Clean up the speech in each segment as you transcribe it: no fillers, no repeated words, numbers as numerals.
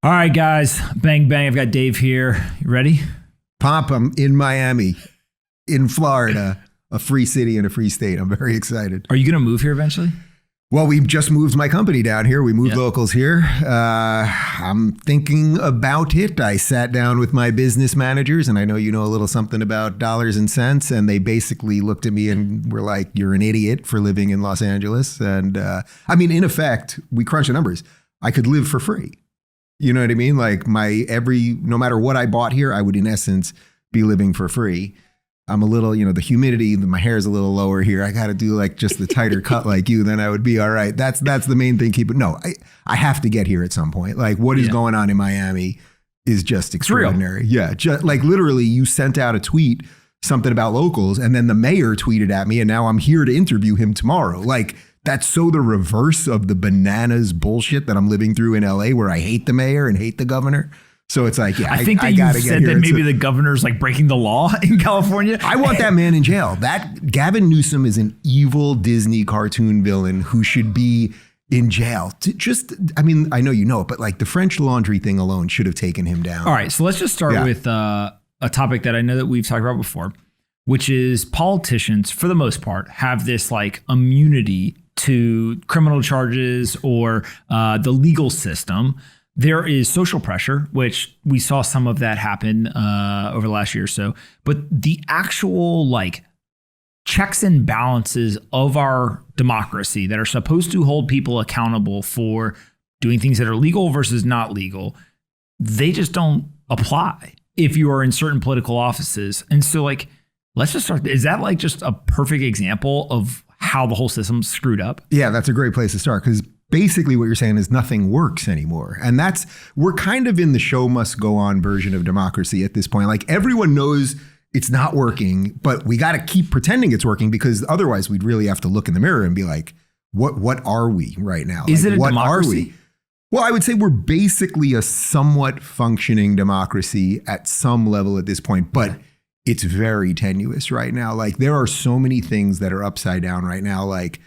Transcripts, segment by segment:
All right, guys. Bang, bang. I've got Dave here. You ready? Pomp, I'm in Miami, in Florida, a free city and a free state. I'm very excited. Are you going to move here eventually? Well, we just moved my company down here. We moved locals here. I'm thinking about it. I sat down with my business managers, and I know you know a little something about dollars and cents, and they basically looked at me and were like, you're an idiot for living in Los Angeles. And I mean, in effect, we crunched the numbers. I could live for free. You know what I mean? Like no matter what I bought here, I would in essence be living for free. I'm a little, the humidity, my hair is a little lower here. I got to do like just the tighter cut like you, then I would be all right. That's the main thing. I have to get here at some point. Like what is going on in Miami is just extraordinary. Yeah. Just like literally you sent out a tweet, something about locals, and then the mayor tweeted at me and now I'm here to interview him tomorrow. Like that's so the reverse of the bananas bullshit that I'm living through in LA where I hate the mayor and hate the governor. So it's like, I think that you said that maybe the governor's like breaking the law in California. I want that man in jail. That Gavin Newsom is an evil Disney cartoon villain who should be in jail. I know you know it, but like the French Laundry thing alone should have taken him down. All right. So let's just start with a topic that I know that we've talked about before, which is politicians, for the most part, have this like immunity to criminal charges or the legal system. There is social pressure, which we saw some of that happen over the last year or so. But the actual like checks and balances of our democracy that are supposed to hold people accountable for doing things that are legal versus not legal, they just don't apply if you are in certain political offices. And so like, let's just start. Is that like just a perfect example of how the whole system's screwed up? Yeah, that's a great place to start because basically what you're saying is nothing works anymore. And we're kind of in the show must go on version of democracy at this point. Like everyone knows it's not working, but we got to keep pretending it's working because otherwise we'd really have to look in the mirror and be like, what are we right now? Is like, it a what democracy? Are we? Well, I would say we're basically a somewhat functioning democracy at some level at this point, but it's very tenuous right now. Like there are so many things that are upside down right now. Like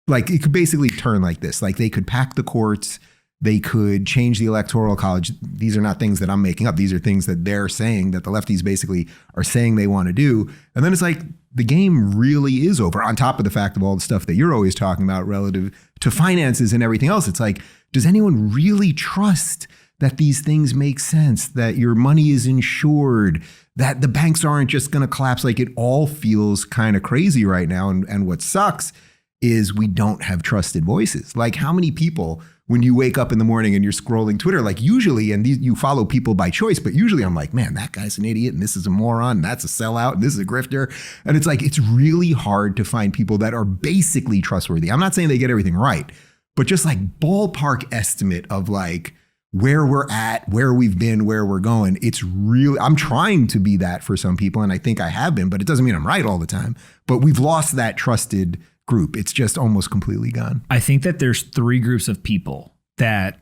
it could basically turn like this. Like they could pack the courts. They could change the electoral college. These are not things that I'm making up. These are things that they're saying that the lefties basically are saying they want to do. And then it's like the game really is over on top of the fact of all the stuff that you're always talking about relative to finances and everything else. It's like, does anyone really trust that these things make sense, that your money is insured, that the banks aren't just going to collapse? Like it all feels kind of crazy right now. And what sucks is we don't have trusted voices. Like how many people, when you wake up in the morning and you're scrolling Twitter, like usually, and you follow people by choice, but usually I'm like, man, that guy's an idiot and this is a moron, and that's a sellout and this is a grifter. And it's like, it's really hard to find people that are basically trustworthy. I'm not saying they get everything right, but just like ballpark estimate of like where we're at, where we've been, where we're going. It's really, I'm trying to be that for some people. And I think I have been, but it doesn't mean I'm right all the time. But we've lost that trusted group. It's just almost completely gone. I think that there's three groups of people that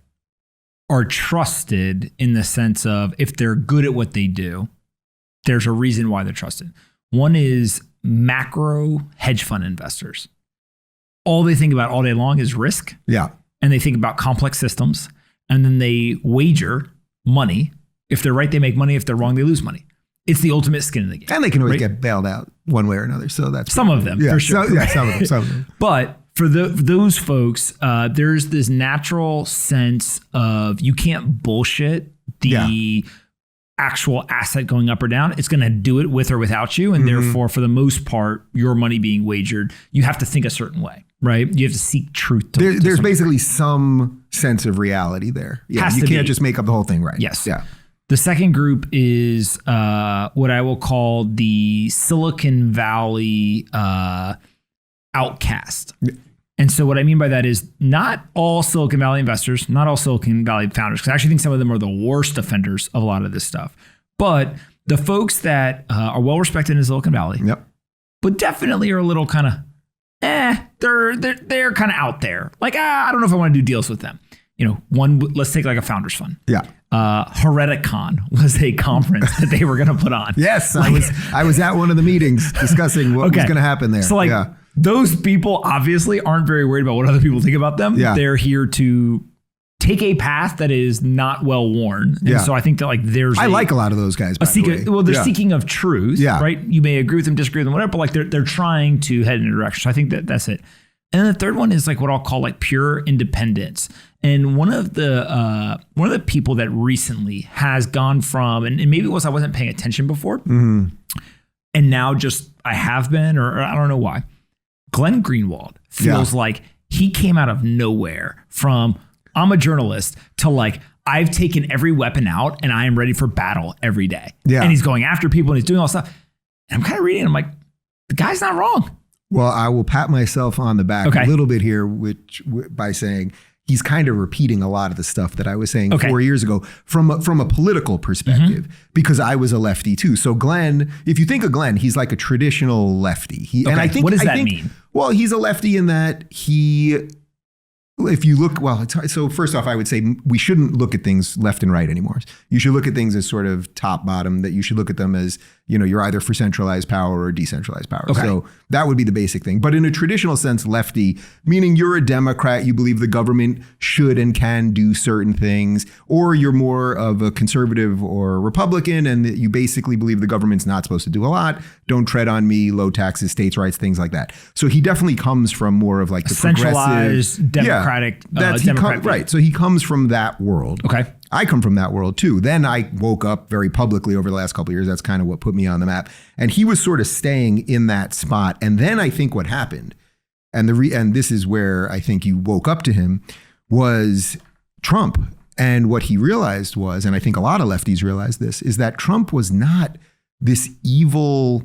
are trusted in the sense of if they're good at what they do, there's a reason why they're trusted. One is macro hedge fund investors. All they think about all day long is risk. Yeah. And they think about complex systems. And then they wager money. If they're right, they make money. If they're wrong, they lose money. It's the ultimate skin in the game. And they can always get bailed out one way or another. So that's some of them, for sure. Some of them. But for those folks, there's this natural sense of you can't bullshit the actual asset going up or down. It's going to do it with or without you. And therefore, for the most part, your money being wagered, you have to think a certain way, right? You have to seek truth. There's basically some sense of reality there. Yeah, you can't just make up the whole thing, right? Yes. Yeah. The second group is what I will call the Silicon Valley outcast. Yeah. And so what I mean by that is not all Silicon Valley investors, not all Silicon Valley founders, because I actually think some of them are the worst offenders of a lot of this stuff. But the folks that are well respected in Silicon Valley, but definitely are a little kind of, they're kind of out there. Like, I don't know if I want to do deals with them. Let's take like a founders fund. Yeah. Hereticon was a conference that they were going to put on. Yes, I was at one of the meetings discussing what was going to happen there. So those people obviously aren't very worried about what other people think about them. Yeah. They're here to take a path that is not well worn. And so I think that like I like a lot of those guys. They're seeking of truth, right? You may agree with them, disagree with them, whatever, but like they're trying to head in a direction. So I think that's it. And then the third one is like what I'll call like pure independence. And one of the people that recently has gone from, and maybe it was I wasn't paying attention before, and now just I have been, or I don't know why. Glenn Greenwald feels like he came out of nowhere from I'm a journalist to like I've taken every weapon out and I am ready for battle every day. Yeah. And he's going after people and he's doing all this stuff. And I'm kind of reading, I'm like, the guy's not wrong. Well, I will pat myself on the back a little bit here, by saying he's kind of repeating a lot of the stuff that I was saying 4 years ago from a political perspective, because I was a lefty too. So Glenn, if you think of Glenn, he's like a traditional lefty. And I think, what does that mean? Well, he's a lefty in that if you look, so first off, I would say we shouldn't look at things left and right anymore. You should look at things as sort of top bottom, that you should look at them as, you're either for centralized power or decentralized power. Okay. So that would be the basic thing. But in a traditional sense, lefty, meaning you're a Democrat, you believe the government should and can do certain things, or you're more of a conservative or Republican and you basically believe the government's not supposed to do a lot, don't tread on me, low taxes, states' rights, things like that. So he definitely comes from more of like the centralized Democratic. Right. So he comes from that world. Okay. I come from that world too. Then I woke up very publicly over the last couple of years. That's kind of what put me on the map. And he was sort of staying in that spot. And then I think what happened, and this is where I think you woke up to him, was Trump. And what he realized was, and I think a lot of lefties realized this, is that Trump was not this evil,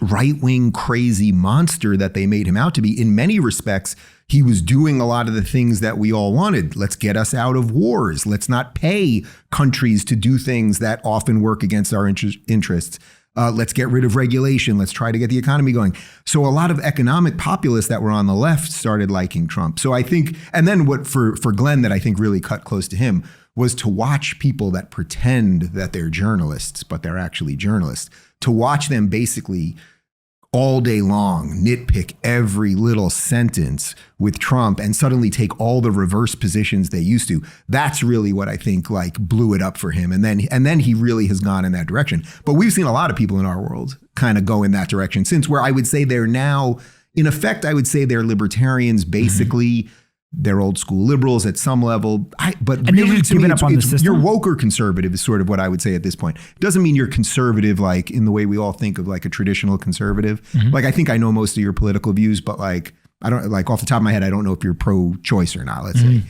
right-wing, crazy monster that they made him out to be. In many respects, he was doing a lot of the things that we all wanted. Let's get us out of wars. Let's not pay countries to do things that often work against our interests. Let's get rid of regulation. Let's try to get the economy going. So a lot of economic populists that were on the left started liking Trump. So I think, and then what for Glenn that I think really cut close to him was to watch people that pretend that they're journalists, but they're actually journalists, to watch them basically all day long nitpick every little sentence with Trump and suddenly take all the reverse positions they used to. That's really what I think like blew it up for him. And then he really has gone in that direction. But we've seen a lot of people in our world kind of go in that direction since, where I would say they're now, in effect, I would say they're libertarians, basically. They're old school liberals at some level, but really to me, you're woke or conservative is sort of what I would say at this point. It doesn't mean you're conservative like in the way we all think of like a traditional conservative. Like I think I know most of your political views, but like I don't, like off the top of my head, I don't know if you're pro-choice or not, let's say.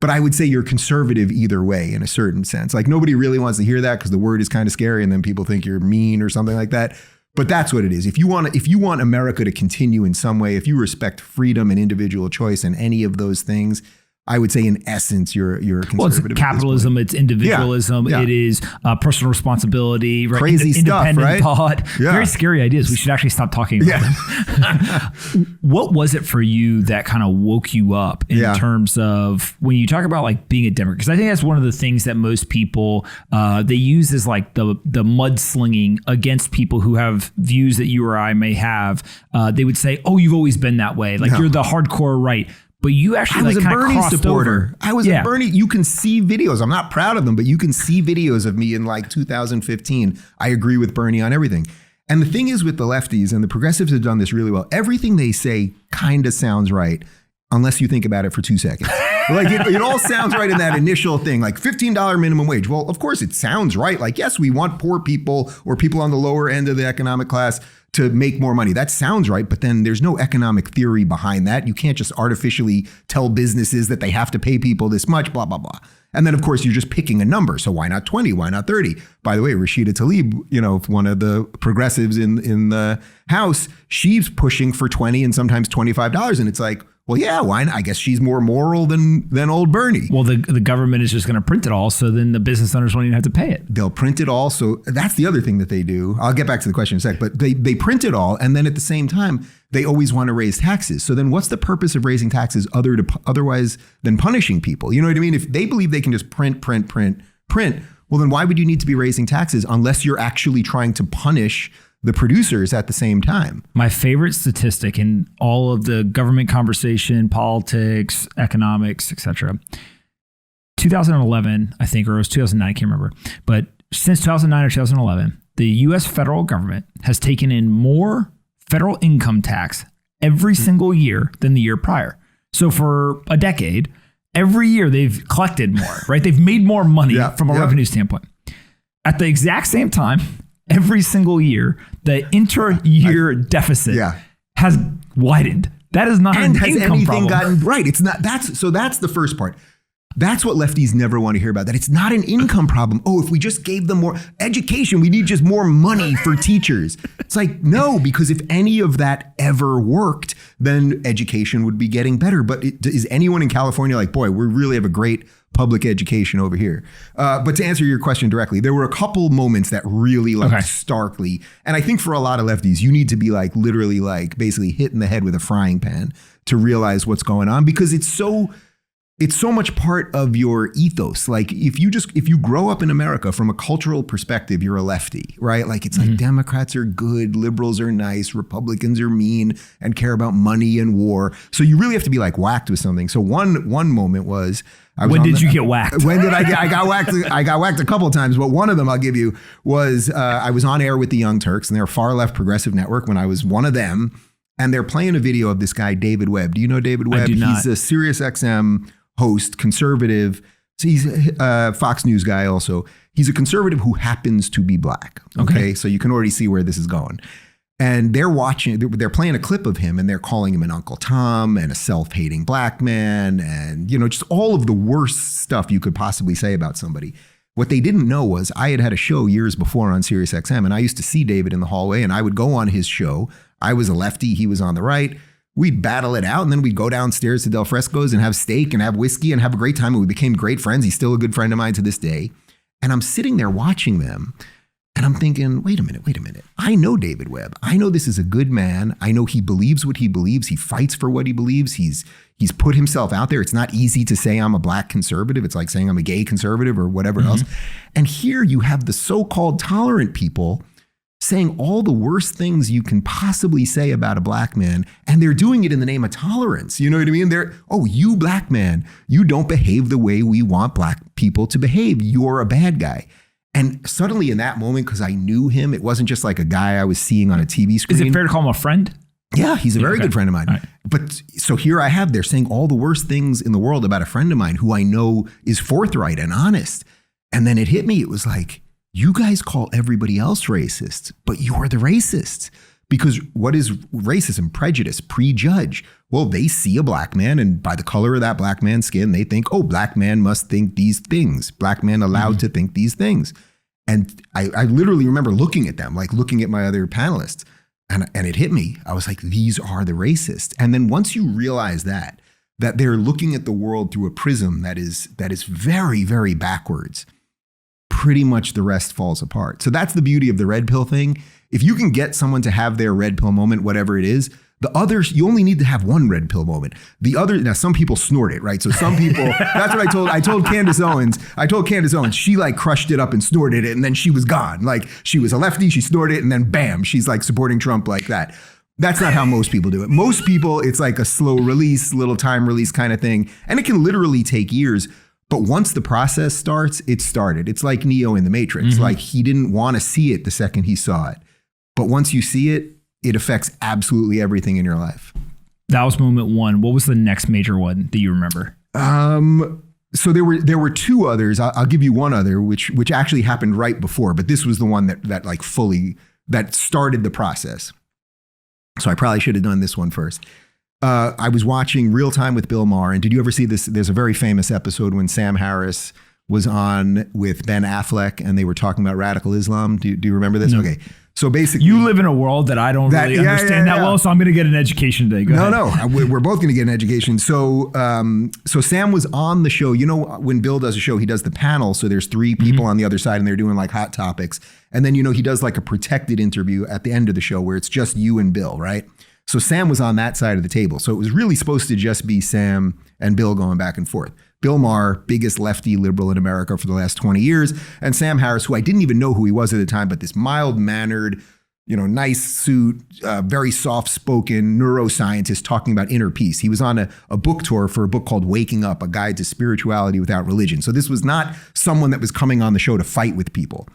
But I would say you're conservative either way in a certain sense. Like nobody really wants to hear that because the word is kind of scary and then people think you're mean or something like that. But that's what it is. If you want America to continue in some way, if you respect freedom and individual choice and any of those things, I would say in essence, you're a conservative. Well, it's capitalism, it's individualism, it is personal responsibility, right? Crazy stuff, independent right? thought, very scary ideas. We should actually stop talking about them. What was it for you that kind of woke you up in terms of when you talk about like being a Democrat? Because I think that's one of the things that most people, they use as like the mudslinging against people who have views that you or I may have. They would say, oh, you've always been that way. Like you're the hardcore right. But you actually I was like a Bernie supporter. Over. I was a Bernie. You can see videos. I'm not proud of them, but you can see videos of me in like 2015. I agree with Bernie on everything. And the thing is with the lefties, and the progressives have done this really well, everything they say kind of sounds right unless you think about it for 2 seconds. Like it all sounds right in that initial thing, like $15 minimum wage. Well, of course it sounds right. Like, yes, we want poor people or people on the lower end of the economic class to make more money. That sounds right, but then there's no economic theory behind that. You can't just artificially tell businesses that they have to pay people this much, blah, blah, blah. And then, of course, you're just picking a number. So why not 20? Why not 30? By the way, Rashida Tlaib, one of the progressives in the House, she's pushing for 20 and sometimes $25. And it's like, well, yeah, why not? I guess she's more moral than old Bernie. Well, the government is just going to print it all, so then the business owners won't even have to pay it. They'll print it all. So that's the other thing that they do. I'll get back to the question in a sec, but they print it all. And then at the same time, they always want to raise taxes. So then what's the purpose of raising taxes otherwise than punishing people? You know what I mean? If they believe they can just print, well, then why would you need to be raising taxes unless you're actually trying to punish the producers at the same time? My favorite statistic in all of the government conversation, politics, economics, etc., 2011, I think, or it was 2009, I can't remember. But since 2009 or 2011, the U.S. federal government has taken in more federal income tax every single year than the year prior. So for a decade, every year they've collected more, right? They've made more money from a revenue standpoint. At the exact same time, every single year, the inter-year deficit has widened. That is not an income problem. Gotten right? It's not. That's the first part. That's what lefties never want to hear about, that it's not an income problem. Oh, if we just gave them more education, we need just more money for teachers. It's like, no, because if any of that ever worked, then education would be getting better. But is anyone in California like, boy, we really have a great public education over here? But to answer your question directly, there were a couple moments that really starkly, and I think for a lot of lefties, you need to be like literally like basically hitting the head with a frying pan to realize what's going on, because it's so much part of your ethos. Like if you grow up in America from a cultural perspective, you're a lefty, right? Like it's like Democrats are good, liberals are nice, Republicans are mean and care about money and war. So you really have to be like whacked with something. So one moment was, when did you get whacked? When did I got whacked? I got whacked a couple of times, but one of them I'll give you was I was on air with the Young Turks, and they're a far left progressive network when I was one of them. And they're playing a video of this guy, David Webb. Do you know David Webb? I do not. He's a Sirius XM host, conservative. So he's a Fox News guy also. He's a conservative who happens to be black. Okay. So you can already see where this is going. And they're playing a clip of him, and they're calling him an Uncle Tom and a self-hating black man, and just all of the worst stuff you could possibly say about somebody. What they didn't know was I had a show years before on Sirius XM, and I used to see David in the hallway, and I would go on his show. I was a lefty, he was on the right. We'd battle it out, and then we'd go downstairs to Del Fresco's and have steak and have whiskey and have a great time. And we became great friends. He's still a good friend of mine to this day. And I'm sitting there watching them, and I'm thinking, wait a minute. I know David Webb. I know this is a good man. I know he believes what he believes. He fights for what he believes. He's put himself out there. It's not easy to say I'm a black conservative. It's like saying I'm a gay conservative or whatever else. And here you have the so-called tolerant people saying all the worst things you can possibly say about a black man, and they're doing it in the name of tolerance. You know what I mean? You black man, you don't behave the way we want black people to behave. You're a bad guy. And suddenly in that moment, because I knew him, it wasn't just like a guy I was seeing on a TV screen. Is it fair to call him a friend? Yeah, he's a very good friend of mine. Right. But so here I have, they're saying all the worst things in the world about a friend of mine who I know is forthright and honest. And then it hit me. It was like, you guys call everybody else racist, but you're the racists. Because what is racism? Prejudice, prejudge. Well, they see a black man, and by the color of that black man's skin, they think, oh, black man must think these things. Black man allowed to think these things. And I literally remember looking at them, like looking at my other panelists, and it hit me. I was like, these are the racists. And then once you realize that they're looking at the world through a prism that is very, very backwards, pretty much the rest falls apart. So that's the beauty of the red pill thing. If you can get someone to have their red pill moment, whatever it is, the others, you only need to have one red pill moment. The other, now some people snort it, right? So some people, that's what I told Candace Owens. She like crushed it up and snorted it, and then she was gone. Like she was a lefty, she snorted it, and then bam, she's like supporting Trump like that. That's not how most people do it. Most people, it's like a slow release, little time release kind of thing. And it can literally take years. But once the process starts, it started. It's like Neo in the Matrix. Like he didn't want to see it the second he saw it. But once you see it, it affects absolutely everything in your life. That was moment one. What was the next major one that you remember? So there were two others. I'll give you one other, which actually happened right before, but this was the one that like fully, that started the process. So I probably should have done this one first. I was watching Real Time with Bill Maher, and did you ever see this? There's a very famous episode when Sam Harris was on with Ben Affleck, and they were talking about radical Islam. Do you remember this? No. Okay. So basically, you live in a world that I don't really understand that well, so I'm going to get an education today. Go ahead. No, we're both going to get an education. So Sam was on the show. You know, when Bill does a show, he does the panel. So there's three people on the other side, and they're doing like hot topics. And then, he does like a protected interview at the end of the show where it's just you and Bill, right? So Sam was on that side of the table. So it was really supposed to just be Sam and Bill going back and forth. Bill Maher, biggest lefty liberal in America for the last 20 years. And Sam Harris, who I didn't even know who he was at the time, but this mild-mannered, nice suit, very soft-spoken neuroscientist talking about inner peace. He was on a book tour for a book called Waking Up, A Guide to Spirituality Without Religion. So this was not someone that was coming on the show to fight with people.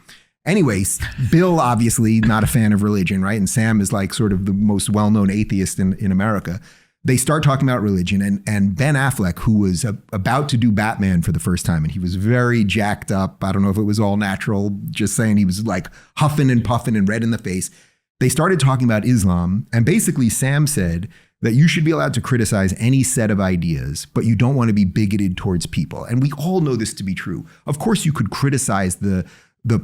Anyways, Bill, obviously not a fan of religion, right? And Sam is like sort of the most well-known atheist in America. They start talking about religion, and Ben Affleck, who was about to do Batman for the first time, and he was very jacked up. I don't know if it was all natural, just saying he was like huffing and puffing and red in the face. They started talking about Islam, and basically Sam said that you should be allowed to criticize any set of ideas, but you don't want to be bigoted towards people. And we all know this to be true. Of course, you could criticize the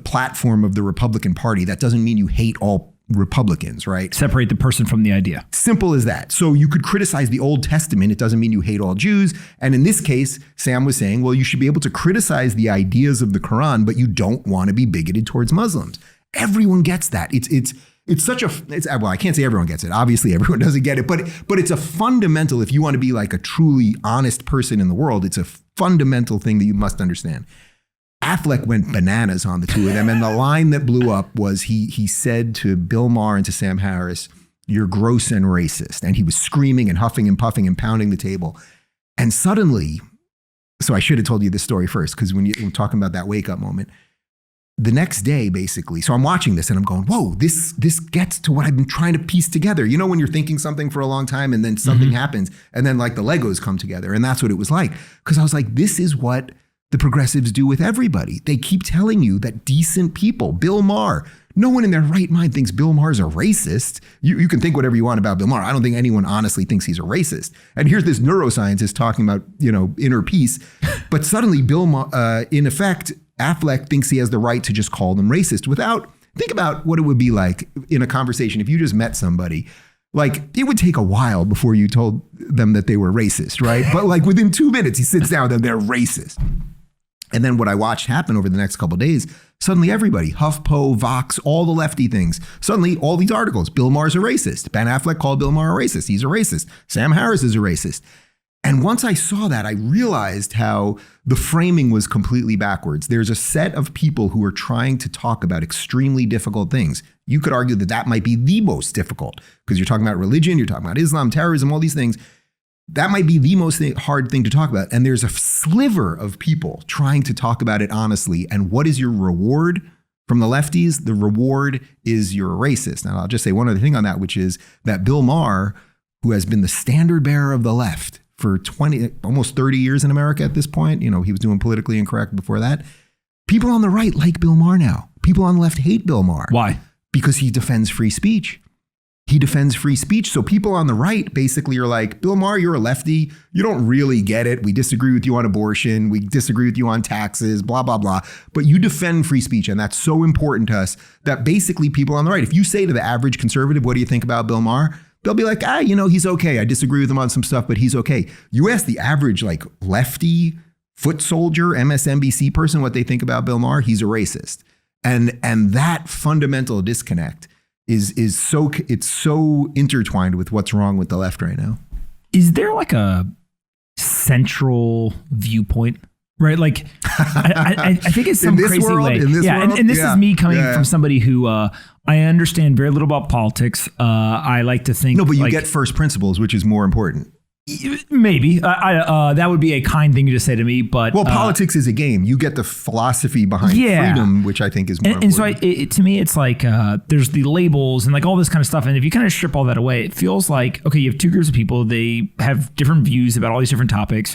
platform of the Republican Party. That doesn't mean you hate all Republicans, right? Separate the person from the idea. Simple as that. So you could criticize the Old Testament. It doesn't mean you hate all Jews. And in this case, Sam was saying, well, you should be able to criticize the ideas of the Quran, but you don't want to be bigoted towards Muslims. Everyone gets that. It's such a, well, I can't say everyone gets it. Obviously, everyone doesn't get it, but it's a fundamental, if you want to be like a truly honest person in the world, it's a fundamental thing that you must understand. Affleck went bananas on the two of them. And the line that blew up was he said to Bill Maher and to Sam Harris, "You're gross and racist." And he was screaming and huffing and puffing and pounding the table. And suddenly, so I should have told you this story first, because when you're talking about that wake up moment, the next day, basically, so I'm watching this and I'm going, whoa, this gets to what I've been trying to piece together. You know, when you're thinking something for a long time and then something happens and then like the Legos come together. And that's what it was like. Because I was like, this is what the progressives do with everybody. They keep telling you that decent people, Bill Maher, no one in their right mind thinks Bill Maher's a racist. You can think whatever you want about Bill Maher. I don't think anyone honestly thinks he's a racist. And here's this neuroscientist talking about, inner peace. But suddenly Bill Maher, in effect, Affleck thinks he has the right to just call them racist think about what it would be like in a conversation if you just met somebody. Like, it would take a while before you told them that they were racist, right? But like within 2 minutes, he sits down with them, they're racist. And then what I watched happen over the next couple of days, suddenly everybody, HuffPo, Vox, all the lefty things, suddenly all these articles, Bill Maher's a racist. Ben Affleck called Bill Maher a racist. He's a racist. Sam Harris is a racist. And once I saw that, I realized how the framing was completely backwards. There's a set of people who are trying to talk about extremely difficult things. You could argue that that might be the most difficult because you're talking about religion, you're talking about Islam, terrorism, all these things. That might be the most hard thing to talk about. And there's a sliver of people trying to talk about it honestly. And what is your reward from the lefties? The reward is you're a racist. Now, I'll just say one other thing on that, which is that Bill Maher, who has been the standard bearer of the left for almost 30 years in America at this point, he was doing politically incorrect before that. People on the right like Bill Maher now. People on the left hate Bill Maher. Why? Because he defends free speech. He defends free speech. So people on the right basically are like, Bill Maher, you're a lefty. You don't really get it. We disagree with you on abortion. We disagree with you on taxes, blah, blah, blah. But you defend free speech. And that's so important to us that basically people on the right, if you say to the average conservative, what do you think about Bill Maher? They'll be like, he's okay. I disagree with him on some stuff, but he's okay. You ask the average like lefty foot soldier, MSNBC person, what they think about Bill Maher, he's a racist. And that fundamental disconnect is so intertwined with what's wrong with the left right now. Is there like a central viewpoint? Right, like I think it's some crazy way. And this is me coming from somebody who I understand very little about politics. I like to think but you get first principles, which is more important. Maybe that would be a kind thing to say to me, but politics is a game. You get the philosophy behind freedom, which I think is more important. And so to me, it's like there's the labels and like all this kind of stuff. And if you kind of strip all that away, it feels like, okay, you have two groups of people. They have different views about all these different topics.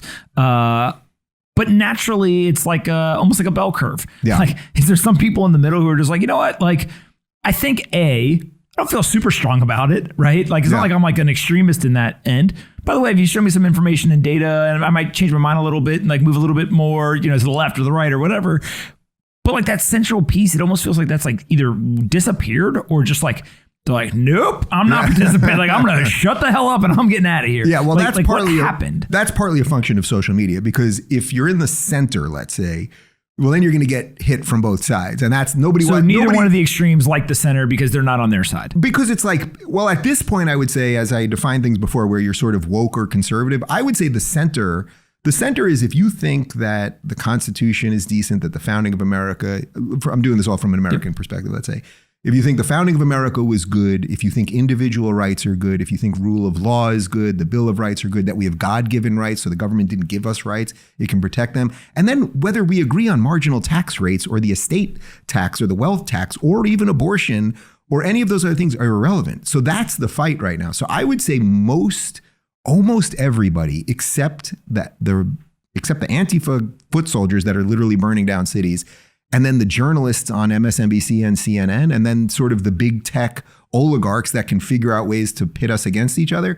But naturally, it's like almost like a bell curve. Yeah. Like, is there some people in the middle who are just like, you know what? Like, I think I don't feel super strong about it, right? Like, it's not like I'm like an extremist in that end. By the way, if you show me some information and data, and I might change my mind a little bit and like move a little bit more, to the left or the right or whatever. But like that central piece, it almost feels like that's like either disappeared or just like, they're like, nope, I'm not participating. Like, I'm going to shut the hell up and I'm getting out of here. Yeah, well, that's partly what happened. That's partly a function of social media, because if you're in the center, let's say, well, then you're going to get hit from both sides. And that's nobody. So neither one of the extremes like the center because they're not on their side. Because it's like, well, at this point, I would say, as I defined things before, where you're sort of woke or conservative, I would say the center is if you think that the Constitution is decent, that the founding of America, I'm doing this all from an American perspective, let's say, If you think the founding of America was good, if you think individual rights are good, if you think rule of law is good, the Bill of Rights are good, that we have God-given rights, so the government didn't give us rights, it can protect them. And then whether we agree on marginal tax rates or the estate tax or the wealth tax or even abortion or any of those other things are irrelevant. So that's the fight right now. So I would say almost everybody, except the Antifa foot soldiers that are literally burning down cities, and then the journalists on MSNBC and CNN, and then sort of the big tech oligarchs that can figure out ways to pit us against each other.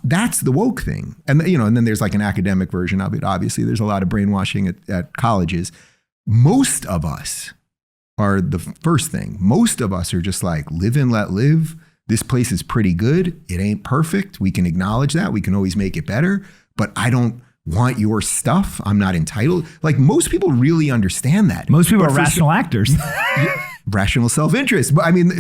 That's the woke thing. And and then there's like an academic version of it. Obviously, there's a lot of brainwashing at colleges. Most of us are the first thing. Most of us are just like, live and let live. This place is pretty good. It ain't perfect. We can acknowledge that. We can always make it better. But I don't want your stuff. I'm not entitled. Like, most people really understand that. Most people are rational actors. Rational self-interest. But I mean,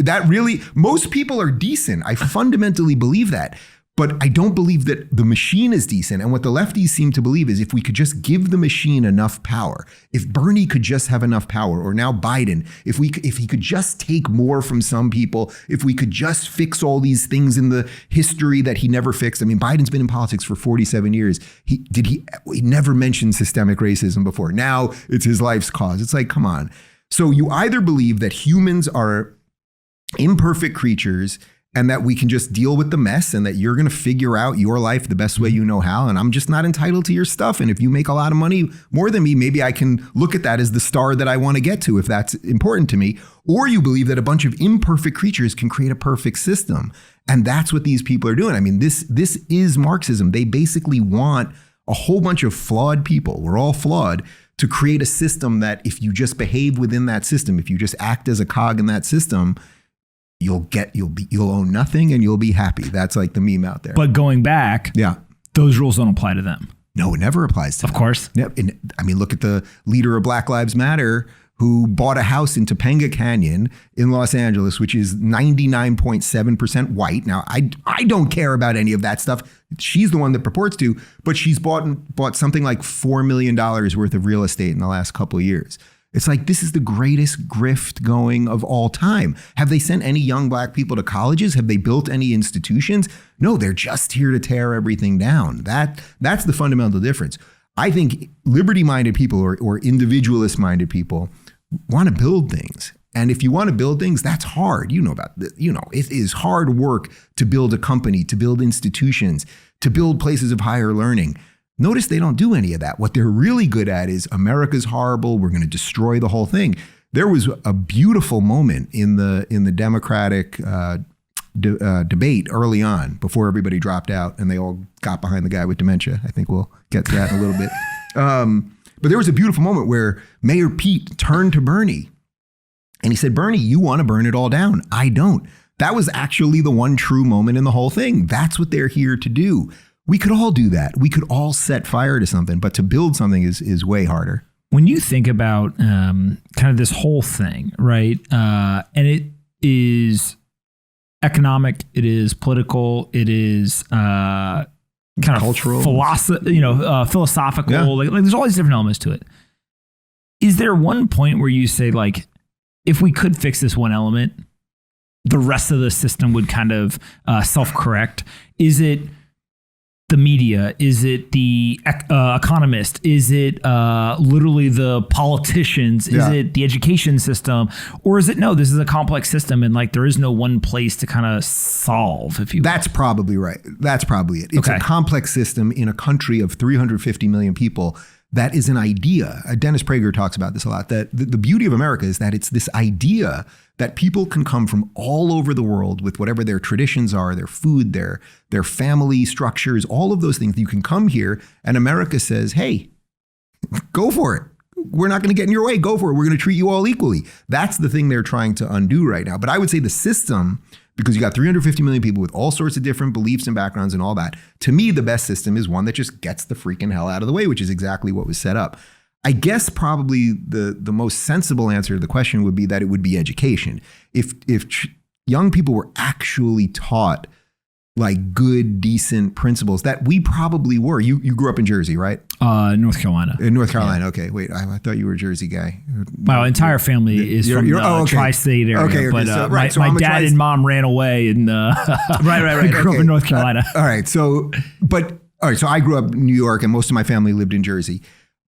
most people are decent. I fundamentally believe that. But I don't believe that the machine is decent. And what the lefties seem to believe is if we could just give the machine enough power, if Bernie could just have enough power, or now Biden, if he could just take more from some people, if we could just fix all these things in the history that he never fixed. I mean, Biden's been in politics for 47 years. He never mentioned systemic racism before. Now it's his life's cause. It's like, come on. So you either believe that humans are imperfect creatures and that we can just deal with the mess and that you're going to figure out your life the best way you know how. And I'm just not entitled to your stuff. And if you make a lot of money more than me, maybe I can look at that as the star that I want to get to if that's important to me. Or you believe that a bunch of imperfect creatures can create a perfect system. And that's what these people are doing. I mean, this is Marxism. They basically want a whole bunch of flawed people. We're all flawed, to create a system that if you just behave within that system, if you just act as a cog in that system, you'll own nothing and you'll be happy. That's like the meme out there. But going back, those rules don't apply to them. No, it never applies to them. Of course. Yep. And I mean, look at the leader of Black Lives Matter who bought a house in Topanga Canyon in Los Angeles, which is 99.7% white. Now, I don't care about any of that stuff. She's the one that purports to, but she's bought something like $4 million worth of real estate in the last couple of years. It's like, this is the greatest grift going of all time. Have they sent any young Black people to colleges? Have they built any institutions? No, they're just here to tear everything down. That's the fundamental difference. I think liberty-minded people or individualist-minded people want to build things. And if you want to build things, that's hard. You know about that. It is hard work to build a company, to build institutions, to build places of higher learning. Notice they don't do any of that. What they're really good at is America's horrible. We're going to destroy the whole thing. There was a beautiful moment in the Democratic debate early on before everybody dropped out and they all got behind the guy with dementia. I think we'll get to that in a little bit. But there was a beautiful moment where Mayor Pete turned to Bernie and he said, Bernie, you want to burn it all down. I don't. That was actually the one true moment in the whole thing. That's what they're here to do. We could all do that. We could all set fire to something, but to build something is way harder. When you think about kind of this whole thing, right? And it is economic, it is political, it is kind of cultural, philosophical. Yeah. Like there's all these different elements to it. Is there one point where you say, like, if we could fix this one element, the rest of the system would kind of self-correct? Is it the media? Is it the economist? Is it literally the politicians? Is it the education system? Or is it, no, this is a complex system and like there is no one place to kind of solve, if you will? That's probably right. That's probably it. It's a complex system in a country of 350 million people. That is an idea. Dennis Prager talks about this a lot, that the beauty of America is that it's this idea that people can come from all over the world with whatever their traditions are, their food, their family structures, all of those things. You can come here and America says, hey, go for it. We're not going to get in your way. Go for it. We're going to treat you all equally. That's the thing they're trying to undo right now. But I would say the system, because you got 350 million people with all sorts of different beliefs and backgrounds and all that. To me, the best system is one that just gets the freaking hell out of the way, which is exactly what was set up. I guess probably the most sensible answer to the question would be that it would be education. If young people were actually taught like good, decent principles that we probably were. You grew up in Jersey, right? North Carolina. In North Carolina. Yeah. Okay. Wait, I thought you were a Jersey guy. My entire family is from the tri-state area. Okay, but so my dad and mom ran away and right. grew up in North Carolina. All right. So I grew up in New York and most of my family lived in Jersey.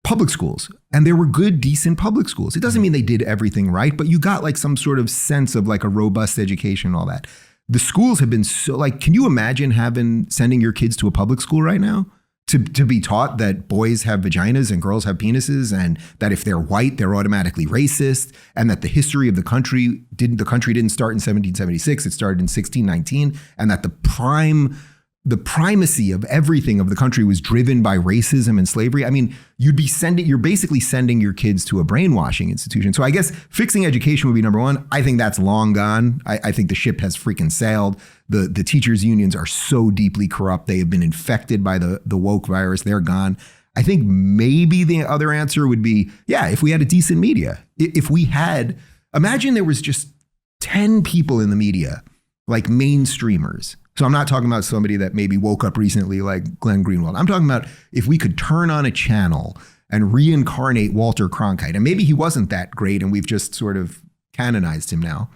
Public schools. And there were good, decent public schools. It doesn't mean they did everything right, but you got like some sort of sense of like a robust education and all that. The schools have been so like, can you imagine sending your kids to a public school right now to be taught that boys have vaginas and girls have penises, and that if they're white, they're automatically racist, and that the history of the country didn't start in 1776, it started in 1619, and that the primacy of everything of the country was driven by racism and slavery. I mean, you're basically sending your kids to a brainwashing institution. So I guess fixing education would be number one. I think that's long gone. I think the ship has freaking sailed. The teachers' unions are so deeply corrupt. They have been infected by the woke virus. They're gone. I think maybe the other answer would be, if we had a decent media. Imagine there was just 10 people in the media, like mainstreamers. So I'm not talking about somebody that maybe woke up recently like Glenn Greenwald. I'm talking about if we could turn on a channel and reincarnate Walter Cronkite. And maybe he wasn't that great and we've just sort of canonized him now.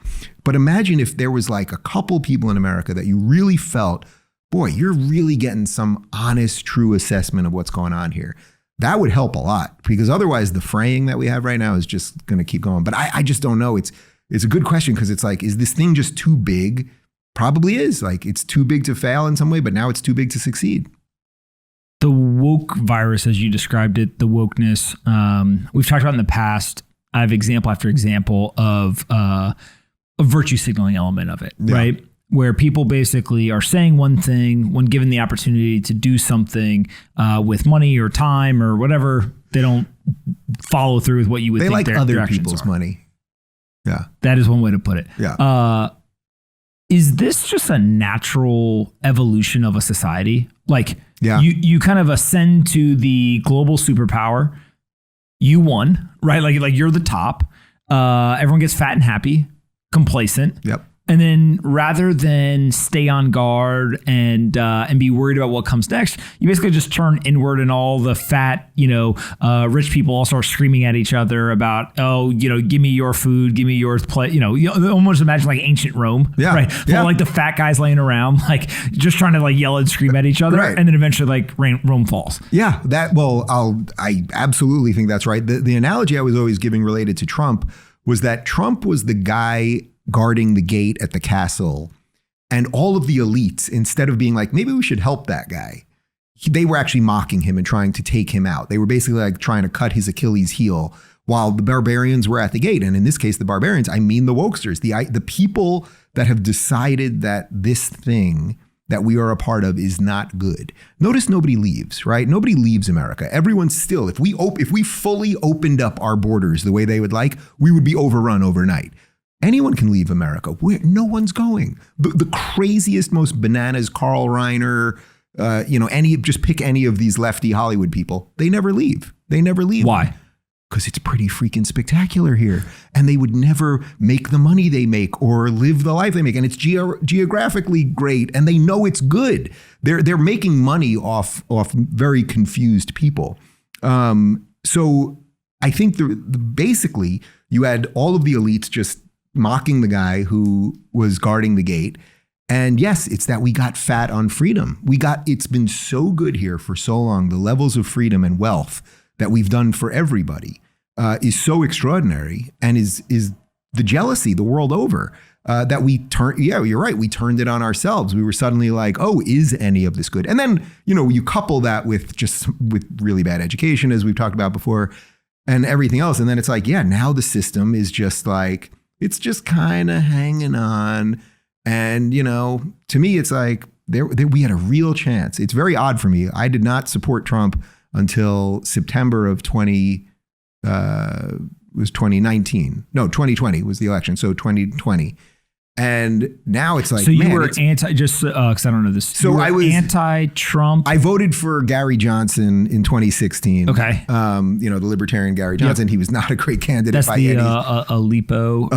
But imagine if there was like a couple people in America that you really felt, boy, you're really getting some honest, true assessment of what's going on here. That would help a lot, because otherwise the fraying that we have right now is just going to keep going. But I just don't know. It's a good question, because it's like, is this thing just too big? Probably is. Like, it's too big to fail in some way, but now it's too big to succeed. The woke virus, as you described it, the wokeness, we've talked about in the past. I have example after example of a virtue signaling element of it, right? Where people basically are saying one thing when given the opportunity to do something with money or time or whatever, they don't follow through with what you would think like their other people's are. Money. Yeah. That is one way to put it. Yeah. Is this just a natural evolution of a society? Like, yeah. you kind of ascend to the global superpower. You won, right? Like you're the top. Everyone gets fat and happy, complacent. Yep. And then rather than stay on guard and be worried about what comes next, you basically just turn inward, and all the fat, rich people all start screaming at each other about, give me your food, give me your plate. Almost imagine like ancient Rome, right? Full like the fat guys laying around, like just trying to like yell and scream at each other, right. And then eventually like Rome falls. Yeah, I absolutely think that's right. The analogy I was always giving related to Trump was that Trump was the guy guarding the gate at the castle, and all of the elites, instead of being like, maybe we should help that guy, they were actually mocking him and trying to take him out. They were basically like trying to cut his Achilles heel, while the barbarians were at the gate. And in this case, the barbarians, I mean the wokesters, the people that have decided that this thing that we are a part of is not good. Notice nobody leaves, right? Nobody leaves America. Everyone's still, if we fully opened up our borders the way they would like, we would be overrun overnight. Anyone can leave America. No one's going. The craziest, most bananas, Carl Reiner, just pick any of these lefty Hollywood people. They never leave. Why? Because it's pretty freaking spectacular here. And they would never make the money they make or live the life they make. And it's geographically great. And they know it's good. They're making money off very confused people. So I think basically you had all of the elites just mocking the guy who was guarding the gate. And yes, it's that we got fat on freedom. It's been so good here for so long. The levels of freedom and wealth that we've done for everybody is so extraordinary, and is the jealousy the world over that we turned. Yeah, you're right. We turned it on ourselves. We were suddenly like, oh, is any of this good? And then, you couple that with really bad education, as we've talked about before, and everything else. And then it's like, now the system is just like, it's just kind of hanging on. And, to me, it's like we had a real chance. It's very odd for me. I did not support Trump until September of 2019. No, 2020 was the election. So 2020. And now it's like, so you were anti, just because I don't know this. So I was anti-Trump. I voted for Gary Johnson in 2016. Okay. The libertarian Gary Johnson. Yep. He was not a great candidate. That's by the any. Aleppo.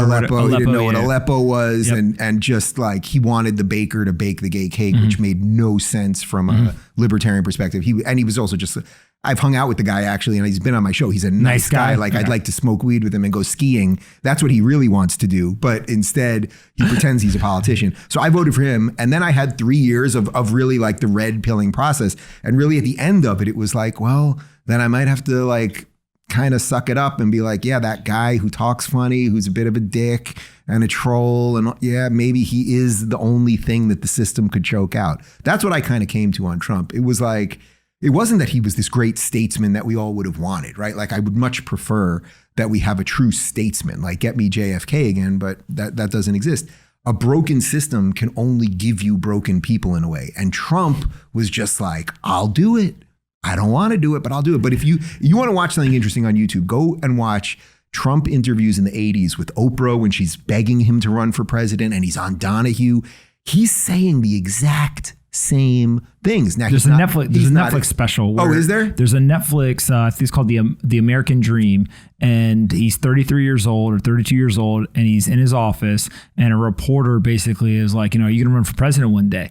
He didn't know what Aleppo was, and just like he wanted the baker to bake the gay cake, which made no sense from a libertarian perspective. He was also just. I've hung out with the guy actually, and he's been on my show. He's a nice guy. Like I'd like to smoke weed with him and go skiing. That's what he really wants to do. But instead, he pretends he's a politician. So I voted for him. And then I had 3 years of really like the red pilling process. And really at the end of it, it was like, well, then I might have to like kind of suck it up and be like, yeah, that guy who talks funny, who's a bit of a dick and a troll. And yeah, maybe he is the only thing that the system could choke out. That's what I kind of came to on Trump. It was like, it wasn't that he was this great statesman that we all would have wanted, right? Like I would much prefer that we have a true statesman, like get me JFK again, but that doesn't exist. A broken system can only give you broken people in a way. And Trump was just like, I'll do it. I don't want to do it, but I'll do it. But if you want to watch something interesting on YouTube, go and watch Trump interviews in the 80s with Oprah when she's begging him to run for president and he's on Donahue. He's saying the exact same things. Now, there's a Netflix special. Oh, is there? There's a Netflix. I think it's called the American Dream, and he's 33 years old or 32 years old, and he's in his office, and a reporter basically is like, are you going to run for president one day?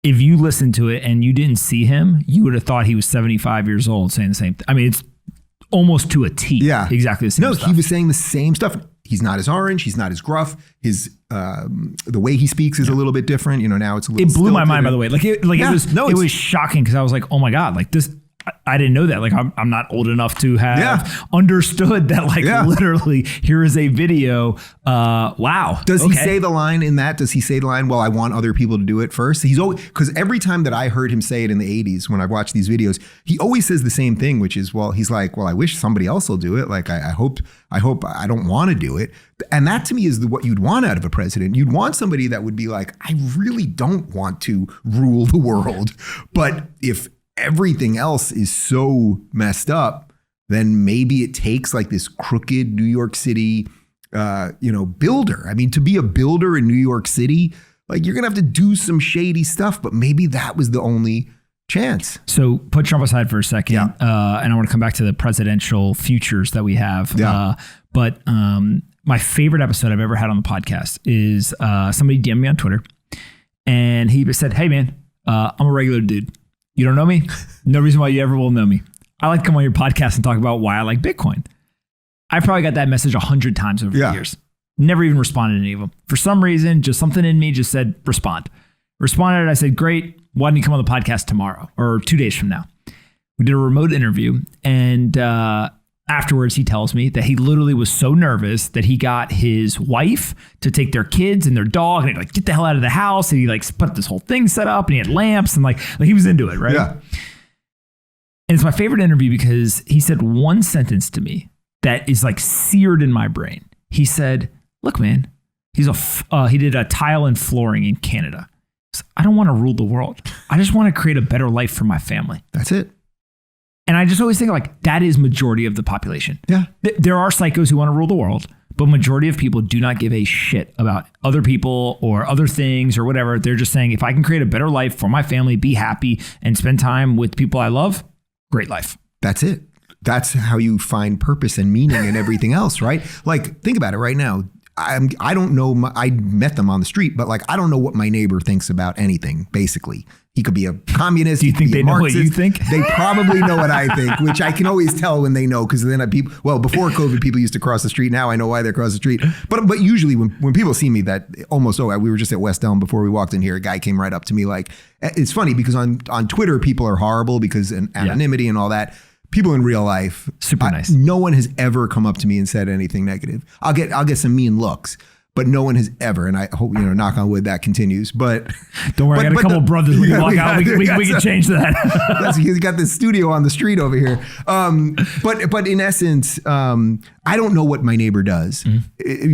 If you listen to it and you didn't see him, you would have thought he was 75 years old saying the same thing. I mean, it's almost to a T. Yeah, exactly the same stuff. He was saying the same stuff. He's not as orange. He's not as gruff. His the way he speaks is a little bit different. Now it's a little. It blew my mind, by the way. It was shocking because I was like, oh my god, like this. I didn't know that. Like I'm not old enough to have understood that. Like literally, here is a video. Wow. Does he say the line in that? Does he say the line? Well, I want other people to do it first. He's always, because every time that I heard him say it in the 80s when I watched these videos, he always says the same thing, which is, he's like, I wish somebody else will do it. Like I hope I don't want to do it. And that to me is what you'd want out of a president. You'd want somebody that would be like, I really don't want to rule the world, but if everything else is so messed up, then maybe it takes like this crooked New York City, builder. I mean, to be a builder in New York City, like you're going to have to do some shady stuff, but maybe that was the only chance. So put Trump aside for a second. And I want to come back to the presidential futures that we have. But my favorite episode I've ever had on the podcast is somebody DM'd me on Twitter and he said, hey man, I'm a regular dude. You don't know me? No reason why you ever will know me. I like to come on your podcast and talk about why I like Bitcoin. I probably got that message 100 times over the years. Never even responded to any of them. For some reason, just something in me just said, respond. Responded, I said, great. Why don't you come on the podcast tomorrow or 2 days from now? We did a remote interview. And afterwards, he tells me that he literally was so nervous that he got his wife to take their kids and their dog and like get the hell out of the house. And he like put this whole thing set up and he had lamps and like he was into it, right? Yeah. And it's my favorite interview because he said one sentence to me that is like seared in my brain. He said, look, man, he did a tile and flooring in Canada. I don't want to rule the world. I just want to create a better life for my family. That's it. And I just always think like that is majority of the population. Yeah. There are psychos who want to rule the world, but majority of people do not give a shit about other people or other things or whatever. They're just saying, if I can create a better life for my family, be happy and spend time with people I love, great life. That's it. That's how you find purpose and meaning and everything else, right? Like, think about it right now. I don't know. I met them on the street, but like, I don't know what my neighbor thinks about anything, basically. He could be a communist. Do you think they know what you think? They probably know what I think, which I can always tell when they know, because then before COVID, people used to cross the street. Now I know why they cross the street. But usually when people see me, we were just at West Elm before we walked in here. A guy came right up to me. Like, it's funny because on Twitter, people are horrible because anonymity and all that. People in real life, super nice. No one has ever come up to me and said anything negative. I'll get some mean looks, but no one has ever. And I hope, knock on wood, that continues. But don't worry, I got a couple of brothers when you walk out. We can change that. He's got this studio on the street over here. But in essence, I don't know what my neighbor does,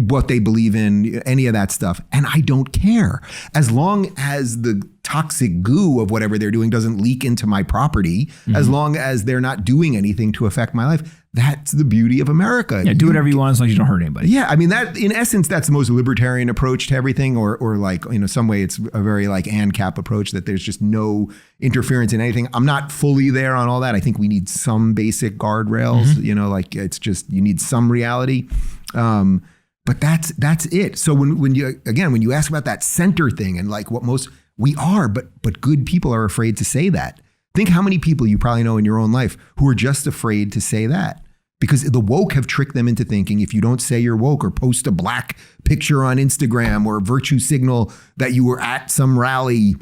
what they believe in, any of that stuff, and I don't care as long as the toxic goo of whatever they're doing doesn't leak into my property, as long as they're not doing anything to affect my life. That's the beauty of America. Yeah, do whatever you want as long as you don't hurt anybody. Yeah, I mean, that in essence, that's the most libertarian approach to everything, or like, some way it's a very like ANCAP approach, that there's just no interference in anything. I'm not fully there on all that. I think we need some basic guardrails, like it's just, you need some reality. But that's it. So when you ask about that center thing and like what most we are, but good people are afraid to say that. Think how many people you probably know in your own life who are just afraid to say that. Because the woke have tricked them into thinking if you don't say you're woke or post a black picture on Instagram or virtue signal that you were at some rally,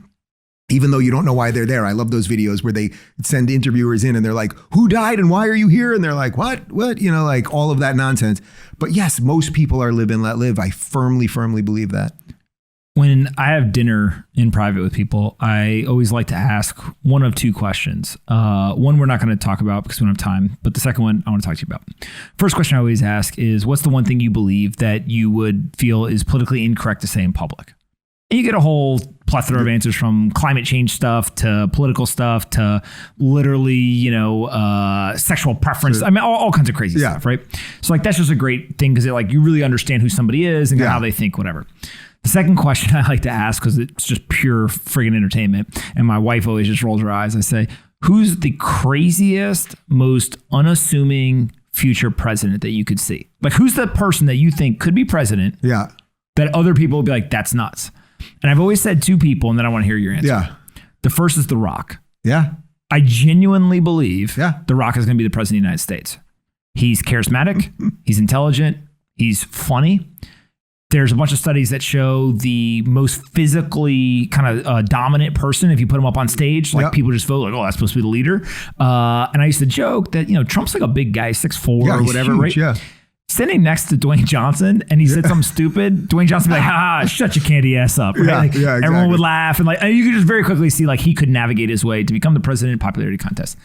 even though you don't know why they're there. I love those videos where they send interviewers in and they're like, who died and why are you here? And they're like, what? Like all of that nonsense. But yes, most people are live and let live. I firmly, firmly believe that. When I have dinner in private with people, I always like to ask one of two questions. One we're not going to talk about because we don't have time, but the second one I want to talk to you about. First question I always ask is, what's the one thing you believe that you would feel is politically incorrect to say in public? And you get a whole plethora of answers, from climate change stuff to political stuff to literally, sexual preference. Sure. I mean, all kinds of crazy stuff, right? So like, that's just a great thing because you really understand who somebody is and how they think, whatever. The second question I like to ask, because it's just pure friggin' entertainment, and my wife always just rolls her eyes, I say, who's the craziest, most unassuming future president that you could see? Like, who's the person that you think could be president that other people would be like, that's nuts? And I've always said two people, and then I want to hear your answer. Yeah. The first is The Rock. Yeah. I genuinely believe The Rock is going to be the president of the United States. He's charismatic. He's intelligent. He's funny. There's a bunch of studies that show the most physically kind of dominant person, if you put him up on stage, like people just vote like, oh, that's supposed to be the leader. And I used to joke that, Trump's like a big guy, 6'4" or whatever, huge, right? Yeah. Sitting next to Dwayne Johnson and he said something stupid, Dwayne Johnson would be like, shut your candy ass up. Right? Exactly. Everyone would laugh. And you could just very quickly see like he could navigate his way to become the president in popularity contest.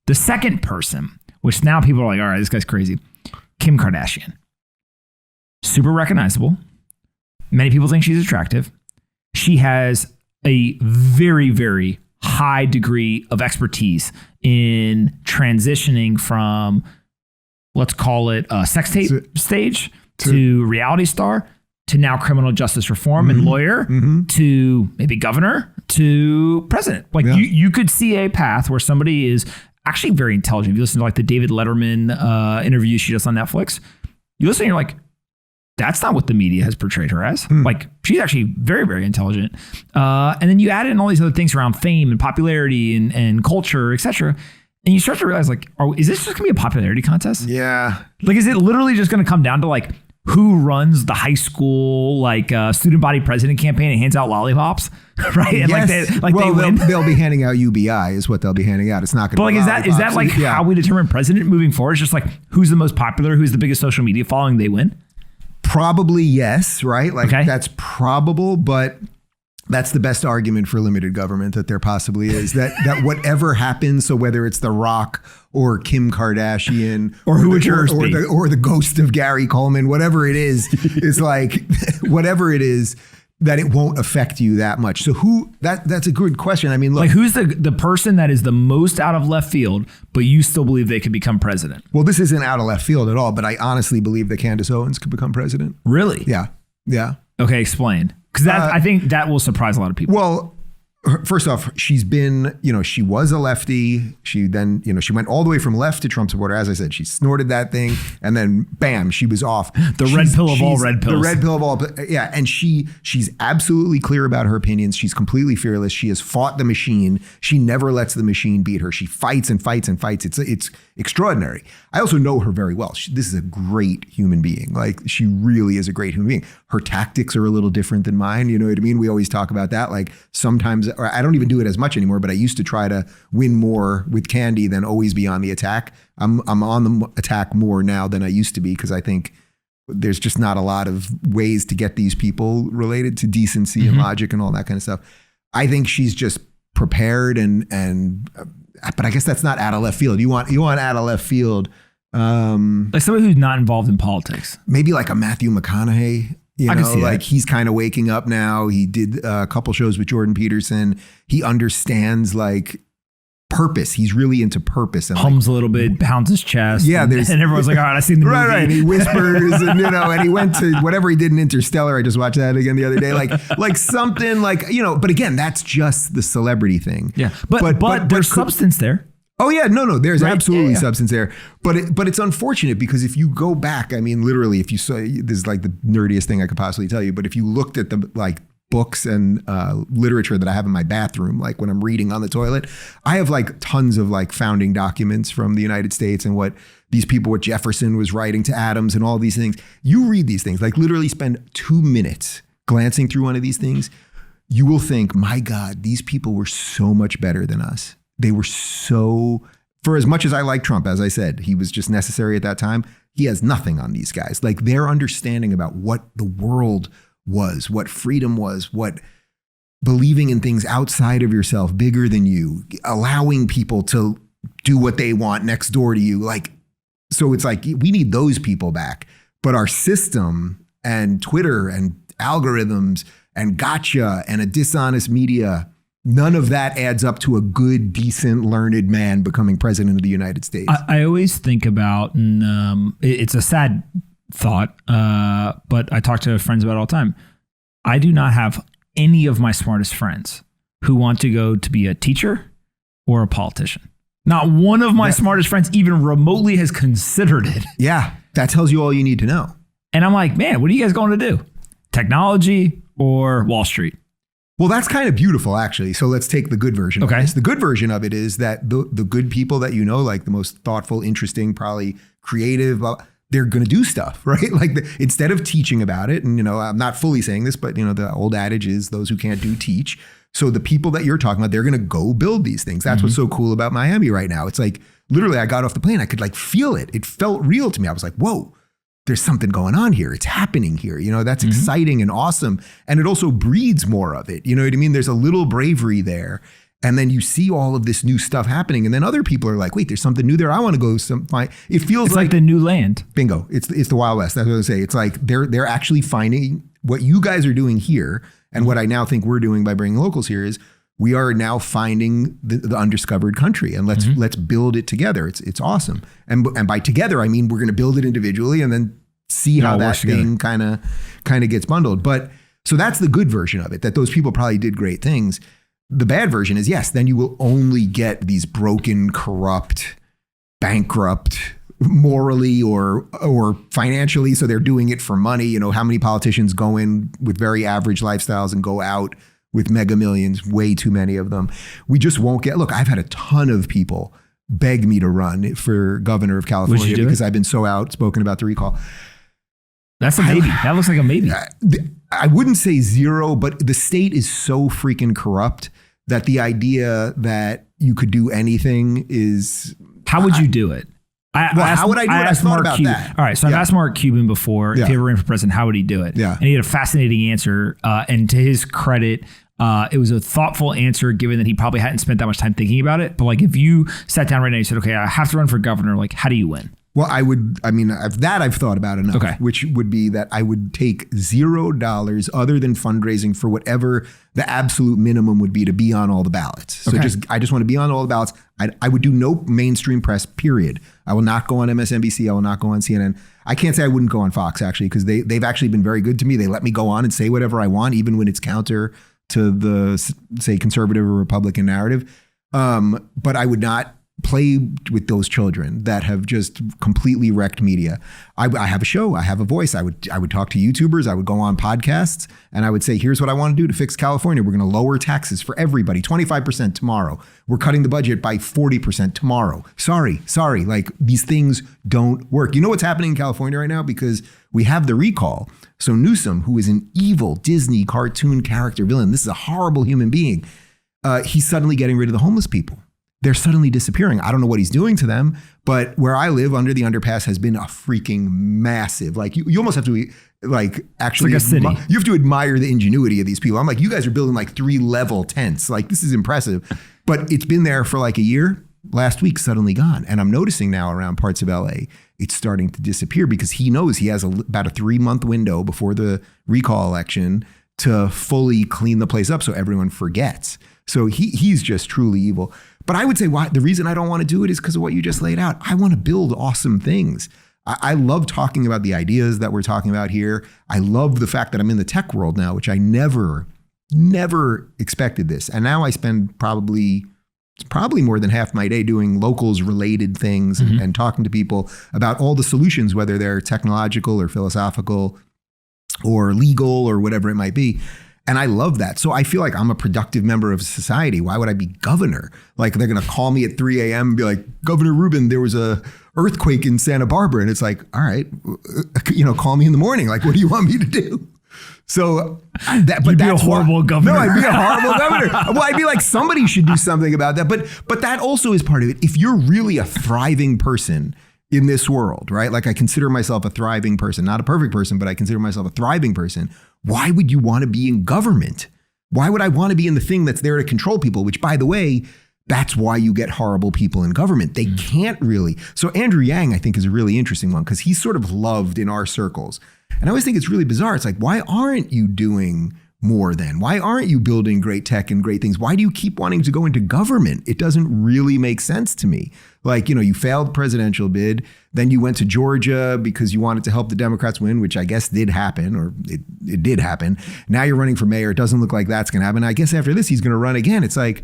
The second person, which now people are like, all right, this guy's crazy. Kim Kardashian. Super recognizable. Many people think she's attractive. She has a very, very high degree of expertise in transitioning from, let's call it a sex tape stage to reality star to now criminal justice reform and lawyer to maybe governor to president. Like you could see a path where somebody is actually very intelligent. If you listen to like the David Letterman interview she does on Netflix, you listen and you're like, that's not what the media has portrayed her as. Like, she's actually very, very intelligent. And then you add in all these other things around fame and popularity and culture, et cetera. And you start to realize, like, is this just going to be a popularity contest? Yeah. Like, is it literally just going to come down to, like, who runs the high school, like, student body president campaign and hands out lollipops? Right? And yes. they win. They'll be handing out UBI is what they'll be handing out. It's not going to be lollipops. Is that like how we determine president moving forward? It's just like, who's the most popular, who's the biggest social media following, they win? Probably yes, right? Like that's probable, but that's the best argument for limited government that there possibly is. That whatever happens, so whether it's The Rock or Kim Kardashian or the ghost of Gary Coleman, whatever it is like whatever it is, that it won't affect you that much. So that's a good question. I mean, look, like who's the person that is the most out of left field, but you still believe they could become president? Well, this isn't out of left field at all, but I honestly believe that Candace Owens could become president. Really? Yeah. Yeah. Okay, explain. Because I think that will surprise a lot of people. Well, first off, she's been, she was a lefty. She then, she went all the way from left to Trump supporter. As I said, she snorted that thing and then bam, she was off. The red pill of all red pills. The red pill of all. Yeah. And she's absolutely clear about her opinions. She's completely fearless. She has fought the machine. She never lets the machine beat her. She fights and fights and fights. It's extraordinary. I also know her very well. This is a great human being. Like, she really is a great human being. Her tactics are a little different than mine. You know what I mean? We always talk about that. Like, sometimes, or I don't even do it as much anymore, but I used to try to win more with Candy than always be on the attack. I'm on the attack more now than I used to be, because I think there's just not a lot of ways to get these people related to decency and logic and all that kind of stuff. I think she's just prepared but I guess that's not out of left field. You want out of left field. Like somebody who's not involved in politics. Maybe like a Matthew McConaughey. You I know, can see like that. he's kind of waking up now. He did a couple shows with Jordan Peterson. He understands like purpose. He's really into purpose and Hums a little bit, pounds his chest. Yeah, and there's- everyone's like, all right, I seen the movie. right. And he whispers, and and he went to whatever he did in Interstellar. I just watched that again the other day. Like something like but again, that's just the celebrity thing. Yeah, but there's substance there. Oh yeah, no, there's Right? absolutely Yeah. substance there, but it's unfortunate because if you go back, I mean, literally, if you saw, this is like the nerdiest thing I could possibly tell you, but if you looked at the like books and literature that I have in my bathroom, like when I'm reading on the toilet, I have like tons of like founding documents from the United States and what Jefferson was writing to Adams and all these things. You read these things, like literally spend 2 minutes glancing through one of these things. You will think, my God, these people were so much better than us. They were so, for as much as I like Trump, as I said, he was just necessary at that time. He has nothing on these guys. Like their understanding about what the world was, what freedom was, what believing in things outside of yourself, bigger than you, allowing people to do what they want next door to you. Like, so it's like, we need those people back. But our system and Twitter and algorithms and gotcha and a dishonest media, none of that adds up to a good, decent, learned man becoming president of the United States. I always think about, and it's a sad thought, but I talk to friends about it all the time. I do not have any of my smartest friends who want to go to be a teacher or a politician. Not one of my smartest friends even remotely has considered it. Yeah, that tells you all you need to know. And I'm like, man, what are you guys going to do? Technology or Wall Street? Well, that's kind of beautiful, actually. So let's take the good version of this. The good version of it is that the good people that you know, like the most thoughtful, interesting, probably creative, they're going to do stuff, right? Like instead of teaching about it, and I'm not fully saying this, but the old adage is those who can't do teach. So the people that you're talking about, they're going to go build these things. That's what's so cool about Miami right now. It's like literally I got off the plane, I could like feel it. It felt real to me. I was like, whoa, there's something going on here. It's happening here. That's exciting and awesome. And it also breeds more of it. You know what I mean? There's a little bravery there. And then you see all of this new stuff happening. And then other people are like, wait, there's something new there. I want to go find. It feels like the new land. Bingo. It's the Wild West. That's what I say. It's like they're actually finding what you guys are doing here. And what I now think we're doing by bringing locals here is we are now finding the undiscovered country, and let's build it together. It's awesome. And by together, I mean we're going to build it individually and then see how that thing kind of gets bundled. But so that's the good version of it, that those people probably did great things. The bad version is, yes, then you will only get these broken, corrupt, bankrupt, morally or financially. So they're doing it for money. How many politicians go in with very average lifestyles and go out with mega millions? Way too many of them. We just won't get, look, I've had a ton of people beg me to run for governor of California because I've been so outspoken about the recall. That's a maybe. That looks like a maybe. I wouldn't say zero, but the state is so freaking corrupt that the idea that you could do anything is... How would you do it? How would I do it? I thought about that. All right, so I've asked Mark Cuban before, if he ever ran for president, how would he do it? Yeah. And he had a fascinating answer. And to his credit, it was a thoughtful answer, given that he probably hadn't spent that much time thinking about it. But like, if you sat down right now and you said, okay, I have to run for governor, like, how do you win? Well, I've thought about enough, which would be that I would take $0 other than fundraising for whatever the absolute minimum would be to be on all the ballots. So I just want to be on all the ballots. I would do no mainstream press, period. I will not go on MSNBC. I will not go on CNN. I can't say I wouldn't go on Fox, actually, because they've actually been very good to me. They let me go on and say whatever I want, even when it's counter to the, say, conservative or Republican narrative. But I would not play with those children that have just completely wrecked media. I have a show. I have a voice. I would talk to YouTubers. I would go on podcasts and I would say, here's what I want to do to fix California. We're going to lower taxes for everybody, 25% tomorrow. We're cutting the budget by 40% tomorrow. Sorry. Like, these things don't work. You know what's happening in California right now? Because we have the recall. So Newsom, who is an evil Disney cartoon character villain, this is a horrible human being. He's suddenly getting rid of the homeless people. They're suddenly disappearing. I don't know what he's doing to them, but where I live under the underpass has been a freaking massive, like you almost have to like actually, it's like a city. You have to admire the ingenuity of these people. I'm like, you guys are building like 3-level tents. Like, this is impressive, but it's been there for like a year. last week suddenly gone. And I'm noticing now around parts of LA, it's starting to disappear because he knows he has about a 3-month window before the recall election to fully clean the place up so everyone forgets. So he's just truly evil. But I would say the reason I don't want to do it is because of what you just laid out. I want to build awesome things. I love talking about the ideas that we're talking about here. I love the fact that I'm in the tech world now, which I never expected this. And now I spend probably more than half my day doing locals related things and talking to people about all the solutions, whether they're technological or philosophical or legal or whatever it might be. And I love that. So I feel like I'm a productive member of society. Why would I be governor? Like they're going to call me at 3 a.m. and be like, Governor Rubin, there was a earthquake in Santa Barbara. And it's like, all right, call me in the morning. Like, what do you want me to do? So you'd be a horrible governor. No, I'd be a horrible governor. Well, I'd be like, somebody should do something about that. But that also is part of it. If you're really a thriving person in this world, right? Like I consider myself a thriving person, not a perfect person, but I consider myself a thriving person. Why would you want to be in government? Why would I want to be in the thing that's there to control people? Which, by the way, that's why you get horrible people in government. They can't really. So Andrew Yang, I think, is a really interesting one because he's sort of loved in our circles. And I always think it's really bizarre. It's like, why aren't you doing more then? Why aren't you building great tech and great things? Why do you keep wanting to go into government? It doesn't really make sense to me. Like, you failed the presidential bid, then you went to Georgia because you wanted to help the Democrats win, which I guess did happen, or it did happen. Now you're running for mayor. It doesn't look like that's going to happen. I guess after this, he's going to run again. It's like,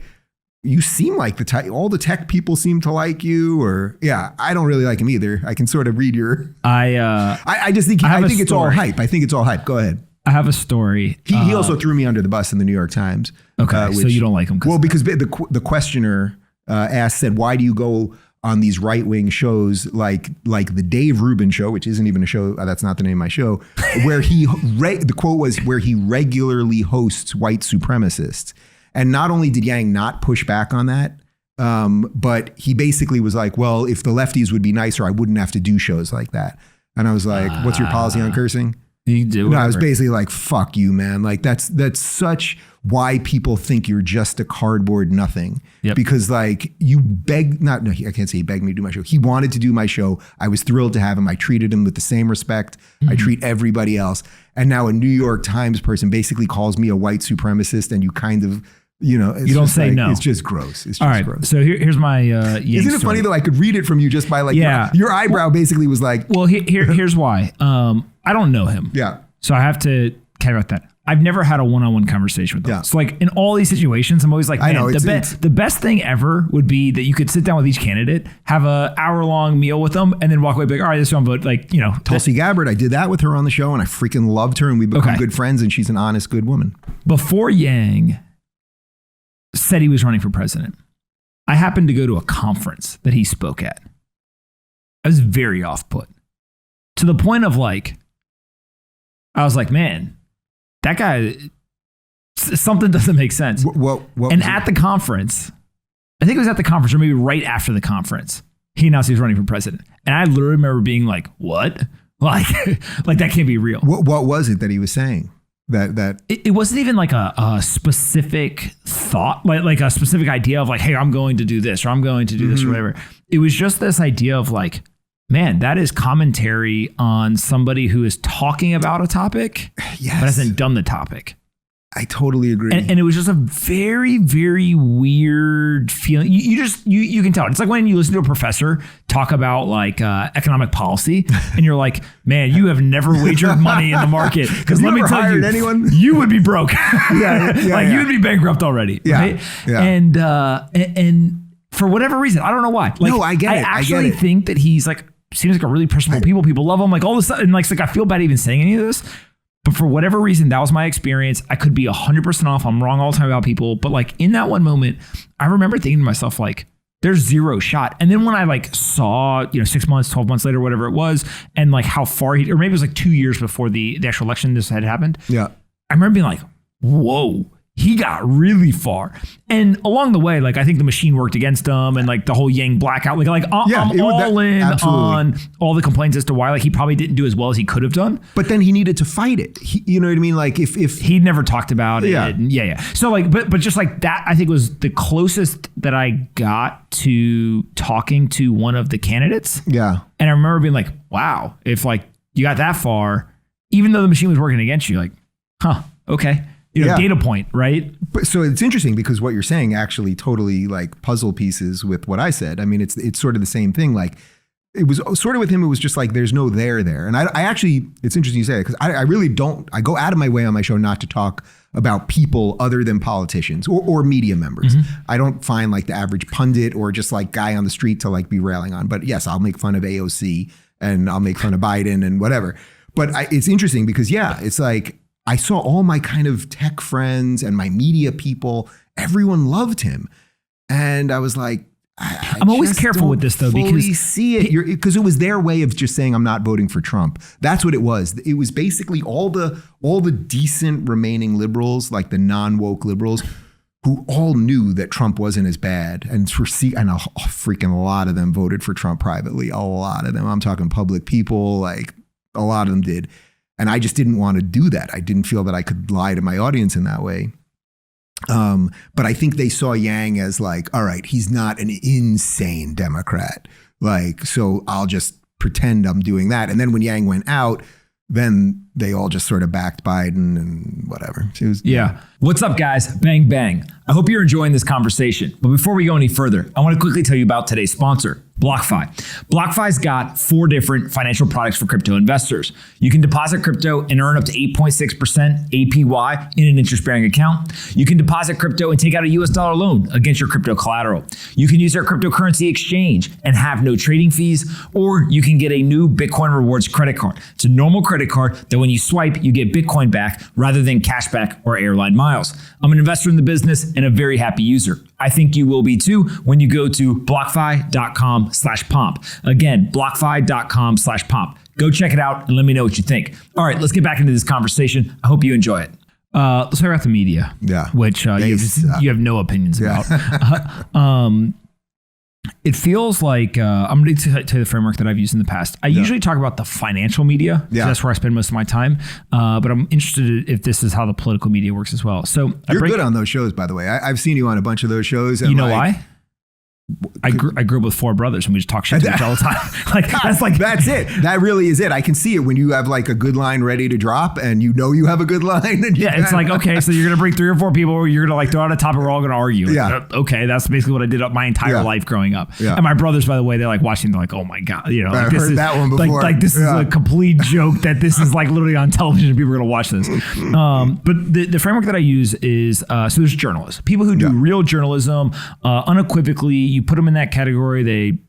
you seem like all the tech people seem to like you, or I don't really like him either. I can sort of read your. I just think I think it's all hype. I think it's all hype. Go ahead. I have a story. He also threw me under the bus in the New York Times. Okay, so you don't like him? Well, because the questioner said, why do you go on these right-wing shows like the Dave Rubin show, which isn't even a show, that's not the name of my show, where the quote was, where he regularly hosts white supremacists. And not only did Yang not push back on that, but he basically was like, well, if the lefties would be nicer, I wouldn't have to do shows like that. And I was like, what's your policy on cursing? You do. No, I was basically like, fuck you, man. Like that's such why people think you're just a cardboard nothing. Yep. Because like you I can't say he begged me to do my show. He wanted to do my show. I was thrilled to have him. I treated him with the same respect I treat everybody else. And now a New York Times person basically calls me a white supremacist, and you kind of, you don't say like, no. It's just gross. It's just all right, gross. So here's my Isn't it funny though? I could read it from you just by like your eyebrow basically was like. Well, here's why. I don't know him. Yeah. So I have to caveat that. I've never had a one-on-one conversation with them. Yeah. So like in all these situations, I'm always like, man, the best thing ever would be that you could sit down with each candidate, have a hour-long meal with them, and then walk away like, all right, this is what I'm voting. Like, Tulsi Gabbard, I did that with her on the show, and I freaking loved her, and we become good friends, and she's an honest, good woman. Before Yang said he was running for president, I happened to go to a conference that he spoke at. I was very off-put to the point of like, I was like, man, that guy, something doesn't make sense. And at the conference, I think it was at the conference or maybe right after the conference, he announced he was running for president. And I literally remember being like, what? Like that can't be real. What was it that he was saying? That it wasn't even like a specific thought, like a specific idea of like, hey, I'm going to do this or I'm going to do this or whatever. It was just this idea of like, man, that is commentary on somebody who is talking about a topic, but hasn't done the topic. I totally agree. And it was just a very, very weird feeling. You can tell. It's like when you listen to a professor talk about like economic policy and you're like, man, you have never wagered money in the market. Because let me tell you, you would be broke. You would be bankrupt already. Yeah. Right? Yeah. And for whatever reason, I don't know why. Like, no, I get it. I actually think that he's like, seems like a really personable people love him, like all this stuff. And like I feel bad even saying any of this, but for whatever reason, that was my experience. I could be 100% off. I'm wrong all the time about people, but like in that one moment, I remember thinking to myself, like, there's zero shot. And then when I like saw, 6 months, 12 months later, whatever it was, and like how far or maybe it was like 2 years before the actual election this had happened. Yeah. I remember being like, whoa, he got really far. And along the way, like, I think the machine worked against him, and like the whole Yang blackout, I'm all in on all the complaints as to why, like, he probably didn't do as well as he could have done. But then he needed to fight it. You know what I mean? Like if he never talked about it. Yeah. So like, but just like that, I think was the closest that I got to talking to one of the candidates. Yeah. And I remember being like, wow, if like you got that far, even though the machine was working against you, like, okay. Data point, right? But so it's interesting because what you're saying actually totally like puzzle pieces with what I said. I mean, it's sort of the same thing. Like it was sort of with him. It was just like, there's no there. And I actually, it's interesting you say that because I really don't, I go out of my way on my show not to talk about people other than politicians or media members. Mm-hmm. I don't find like the average pundit or just like guy on the street to like be railing on, but yes, I'll make fun of AOC and I'll make fun of Biden and whatever. But it's interesting because it's like, I saw all my kind of tech friends and my media people, everyone loved him. And I was like, I'm always careful with this though, because see it because it was their way of just saying, I'm not voting for Trump. That's what it was. It was basically all the decent remaining liberals, like the non-woke liberals, who all knew that Trump wasn't as bad. And freaking a lot of them voted for Trump privately. A lot of them. I'm talking public people, like a lot of them did. And I just didn't want to do that. I didn't feel that I could lie to my audience in that way. But I think they saw Yang as like, all right, he's not an insane Democrat. Like, so I'll just pretend I'm doing that. And then when Yang went out, then they all just sort of backed Biden and whatever. What's up, guys? Bang, bang. I hope you're enjoying this conversation. But before we go any further, I want to quickly tell you about today's sponsor, BlockFi. BlockFi's got 4 different financial products for crypto investors. You can deposit crypto and earn up to 8.6% APY in an interest-bearing account. You can deposit crypto and take out a US dollar loan against your crypto collateral. You can use their cryptocurrency exchange and have no trading fees, or you can get a new Bitcoin Rewards credit card. It's a normal credit card that when you swipe, you get Bitcoin back rather than cash back or airline miles. I'm an investor in the business and a very happy user. I think you will be too when you go to blockfi.com/pomp. Again, blockfi.com/pomp. Go check it out and let me know what you think. All right, let's get back into this conversation. I hope you enjoy it. Let's talk about the media, which you have no opinions about. It feels like I'm going to tell you the framework that I've used in the past. I usually talk about the financial media. That's where I spend most of my time. But I'm interested if this is how the political media works as well. So you're good on those shows, by the way. I've seen you on a bunch of those shows. And you know why? I grew up with 4 brothers and we just talk shit to each other all the time. That's it. That really is it. I can see it when you have like a good line ready to drop and you know you have a good line. And it's like, okay, so you're going to bring 3 or 4 people, or you're going to like throw out a topic, we're all going to argue. Okay, that's basically what I did my entire life growing up. And my brothers, by the way, they're like watching, they're like, oh my God, I've heard that one before. Like this is a complete joke that this is like literally on television and people are going to watch this. But the framework that I use is, so there's journalists, people who do real journalism, unequivocally. You put them in that category. They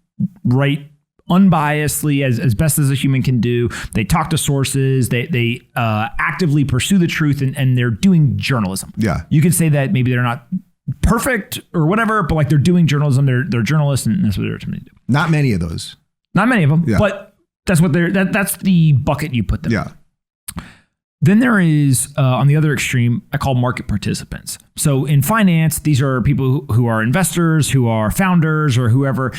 write unbiasedly as best as a human can do. They talk to sources. They actively pursue the truth, and they're doing journalism. You can say that maybe they're not perfect or whatever, but like they're doing journalism. They're journalists, and that's what they're trying to do. Not many of those. Not many of them, but that's what that's the bucket you put them in. Then there is, on the other extreme, I call market participants. So in finance, these are people who are investors, who are founders, or whoever.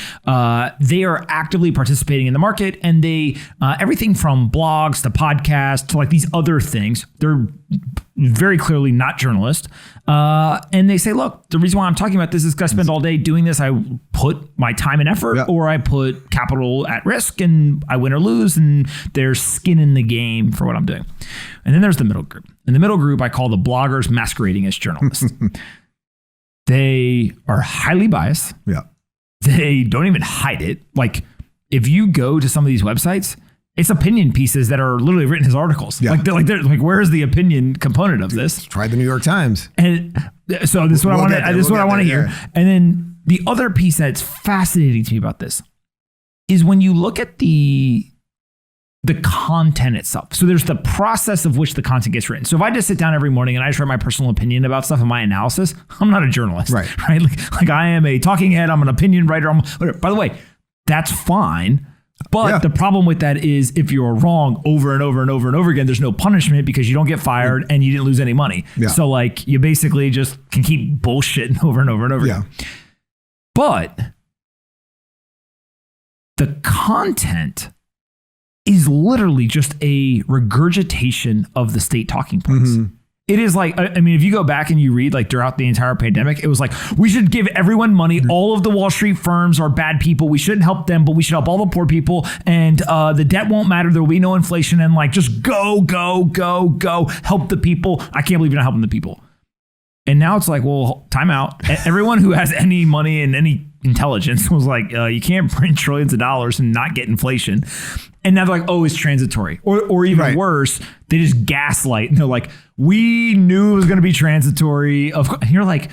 They are actively participating in the market, and they everything from blogs to podcasts to like these other things. They're very clearly not journalists. And they say, look, the reason why I'm talking about this is because I spend all day doing this. I put my time and effort, or I put capital at risk, and I win or lose, and there's skin in the game for what I'm doing. And then there's the middle group. And the middle group I call the bloggers masquerading as journalists. They are highly biased. They don't even hide it. Like if you go to some of these websites, it's opinion pieces that are literally written as articles. Like where is the opinion component of this? Try the New York Times. And so this is what I want to. This is what I want to hear. And then the other piece that's fascinating to me about this is when you look at the content itself. So there's the process of which the content gets written. So if I just sit down every morning and I just write my personal opinion about stuff and my analysis, I'm not a journalist, right? Like I am a talking head. I'm an opinion writer. By the way, that's fine. But the problem with that is if you're wrong over and over and over and over again, there's no punishment because you don't get fired and you didn't lose any money. Yeah. So like you basically just can keep bullshitting over and over and over again. But the content is literally just a regurgitation of the state talking points. Mm-hmm. It is like, I mean, if you go back and you read like throughout the entire pandemic, it was like, we should give everyone money. All of the Wall Street firms are bad people. We shouldn't help them, but we should help all the poor people. And the debt won't matter. There will be no inflation. And like, just go, help the people. I can't believe you're not helping the people. And now it's like, well, time out. Everyone who has any money and any intelligence was like, you can't print trillions of dollars and not get inflation. And now they're like, oh, it's transitory. Or even worse, they just gaslight. And they're like, we knew it was going to be transitory. And you're like,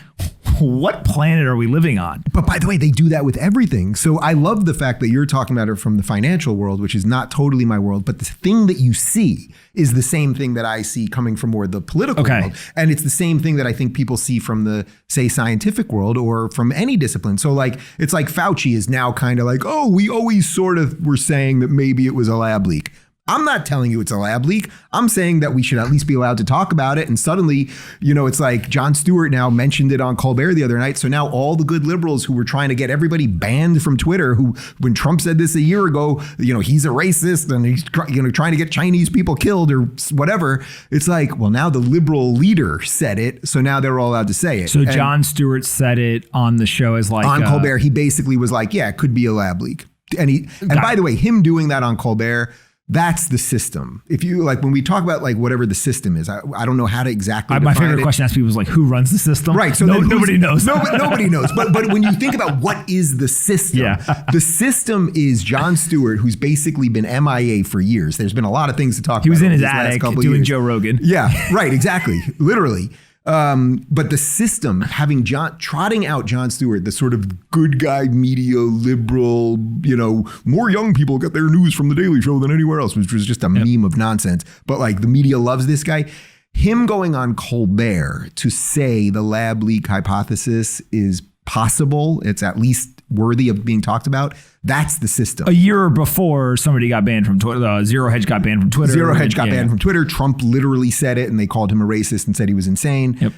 what planet are we living on? But by the way, they do that with everything. So I love the fact that you're talking about it from the financial world, which is not totally my world. But the thing that you see is the same thing that I see coming from more the political world. And it's the same thing that I think people see from the, say, scientific world or from any discipline. So like, it's like Fauci is now kind of like, oh, we always sort of were saying that maybe it was a lab leak. I'm not telling you it's a lab leak. I'm saying that we should at least be allowed to talk about it. And suddenly, you know, it's like Jon Stewart now mentioned it on Colbert the other night. So now all the good liberals who were trying to get everybody banned from Twitter, who when Trump said this a year ago, you know, he's a racist and he's trying to get Chinese people killed or whatever. It's like, well, now the liberal leader said it. So now they're all allowed to say it. So Jon Stewart said it on the show as like on Colbert. He basically was like, yeah, it could be a lab leak. And by the way, him doing that on Colbert, that's the system. If you like, when we talk about like whatever the system is, I don't know how to exactly. My favorite question to ask people is like, who runs the system? Right. So nobody knows. Nobody knows. But when you think about what is the system, the system is Jon Stewart, who's basically been MIA for years. There's been a lot of things to talk about. He was in his attic doing Joe Rogan. Yeah. Right. Exactly. Literally. But the system having trotting out Jon Stewart, the sort of good guy, media, liberal, you know, more young people get their news from the Daily Show than anywhere else, which was just a meme of nonsense. But like the media loves this guy. Him going on Colbert to say the lab leak hypothesis is possible, it's at least worthy of being talked about. That's the system. A year before, somebody got banned from Twitter. Zero Hedge got banned from Twitter. Zero Hedge got banned from Twitter. Trump literally said it, and they called him a racist and said he was insane. Yep.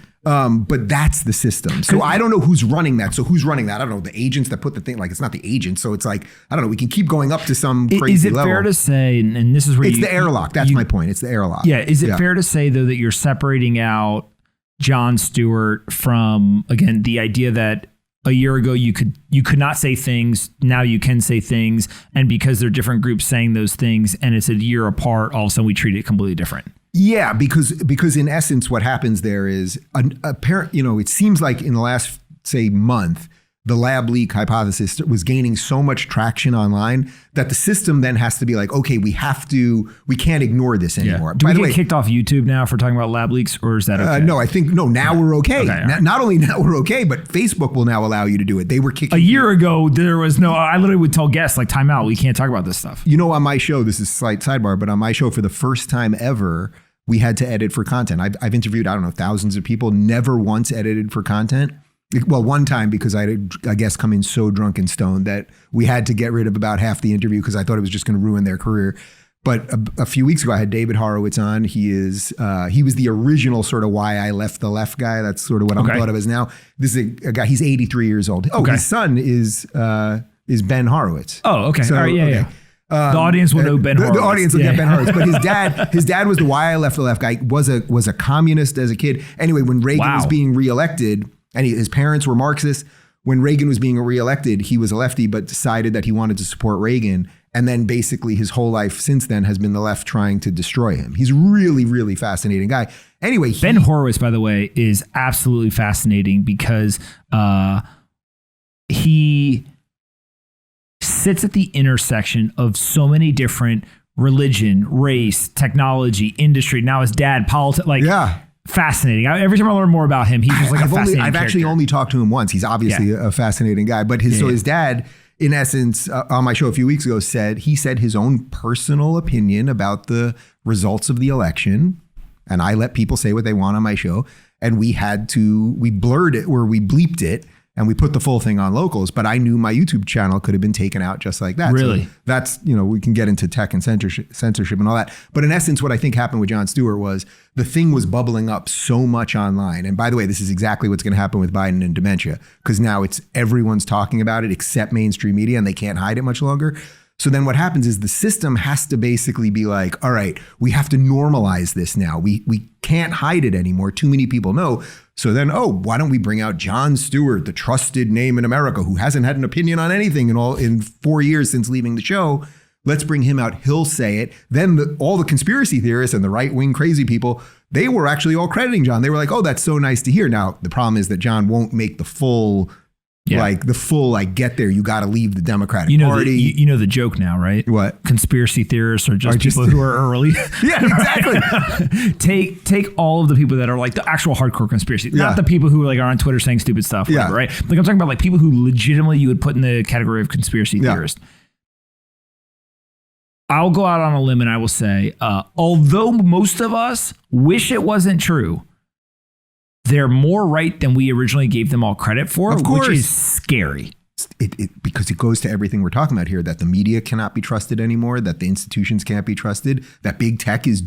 But that's the system. So I don't know who's running that. So who's running that? I don't know. The agents that put the thing, like it's not the agents. So it's like, I don't know. We can keep going up to some crazy level. Is it fair to say, and this is where it's the airlock. That's my point. It's the airlock. Yeah. Is it fair to say though that you're separating out Jon Stewart from, again, the idea that a year ago you could not say things, now you can say things, and because they're different groups saying those things and it's a year apart, all of a sudden we treat it completely different? Yeah, because in essence what happens there is apparent, you know, it seems like in the last, say, month, the lab leak hypothesis was gaining so much traction online that the system then has to be like, okay, we can't ignore this anymore. Do we get kicked off YouTube now for talking about lab leaks, or is that okay? Now we're okay. Not only now we're okay, but Facebook will now allow you to do it. They were kicking. A year ago, there was no, I literally would tell guests like, time out, we can't talk about this stuff. You know, on my show, this is a slight sidebar, but on my show for the first time ever, we had to edit for content. I've interviewed, I don't know, thousands of people, never once edited for content. Well, one time because I guess come in so drunk and stoned that we had to get rid of about half the interview because I thought it was just going to ruin their career. But a few weeks ago, I had David Horowitz on. He was the original sort of why I left the left guy. That's sort of what I'm thought of as now. This is a guy. He's 83 years old. Oh, his son is Ben Horowitz. Oh, okay. So, all right, yeah. The audience will know Ben Horowitz. The audience will get Ben Horowitz. But his dad was the why I left the left guy. Was a communist as a kid. Anyway, when Reagan was being reelected. And his parents were Marxists. When Reagan was being reelected, he was a lefty, but decided that he wanted to support Reagan. And then basically his whole life since then has been the left trying to destroy him. He's a really, really fascinating guy. Anyway, Ben Horowitz, by the way, is absolutely fascinating because he sits at the intersection of so many different religion, race, technology, industry. Now his dad, politics, fascinating. Every time I learn more about him, he's just like I've actually only talked to him once. He's obviously a fascinating guy. But his dad, in essence, on my show a few weeks ago, said his own personal opinion about the results of the election. And I let people say what they want on my show. And we blurred it, or we bleeped it, and we put the full thing on locals, but I knew my YouTube channel could have been taken out just like that. Really? So that's, we can get into tech and censorship and all that. But in essence, what I think happened with Jon Stewart was the thing was bubbling up so much online. And by the way, this is exactly what's going to happen with Biden and dementia, because now everyone's talking about it except mainstream media, and they can't hide it much longer. So then what happens is the system has to basically be like, all right, we have to normalize this now. We can't hide it anymore. Too many people know. So then, why don't we bring out Jon Stewart, the trusted name in America, who hasn't had an opinion on anything in 4 years since leaving the show. Let's bring him out. He'll say it. Then all the conspiracy theorists and the right-wing crazy people, they were actually all crediting Jon. They were like, oh, that's so nice to hear. Now, the problem is that Jon won't make the full... get there, you got to leave the Democratic Party. You know the joke now, right? What? Conspiracy theorists are just people who are early. Yeah, exactly. Take all of the people that are like the actual hardcore conspiracy, not the people who are on Twitter saying stupid stuff, whatever, right? Like I'm talking about like people who legitimately you would put in the category of conspiracy theorist. I'll go out on a limb and I will say, although most of us wish it wasn't true, they're more right than we originally gave them all credit for, which is scary. Because it goes to everything we're talking about here, that the media cannot be trusted anymore, that the institutions can't be trusted, that big tech is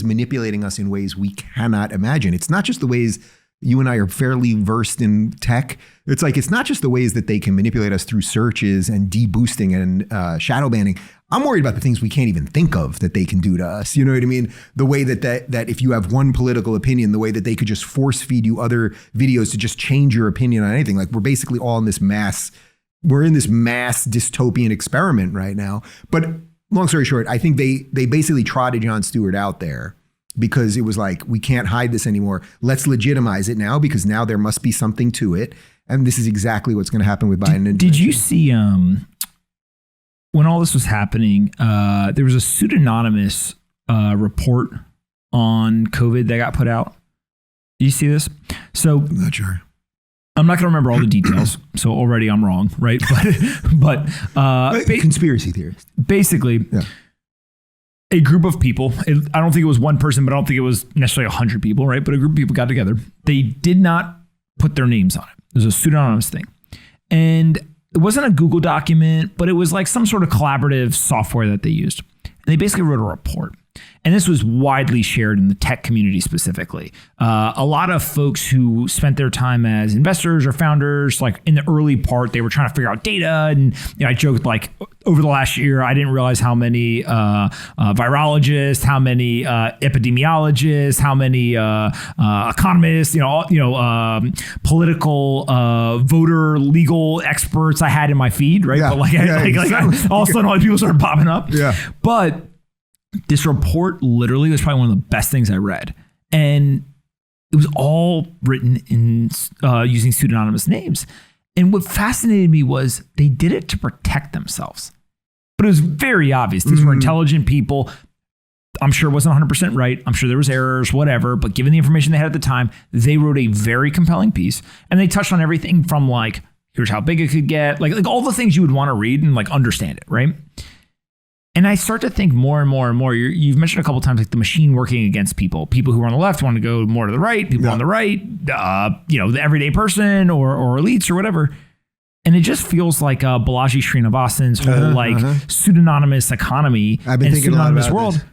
manipulating us in ways we cannot imagine. It's not just the ways you and I are fairly versed in tech. It's not just the ways that they can manipulate us through searches and deboosting and shadow banning. I'm worried about the things we can't even think of that they can do to us. You know what I mean? The way that if you have one political opinion, the way that they could just force feed you other videos to just change your opinion on anything. Like we're basically all in this mass dystopian experiment right now. But long story short, I think they basically trotted Jon Stewart out there because it was like, we can't hide this anymore. Let's legitimize it now, because now there must be something to it. And this is exactly what's going to happen with Biden. Did you see when all this was happening, there was a pseudonymous report on COVID that got put out? Did you see this? So I'm not sure. I'm not going to remember all the details, so already I'm wrong, right? But conspiracy theorist. Basically, a group of people, I don't think it was one person, but I don't think it was necessarily 100 people, right? But a group of people got together. They did not put their names on it. It was a pseudonymous thing. And it wasn't a Google document, but it was like some sort of collaborative software that they used. And they basically wrote a report. And this was widely shared in the tech community specifically. A lot of folks who spent their time as investors or founders, like in the early part, they were trying to figure out data. And I joked like over the last year, I didn't realize how many virologists, how many epidemiologists, how many economists, political, voter, legal experts I had in my feed, right? Yeah. But all of a sudden, all these people started popping up. Yeah. But this report literally was probably one of the best things I read. And it was all written in using pseudonymous names. And what fascinated me was they did it to protect themselves. But it was very obvious. These were intelligent people. I'm sure it wasn't 100% right. I'm sure there was errors, whatever. But given the information they had at the time, they wrote a very compelling piece. And they touched on everything from like, here's how big it could get. Like all the things you would want to read and like understand it, right? And I start to think more and more and more, you've mentioned a couple of times, like the machine working against people who are on the left want to go more to the right, people on the right, the everyday person or elites or whatever. And it just feels like Balaji Srinivasan's whole pseudonymous economy I've been and thinking a lot pseudonymous about world. this.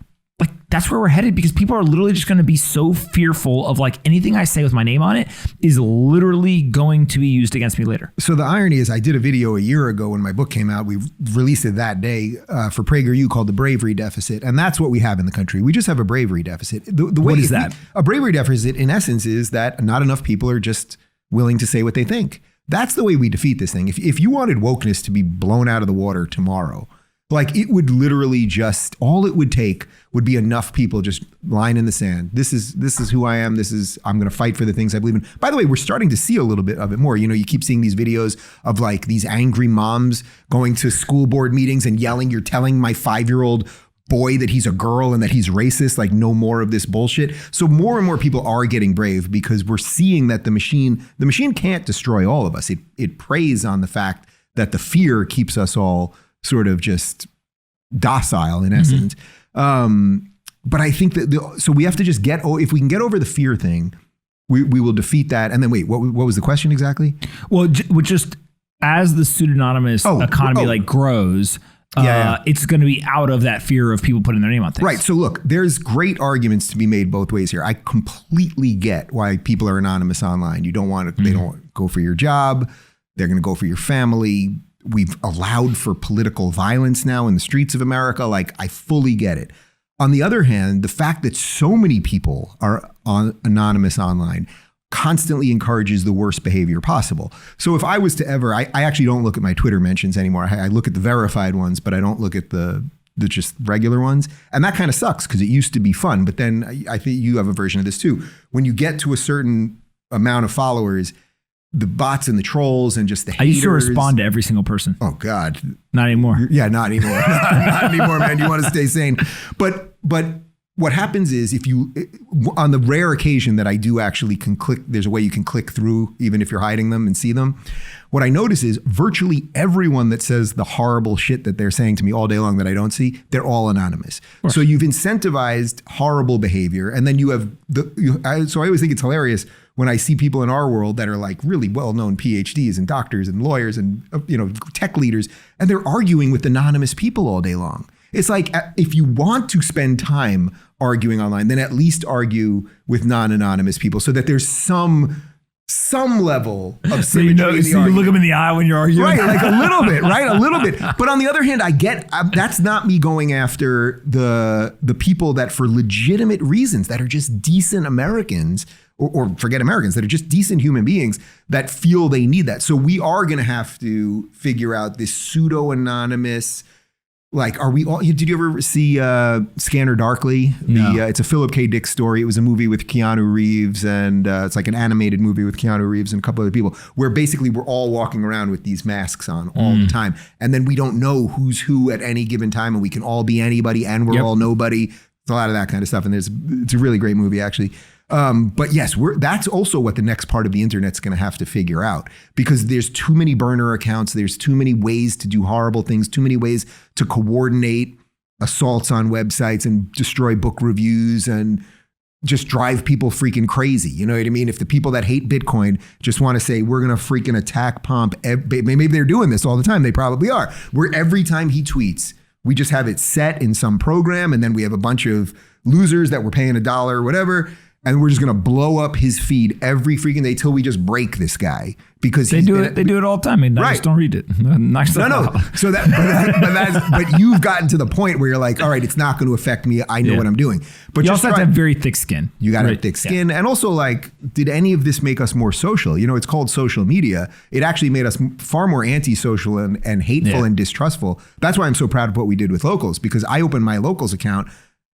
Like that's where we're headed, because people are literally just going to be so fearful of like anything I say with my name on it is literally going to be used against me later. So the irony is I did a video a year ago when my book came out. We released it that day for PragerU called the Bravery Deficit. And that's what we have in the country. We just have a bravery deficit. What is that? A bravery deficit in essence is that not enough people are just willing to say what they think. That's the way we defeat this thing. If you wanted wokeness to be blown out of the water tomorrow, like it would literally just, all it would take would be enough people just line in the sand. This is who I am. I'm going to fight for the things I believe in. By the way, we're starting to see a little bit of it more. You keep seeing these videos of like these angry moms going to school board meetings and yelling, "You're telling my 5-year-old boy that he's a girl and that he's racist, like no more of this bullshit." So more and more people are getting brave because we're seeing that the machine can't destroy all of us. It preys on the fact that the fear keeps us all sort of just docile in essence. But I think that so we have to just if we can get over the fear thing, We will defeat that. And then wait, what was the question exactly? Well, just as the pseudonymous economy like grows, it's going to be out of that fear of people putting their name on things. Right. So look, there's great arguments to be made both ways here. I completely get why people are anonymous online. You don't want to, they don't go for your job. They're going to go for your family. We've allowed for political violence now in the streets of America. Like, I fully get it. On the other hand, the fact that so many people are anonymous online constantly encourages the worst behavior possible. So if I was to ever, I actually don't look at my Twitter mentions anymore. I look at the verified ones, but I don't look at the just regular ones. And that kind of sucks because it used to be fun. But then I think you have a version of this too. When you get to a certain amount of followers, the bots and the trolls and just the haters. I used to respond to every single person. Oh God. Not anymore. Yeah, not anymore. Not anymore, man. You want to stay sane. But what happens is if you, on the rare occasion that I do actually can click, there's a way you can click through even if you're hiding them and see them. What I notice is virtually everyone that says the horrible shit that they're saying to me all day long that I don't see, they're all anonymous. So you've incentivized horrible behavior. And then you have so I always think it's hilarious when I see people in our world that are like really well-known PhDs and doctors and lawyers and, tech leaders, and they're arguing with anonymous people all day long. It's like, if you want to spend time arguing online, then at least argue with non-anonymous people so that there's some level of symmetry. So you look them in the eye when you're arguing. Right, like a little bit, right? A little bit. But on the other hand, I get, that's not me going after the people that for legitimate reasons that are just decent Americans, or forget Americans, that are just decent human beings that feel they need that. So we are going to have to figure out this pseudo-anonymous, like, are we all, did you ever see Scanner Darkly? No. It's a Philip K. Dick story. It was a movie with Keanu Reeves, and it's like an animated movie with Keanu Reeves and a couple other people, where basically we're all walking around with these masks on all the time. And then we don't know who's who at any given time, and we can all be anybody, and we're all nobody. It's a lot of that kind of stuff. And it's a really great movie, actually. But yes, that's also what the next part of the internet's going to have to figure out, because there's too many burner accounts. There's too many ways to do horrible things, too many ways to coordinate assaults on websites and destroy book reviews and just drive people freaking crazy. You know what I mean? If the people that hate Bitcoin just want to say, we're going to freaking attack Pomp, maybe they're doing this all the time. They probably are. Where every time he tweets, we just have it set in some program, and then we have a bunch of losers that we're paying $1 or whatever, and we're just going to blow up his feed every freaking day till we just break this guy, because they do it all the time. And I just don't read it. No. So but you've gotten to the point where you're like, all right, it's not going to affect me. I know what I'm doing. But you also have to have very thick skin. You got to have thick skin. Yeah. And also, like, did any of this make us more social? It's called social media. It actually made us far more antisocial and hateful and distrustful. That's why I'm so proud of what we did with Locals, because I opened my Locals account.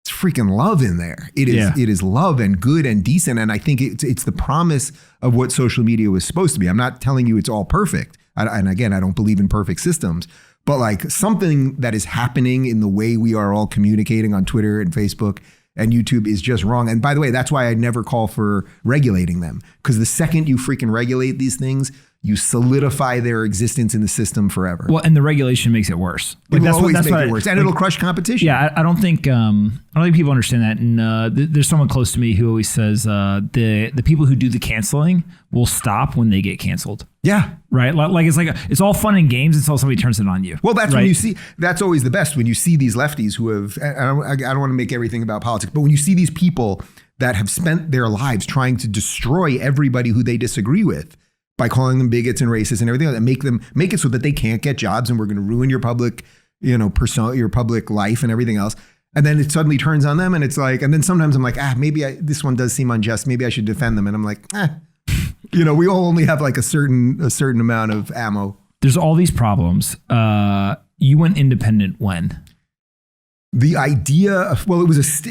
It's freaking love in there. It is love and good and decent. And I think it's the promise of what social media was supposed to be. I'm not telling you it's all perfect. And again, I don't believe in perfect systems, but like something that is happening in the way we are all communicating on Twitter and Facebook and YouTube is just wrong. And by the way, that's why I never call for regulating them, because the second you freaking regulate these things, you solidify their existence in the system forever. Well, and the regulation makes it worse. Like, that's always make it worse, and it'll crush competition. Yeah, I don't think people understand that. And there's someone close to me who always says the people who do the canceling will stop when they get canceled. Yeah, right. Like it's all fun and games until somebody turns it on you. Well, that's when you see. That's always the best, when you see these lefties who have. I don't want to make everything about politics, but when you see these people that have spent their lives trying to destroy everybody who they disagree with, by calling them bigots and racists and everything, and make it so that they can't get jobs, and we're going to ruin your public, persona, your public life and everything else. And then it suddenly turns on them, and it's like, and then sometimes I'm like, maybe this one does seem unjust. Maybe I should defend them. And I'm like, we all only have like a certain amount of ammo. There's all these problems. You went independent when? The idea of, well, it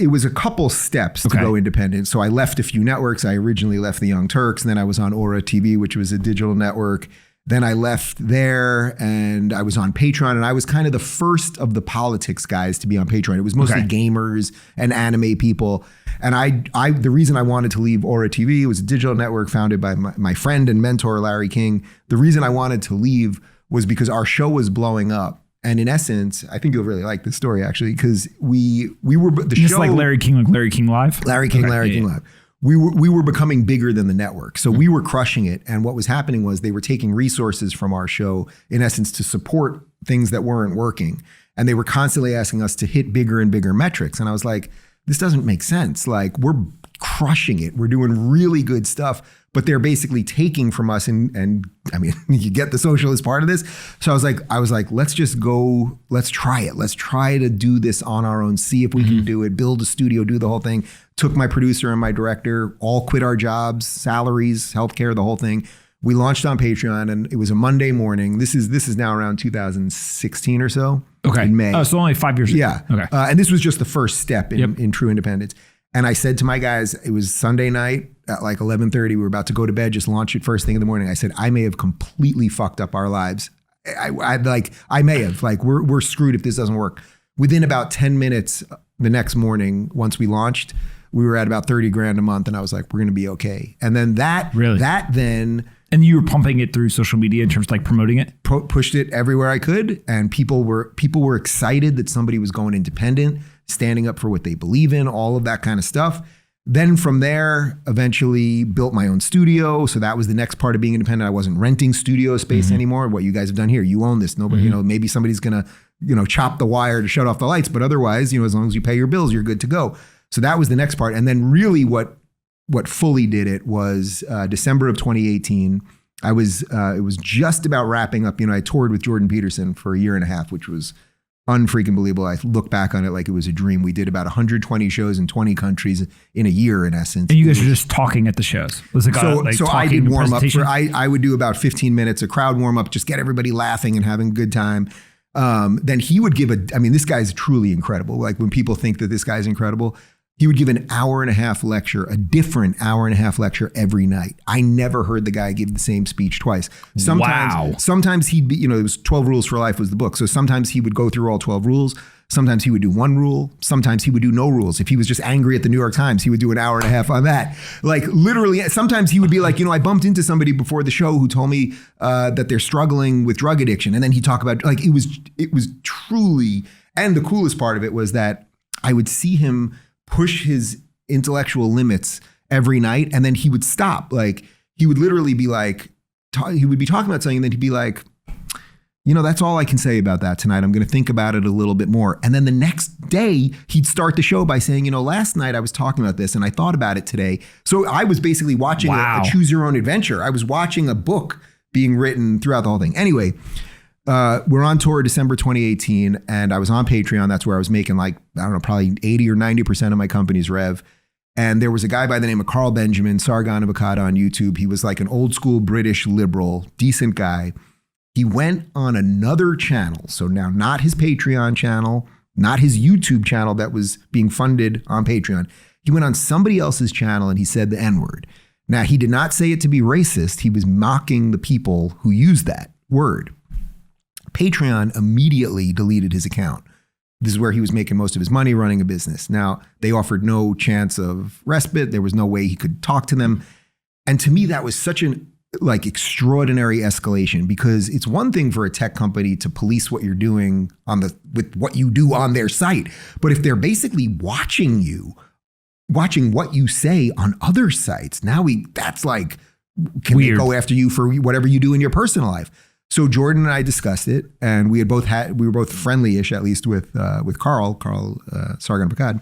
was a couple steps to go independent. So I left a few networks. I originally left the Young Turks, and then I was on Aura TV, which was a digital network. Then I left there, and I was on Patreon, and I was kind of the first of the politics guys to be on Patreon. It was mostly gamers and anime people. And the reason I wanted to leave Aura TV, it was a digital network founded by my friend and mentor, Larry King. The reason I wanted to leave was because our show was blowing up. And in essence, I think you'll really like this story, actually, because we were the just show, like Larry King Live. Larry King Live. we were becoming bigger than the network. So we were crushing it. And what was happening was they were taking resources from our show, in essence, to support things that weren't working. And they were constantly asking us to hit bigger and bigger metrics. And I was like, this doesn't make sense. Like, we're crushing it. We're doing really good stuff, but they're basically taking from us. And I mean, you get the socialist part of this. So I was like, let's just go, let's try it. Let's try to do this on our own, see if we can do it, build a studio, do the whole thing. Took my producer and my director, all quit our jobs, salaries, healthcare, the whole thing. We launched on Patreon, and it was a Monday morning. This is now around 2016 or so. Okay. In May. Oh, so only 5 years ago. Yeah. Okay. And this was just the first step in true independence. And I said to my guys, it was Sunday night at like 11:30. We were about to go to bed, just launch it first thing in the morning. I said, I may have completely fucked up our lives. I may have, like, we're screwed if this doesn't work. Within about 10 minutes the next morning, once we launched, we were at about 30 grand a month, and I was like, we're going to be okay. And then and you were pumping it through social media in terms of like promoting it? Pushed it everywhere I could. And people were excited that somebody was going independent, standing up for what they believe in, all of that kind of stuff. Then from there, eventually built my own studio. So that was the next part of being independent. I wasn't renting studio space anymore. What you guys have done here, you own this. Nobody, maybe somebody's going to, chop the wire to shut off the lights. But otherwise, as long as you pay your bills, you're good to go. So that was the next part. And then really what fully did it was December of 2018. It was just about wrapping up. I toured with Jordan Peterson for a year and a half, which was unfreaking believable. I look back on it like it was a dream. We did about 120 shows in 20 countries in a year, in essence. And you guys were just talking at the shows. Was it so I did warm up. I would do about 15 minutes, a crowd warm up, just get everybody laughing and having a good time. Then he would give this guy's truly incredible. Like, when people think that this guy's incredible, he would give an hour and a half lecture, a different hour and a half lecture every night. I never heard the guy give the same speech twice. Sometimes he'd be, it was 12 Rules for Life was the book. So sometimes he would go through all 12 rules. Sometimes he would do one rule. Sometimes he would do no rules. If he was just angry at the New York Times, he would do an hour and a half on that. Like, literally, sometimes he would be like, I bumped into somebody before the show who told me that they're struggling with drug addiction. And then he'd talk about, like, it was truly, and the coolest part of it was that I would see him push his intellectual limits every night, and then he would stop. Like, he would literally be like, he would be talking about something, and then he'd be like, that's all I can say about that tonight. I'm going to think about it a little bit more. And then the next day, he'd start the show by saying, last night I was talking about this, and I thought about it today. So I was basically watching a choose your own adventure. I was watching a book being written throughout the whole thing. Anyway, we're on tour December 2018, and I was on Patreon. That's where I was making, like, I don't know, probably 80 or 90% of my company's rev. And there was a guy by the name of Carl Benjamin, Sargon of Akkad on YouTube. He was like an old school British liberal, decent guy. He went on another channel. So now not his Patreon channel, not his YouTube channel that was being funded on Patreon. He went on somebody else's channel and he said the N-word. Now, he did not say it to be racist. He was mocking the people who used that word. Patreon immediately deleted his account. This is where he was making most of his money running a business. Now, they offered no chance of respite. There was no way he could talk to them. And to me, that was such an extraordinary escalation, because it's one thing for a tech company to police what you're doing with what you do on their site. But if they're basically watching what you say on other sites, that's like, can weird. They go after you for whatever you do in your personal life? So Jordan and I discussed it, and we were both friendly-ish, at least with Carl Sargon of Akkad.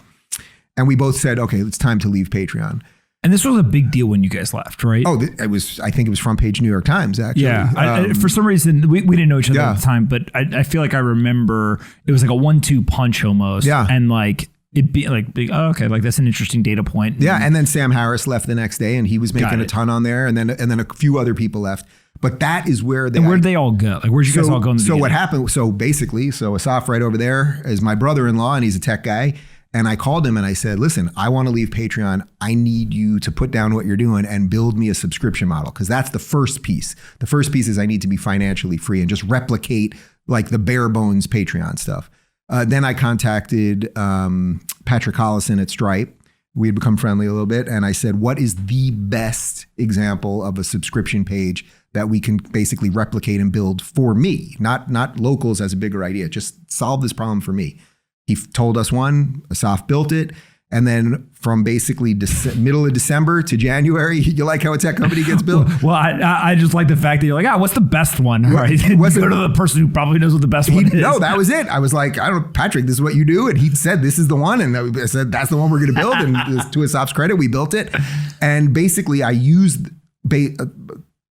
And we both said, okay, it's time to leave Patreon. And this was a big deal when you guys left, right? Oh, I think it was front page New York Times, actually. Yeah. For some reason, we didn't know each other at the time, but I feel like I remember it was like a 1-2 punch almost. Yeah. And like, it'd be like, oh, okay, like that's an interesting data point. Yeah. And then Sam Harris left the next day, and he was making a ton on there. And then a few other people left. But that is where where'd they all go? Like, where'd you guys all go in the beginning? What happened? So basically, Asaf right over there is my brother-in-law, and he's a tech guy. And I called him and I said, listen, I want to leave Patreon. I need you to put down what you're doing and build me a subscription model, because that's the first piece. The first piece is I need to be financially free and just replicate like the bare bones Patreon stuff. Then I contacted Patrick Collison at Stripe. We had become friendly a little bit. And I said, what is the best example of a subscription page that we can basically replicate and build for me? Not locals as a bigger idea, just solve this problem for me. He told us one, Asaf built it. And then from basically middle of December to January, you like how a tech company gets built? Well, I just like the fact that you're like, what's the best one? Right? Go to the person who probably knows what the best one is. No, that was it. I was like, I don't know, Patrick, this is what you do. And he said, this is the one. And I said, that's the one we're going to build. And to Asaf's credit, we built it. And basically I used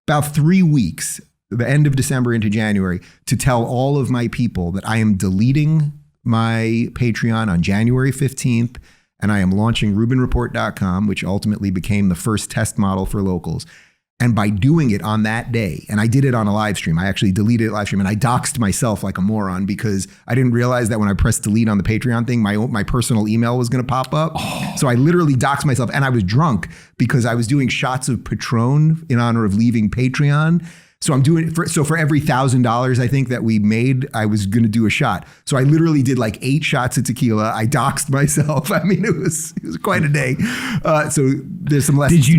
about 3 weeks, the end of December into January, to tell all of my people that I am deleting my Patreon on January 15th. And I am launching RubinReport.com, which ultimately became the first test model for locals. And by doing it on that day, and I did it on a live stream, I actually deleted it live stream, and I doxed myself like a moron because I didn't realize that when I pressed delete on the Patreon thing, my personal email was going to pop up. So I literally doxed myself, and I was drunk because I was doing shots of Patron in honor of leaving Patreon. So I'm doing it for every $1,000 I think that we made, I was going to do a shot. So I literally did like 8 shots of tequila. I doxed myself. I mean, it was quite a day. So there's some lessons. Did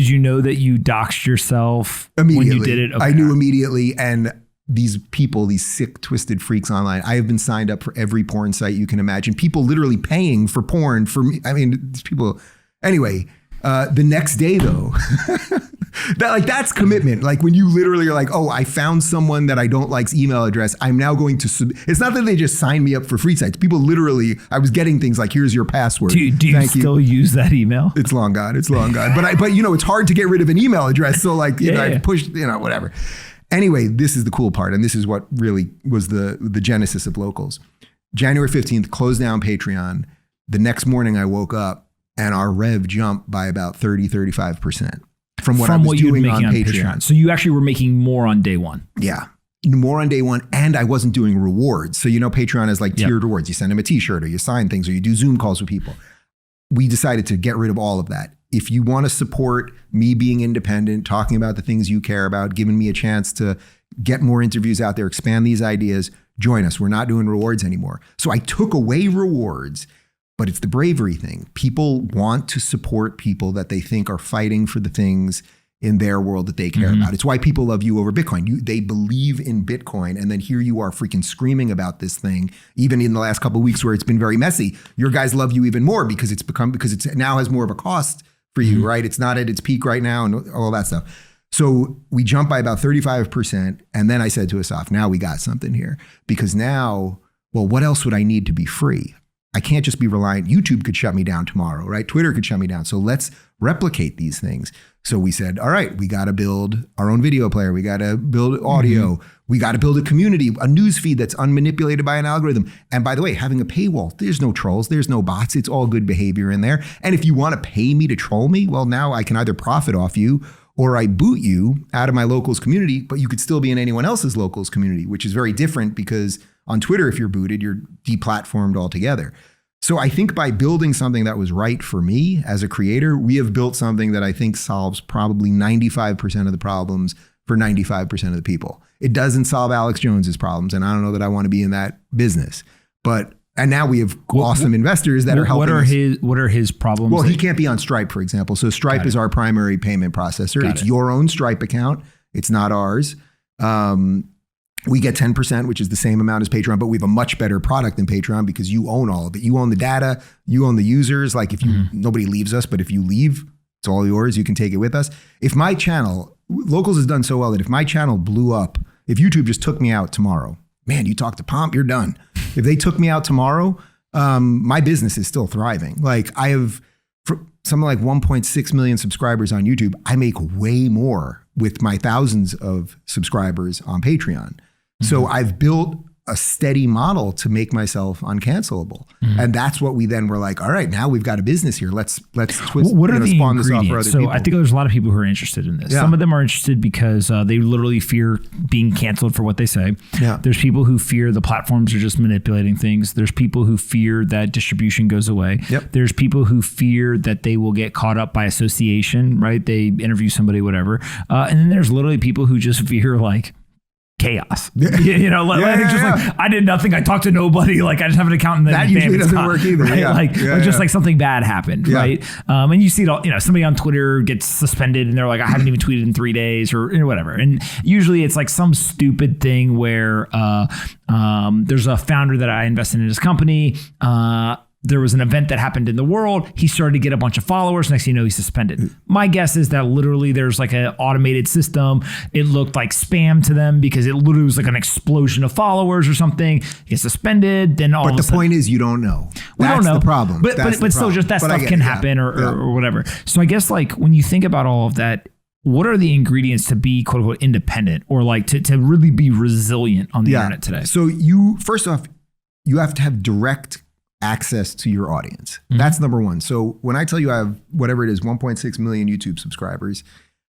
you know that you doxed yourself immediately when you did it? Okay. I knew immediately. And these people, these sick, twisted freaks online, I have been signed up for every porn site you can imagine. People literally paying for porn for me. I mean, these people. Anyway, the next day though. That's commitment. Like when you literally are like, oh, I found someone that I don't like's email address. I'm now going to, it's not that they just sign me up for free sites. People literally, I was getting things like, here's your password. Do you still use that email? It's long gone. But you know, it's hard to get rid of an email address. So like, I pushed, whatever. Anyway, this is the cool part. And this is what really was the genesis of Locals. January 15th, closed down Patreon. The next morning I woke up and our rev jumped by about 30-35%. From what I was doing on Patreon. So you actually were making more on day one. Yeah. More on day one. And I wasn't doing rewards. So, Patreon has like tiered rewards. You send them a t-shirt or you sign things or you do Zoom calls with people. We decided to get rid of all of that. If you want to support me being independent, talking about the things you care about, giving me a chance to get more interviews out there, expand these ideas, join us. We're not doing rewards anymore. So I took away rewards. But it's the bravery thing. People want to support people that they think are fighting for the things in their world that they care about. It's why people love you over Bitcoin. They believe in Bitcoin, and then here you are freaking screaming about this thing. Even in the last couple of weeks where it's been very messy, your guys love you even more because it now has more of a cost for you, right? It's not at its peak right now and all that stuff. So we jumped by about 35, and then I said to Asaf, now we got something here because now, well, what else would I need to be free? I can't just be reliant. YouTube could shut me down tomorrow, right? Twitter could shut me down. So let's replicate these things. So we said, all right, we got to build our own video player. We got to build audio. We got to build a community, a news feed that's unmanipulated by an algorithm. And by the way, having a paywall, there's no trolls, there's no bots. It's all good behavior in there. And if you want to pay me to troll me, well, now I can either profit off you or I boot you out of my Locals community, but you could still be in anyone else's Locals community, which is very different because on Twitter, if you're booted, you're deplatformed altogether. So I think by building something that was right for me as a creator, we have built something that I think solves probably 95% of the problems for 95% of the people. It doesn't solve Alex Jones's problems, and I don't know that I want to be in that business. And now we have awesome investors that are helping us. What are his problems? Well, he can't be on Stripe, for example. So Stripe is our primary payment processor. It's your own Stripe account. It's not ours. We get 10%, which is the same amount as Patreon, but we have a much better product than Patreon because you own all of it. You own the data, you own the users. Like if nobody leaves us, but if you leave, it's all yours. You can take it with us. If my channel, Locals has done so well that if my channel blew up, if YouTube just took me out tomorrow, man, you talk to Pomp, you're done. If they took me out tomorrow, my business is still thriving. Like I have something like 1.6 million subscribers on YouTube. I make way more with my thousands of subscribers on Patreon. So I've built a steady model to make myself uncancelable. And that's what we then were like, all right, now we've got a business here. Let's twist, what are the spawn this off for other people. I think there's a lot of people who are interested in this. Yeah. Some of them are interested because they literally fear being canceled for what they say. Yeah. There's people who fear the platforms are just manipulating things. There's people who fear that distribution goes away. Yep. There's people who fear that they will get caught up by association, right? They interview somebody, whatever. And then there's literally people who just fear like chaos. Like I did nothing. I talked to nobody. Like I just have an account. And that usually doesn't work either. Right? Yeah. Just like something bad happened. Yeah. Right. And you see it all, somebody on Twitter gets suspended and they're like, I haven't even tweeted in 3 days or whatever. And usually it's like some stupid thing where there's a founder that I invested in his company. there was an event that happened in the world. He started to get a bunch of followers. Next thing you know, he's suspended. My guess is that literally there's like an automated system. It looked like spam to them because it literally was like an explosion of followers or something. He gets suspended. Then all But the point is, you don't know. We don't know. That's the problem. But still, just that stuff can happen or whatever. So I guess like when you think about all of that, what are the ingredients to be quote unquote independent or like to really be resilient on the internet today? So first off, you have to have direct access to your audience. That's number one. So when I tell you I have whatever it is, 1.6 million YouTube subscribers,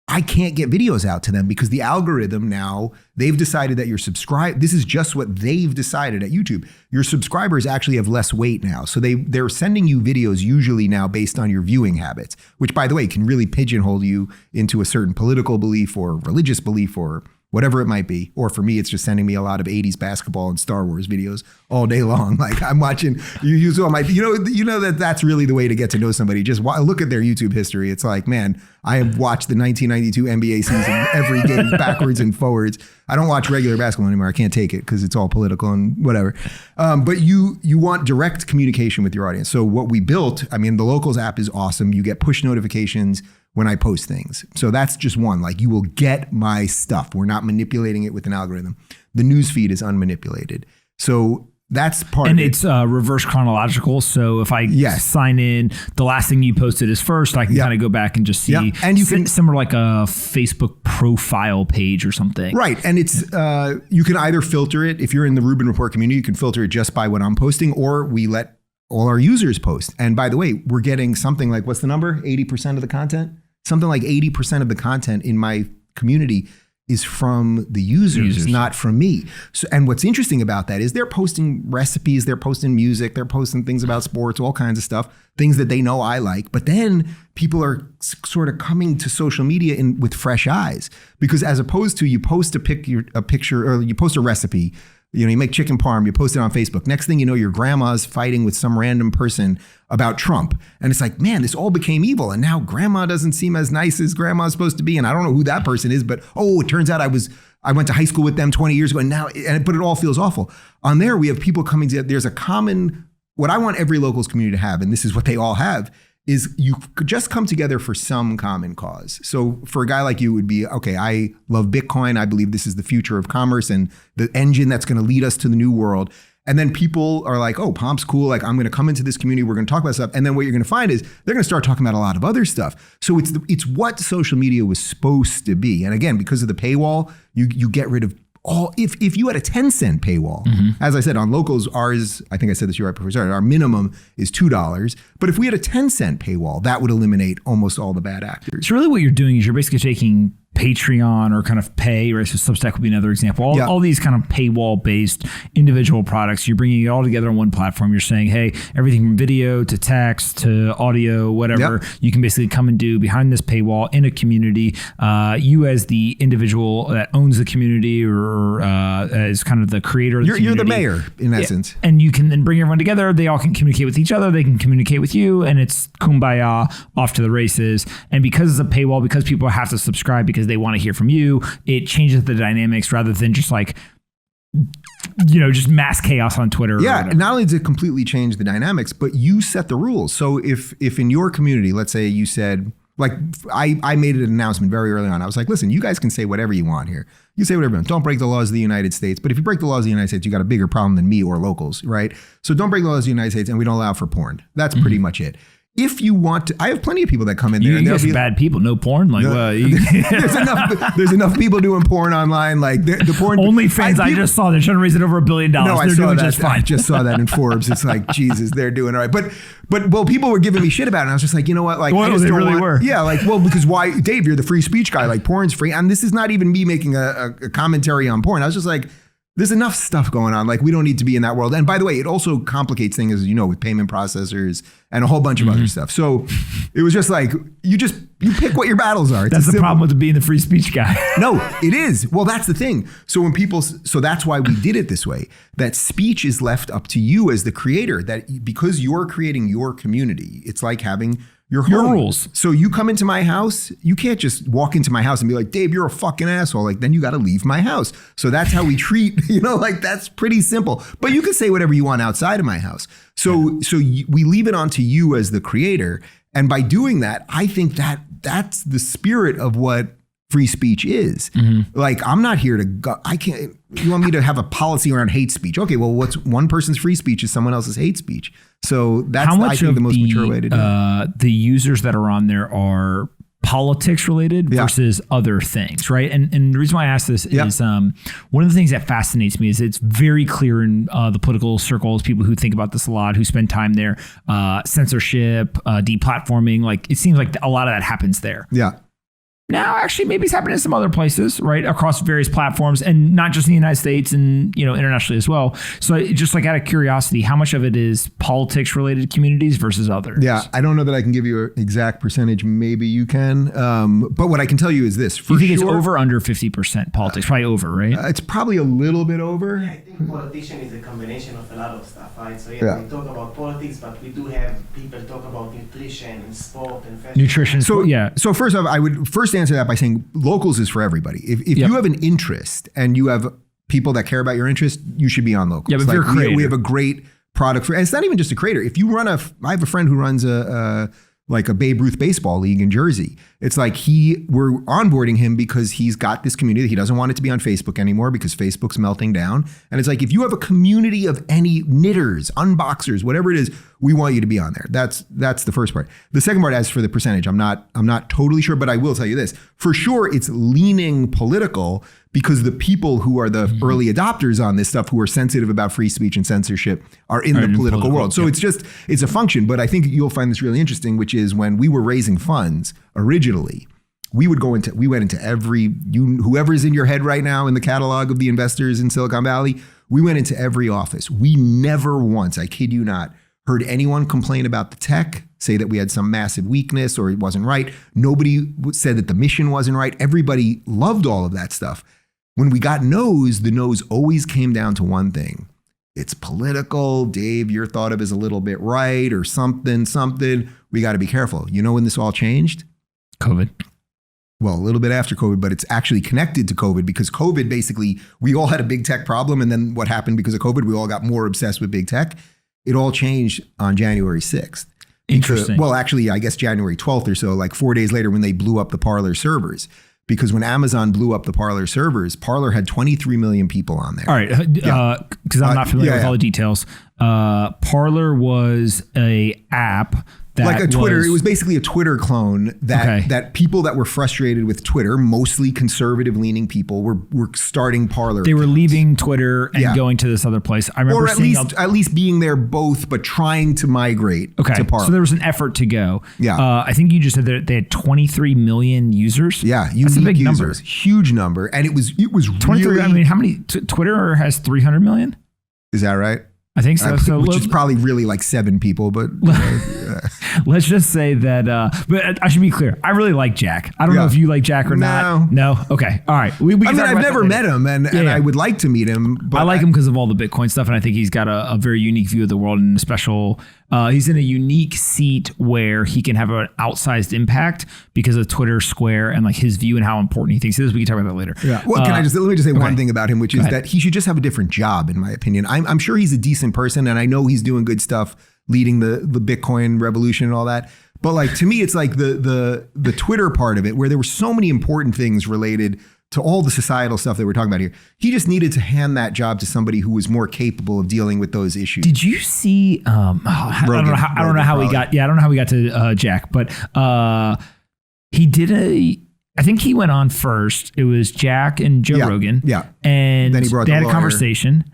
I can't get videos out to them because the algorithm now, they've decided that you're subscribed. This is just what they've decided at YouTube. Your subscribers actually have less weight now. So they're sending you videos usually now based on your viewing habits, which by the way, can really pigeonhole you into a certain political belief or religious belief or whatever it might be. Or for me, it's just sending me a lot of 80s basketball and Star Wars videos all day long. Like I'm watching, you know that's really the way to get to know somebody. Just look at their YouTube history. It's like, man, I have watched the 1992 NBA season, every game backwards and forwards. I don't watch regular basketball anymore. I can't take it because it's all political and whatever. But you want direct communication with your audience. So what we built, I mean, the Locals app is awesome. You get push notifications when I post things. So that's just one, like you will get my stuff. We're not manipulating it with an algorithm. The news feed is unmanipulated. So that's part and of it. It's reverse chronological. So if I sign in, the last thing you posted is first, I can kind of go back and just see. And you can similar like a Facebook profile page or something. Right. And it's you can either filter it. If you're in the Rubin Report community, you can filter it just by what I'm posting, or we let all our users post. And by the way, we're getting something like, what's the number? 80% of the content? Something like 80% of the content in my community is from the users, not from me. So, and what's interesting about that is they're posting recipes, they're posting music, they're posting things about sports, all kinds of stuff, things that they know I like. But then people are sort of coming to social media with fresh eyes, because as opposed to you post a picture or you post a recipe, you know, you make chicken parm, you post it on Facebook. Next thing you know, your grandma's fighting with some random person about Trump. And it's like, man, this all became evil. And now grandma doesn't seem as nice as grandma's supposed to be. And I don't know who that person is, but it turns out I went to high school with them 20 years ago but it all feels awful. On there, we have people coming to, there's a common, what I want every Locals community to have, and this is what they all have, is you could just come together for some common cause. So for a guy like you, it would be, okay, I love Bitcoin. I believe this is the future of commerce and the engine that's going to lead us to the new world. And then people are like, oh, Pomp's cool. Like, I'm going to come into this community. We're going to talk about stuff. And then what you're going to find is they're going to start talking about a lot of other stuff. So it's what social media was supposed to be. And again, because of the paywall, you get rid of all. If you had a 10-cent paywall, as I said, on Locals, ours, I think I said this right before we started, our minimum is $2. But if we had a 10-cent paywall, that would eliminate almost all the bad actors. So really what you're doing is you're basically taking Patreon or kind of pay, right? So Substack would be another example. All these kind of paywall based individual products, you're bringing it all together on one platform. You're saying, hey, everything from video to text to audio, whatever, you can basically come and do behind this paywall in a community. You as the individual that owns the community or as kind of the creator of the community. You're the mayor in essence. And you can then bring everyone together. They all can communicate with each other. They can communicate with you, and it's kumbaya, off to the races. And because it's a paywall, because people have to subscribe because they want to hear from you, it changes the dynamics rather than just like, you know, just mass chaos on Twitter. Yeah, not only does it completely change the dynamics, but you set the rules. So if in your community, let's say you said, like I made an announcement very early on. I was like, listen, you guys can say whatever you want here. You say whatever you want. Don't break the laws of the United States. But if you break the laws of the United States, you got a bigger problem than me or Locals, right? So don't break the laws of the United States, and we don't allow for porn. That's pretty much it. If you want to, I have plenty of people that come in there. You guys are bad people. No porn. Like, there's enough people doing porn online. Like the porn. OnlyFans. I just saw they're trying to raise it over $1 billion. No, they're doing just fine. I just saw that in Forbes. It's like, Jesus, they're doing all right. But people were giving me shit about it. And I was just like, you know what? Like, well, they really were. Yeah. Like, well, because why, Dave? You're the free speech guy. Like, porn's free. And this is not even me making a commentary on porn. I was just like, there's enough stuff going on. Like, we don't need to be in that world. And by the way, it also complicates things, as you know, with payment processors and a whole bunch of other stuff. So it was just like, you pick what your battles are. That's the problem with being the free speech guy. No, it is. Well, that's the thing. So so that's why we did it this way, that speech is left up to you as the creator, that because you're creating your community, it's like having your rules. So you come into my house, you can't just walk into my house and be like, Dave, you're a fucking asshole. Like, then you got to leave my house. So that's how we treat, like, that's pretty simple. But you can say whatever you want outside of my house. So we leave it onto you as the creator. And by doing that, I think that that's the spirit of what free speech is. Like, I'm not here to go, you want me to have a policy around hate speech? Okay, well, what's one person's free speech is someone else's hate speech. So that's, I think, the most mature way to do it. The users that are on there are politics related versus other things, right? And the reason why I ask this is one of the things that fascinates me is it's very clear in the political circles, people who think about this a lot, who spend time there, censorship, deplatforming, like it seems like a lot of that happens there. Yeah. Now, actually, maybe it's happening in some other places, right, across various platforms, and not just in the United States, and internationally as well. So, just like out of curiosity, how much of it is politics-related communities versus others? Yeah, I don't know that I can give you an exact percentage. Maybe you can, but what I can tell you is this: you think it's over under 50% politics? Probably over, right? It's probably a little bit over. Yeah, I think politician is a combination of a lot of stuff, right? So we talk about politics, but we do have people talk about nutrition and sport and fashion. Nutrition. So first off, I would first answer that by saying locals is for everybody. If you have an interest and you have people that care about your interest, you should be on locals. Yeah, but if you're a creator. We have a great product for, and it's not even just a creator. If you run I have a friend who runs a Babe Ruth baseball league in Jersey. It's like we're onboarding him because he's got this community. He doesn't want it to be on Facebook anymore because Facebook's melting down. And it's like, if you have a community of any knitters, unboxers, whatever it is, we want you to be on there. That's the first part. The second part, as for the percentage, I'm not totally sure, but I will tell you this. For sure, it's leaning political because the people who are the early adopters on this stuff, who are sensitive about free speech and censorship, are in the political world. So it's a function. But I think you'll find this really interesting, which is when we were raising funds originally, we went into every, whoever's in your head right now in the catalog of the investors in Silicon Valley, we went into every office. We never once, I kid you not, heard anyone complain about the tech, say that we had some massive weakness or it wasn't right. Nobody said that the mission wasn't right. Everybody loved all of that stuff. When we got no's, the no's always came down to one thing. It's political. Dave, you're thought of as a little bit right or something. We got to be careful. You know when this all changed? COVID. Well, a little bit after COVID, but it's actually connected to COVID because COVID, basically, we all had a big tech problem. And then what happened because of COVID, we all got more obsessed with big tech. It all changed on January 6th. Interesting. Well, actually, I guess January 12th or so, like 4 days later when they blew up the Parlor servers. Because when Amazon blew up the Parlor servers, Parlor had 23 million people on there. All right, because I'm not familiar with all the details. Parlor was a app that like a Twitter. It was basically a Twitter clone that people that were frustrated with Twitter, mostly conservative-leaning people, were starting Parlor. They were leaving Twitter and going to this other place. I remember at least being there both, but trying to migrate to Parlor. So there was an effort to go. Yeah. I think you just said that they had 23 million users. Yeah, that's a big users, number. Huge number, and it was 23. Really, I mean, how many? Twitter has 300 million. Is that right? I think so. Which is probably really like 7 people, but let's just say that. But I should be clear. I really like Jack. I don't know if you like Jack or not. No. Okay. All right. I've never met him, and I would like to meet him. But I like him because of all the Bitcoin stuff, and I think he's got a very unique view of the world and a special. He's in a unique seat where he can have an outsized impact because of Twitter, Square, and like his view and how important he thinks it is. We can talk about that later. Yeah. Well, let me just say one thing about him, which is that he should just have a different job, in my opinion. I'm sure he's a decent person, and I know he's doing good stuff, leading the Bitcoin revolution and all that. But like, to me, it's like the Twitter part of it, where there were so many important things related to all the societal stuff that we're talking about here. He just needed to hand that job to somebody who was more capable of dealing with those issues. Did you see? I don't know how we got to Jack, but he did I think he went on first. It was Jack and Joe Rogan. Yeah. And then he brought they had a conversation.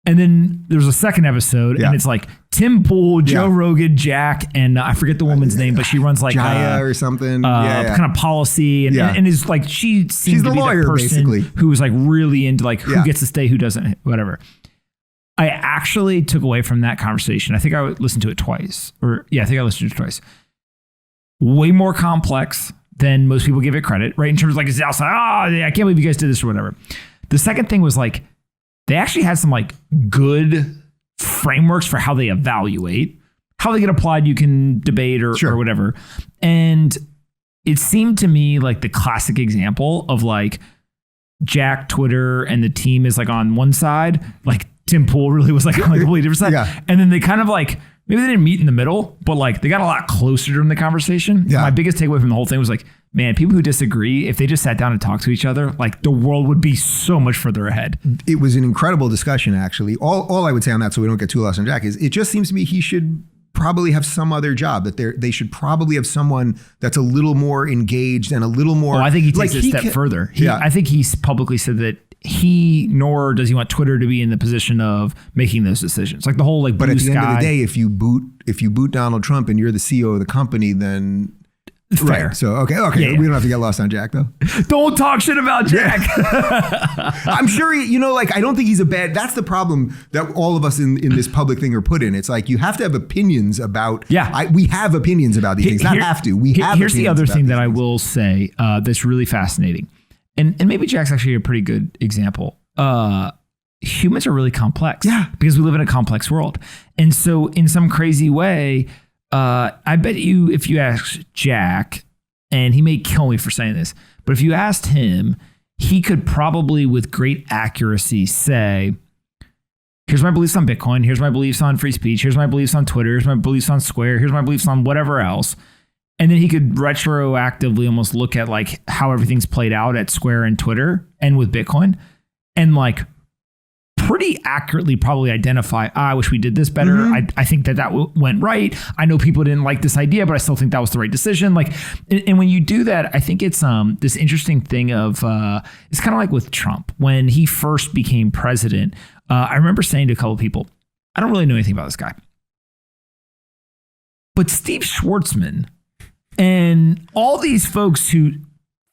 And then there was a second episode, and it's like Tim Pool, Joe Rogan, Jack, and I forget the woman's name, but she runs like Jaya or something, kind of policy, and is like she's the lawyer, the person basically, who was like really into like who gets to stay, who doesn't, whatever. I actually took away from that conversation. I think I listened to it twice, I think I listened to it twice. Way more complex than most people give it credit, right? In terms of like it's outside. I can't believe you guys did this or whatever. The second thing was like, they actually had some like good frameworks for how they evaluate, how they get applied. You can debate or whatever. And it seemed to me like the classic example of like Jack, Twitter, and the team is like on one side, like Tim Pool really was like on a completely different side. Yeah. And then they kind of like, maybe they didn't meet in the middle, but like they got a lot closer during the conversation. Yeah. My biggest takeaway from the whole thing was like, man, people who disagree, if they just sat down and talked to each other, like the world would be so much further ahead. It was an incredible discussion, actually. All I would say on that, so we don't get too lost on Jack, is it just seems to me he should probably have some other job, that they should probably have someone that's a little more engaged and a little more. Oh, I think he takes it a step further. I think he's publicly said that nor does he want Twitter to be in the position of making those decisions. Like the whole like blue But at the sky. end of the day, if you boot Donald Trump and you're the CEO of the company, then fair. Right. So okay. Yeah. We don't have to get lost on Jack though. Don't talk shit about Jack. I'm sure I don't think he's a bad. That's the problem that all of us in this public thing are put in. It's like you have to have opinions about. Yeah. We have opinions about these things. Not have to. We have. Here's the other thing that I things. will say that's really fascinating, and maybe Jack's actually a pretty good example. Humans are really complex. Yeah. Because we live in a complex world, and so in some crazy way. I bet you if you ask Jack, and he may kill me for saying this, but if you asked him, he could probably with great accuracy say, here's my beliefs on Bitcoin, here's my beliefs on free speech, here's my beliefs on Twitter, here's my beliefs on Square, here's my beliefs on whatever else. And then he could retroactively almost look at like how everything's played out at Square and Twitter and with Bitcoin and like pretty accurately probably identify, I wish we did this better. Mm-hmm. I think that went right. I know people didn't like this idea, but I still think that was the right decision. Like, and when you do that, I think it's this interesting thing of, it's kind of like with Trump. When he first became president, I remember saying to a couple of people, I don't really know anything about this guy. But Steve Schwartzman and all these folks who,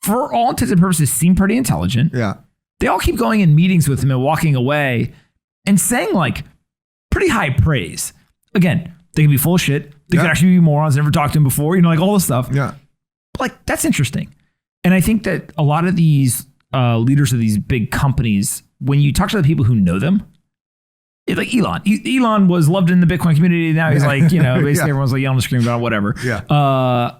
for all intents and purposes, seem pretty intelligent. Yeah. They all keep going in meetings with him and walking away and saying like pretty high praise. Again, they can be full of shit. They could actually be morons, never talked to him before, like all this stuff. Yeah. But like, that's interesting. And I think that a lot of these leaders of these big companies, when you talk to the people who know them, like Elon. Elon was loved in the Bitcoin community. Now he's like, basically everyone's like yelling and screaming about whatever. Yeah.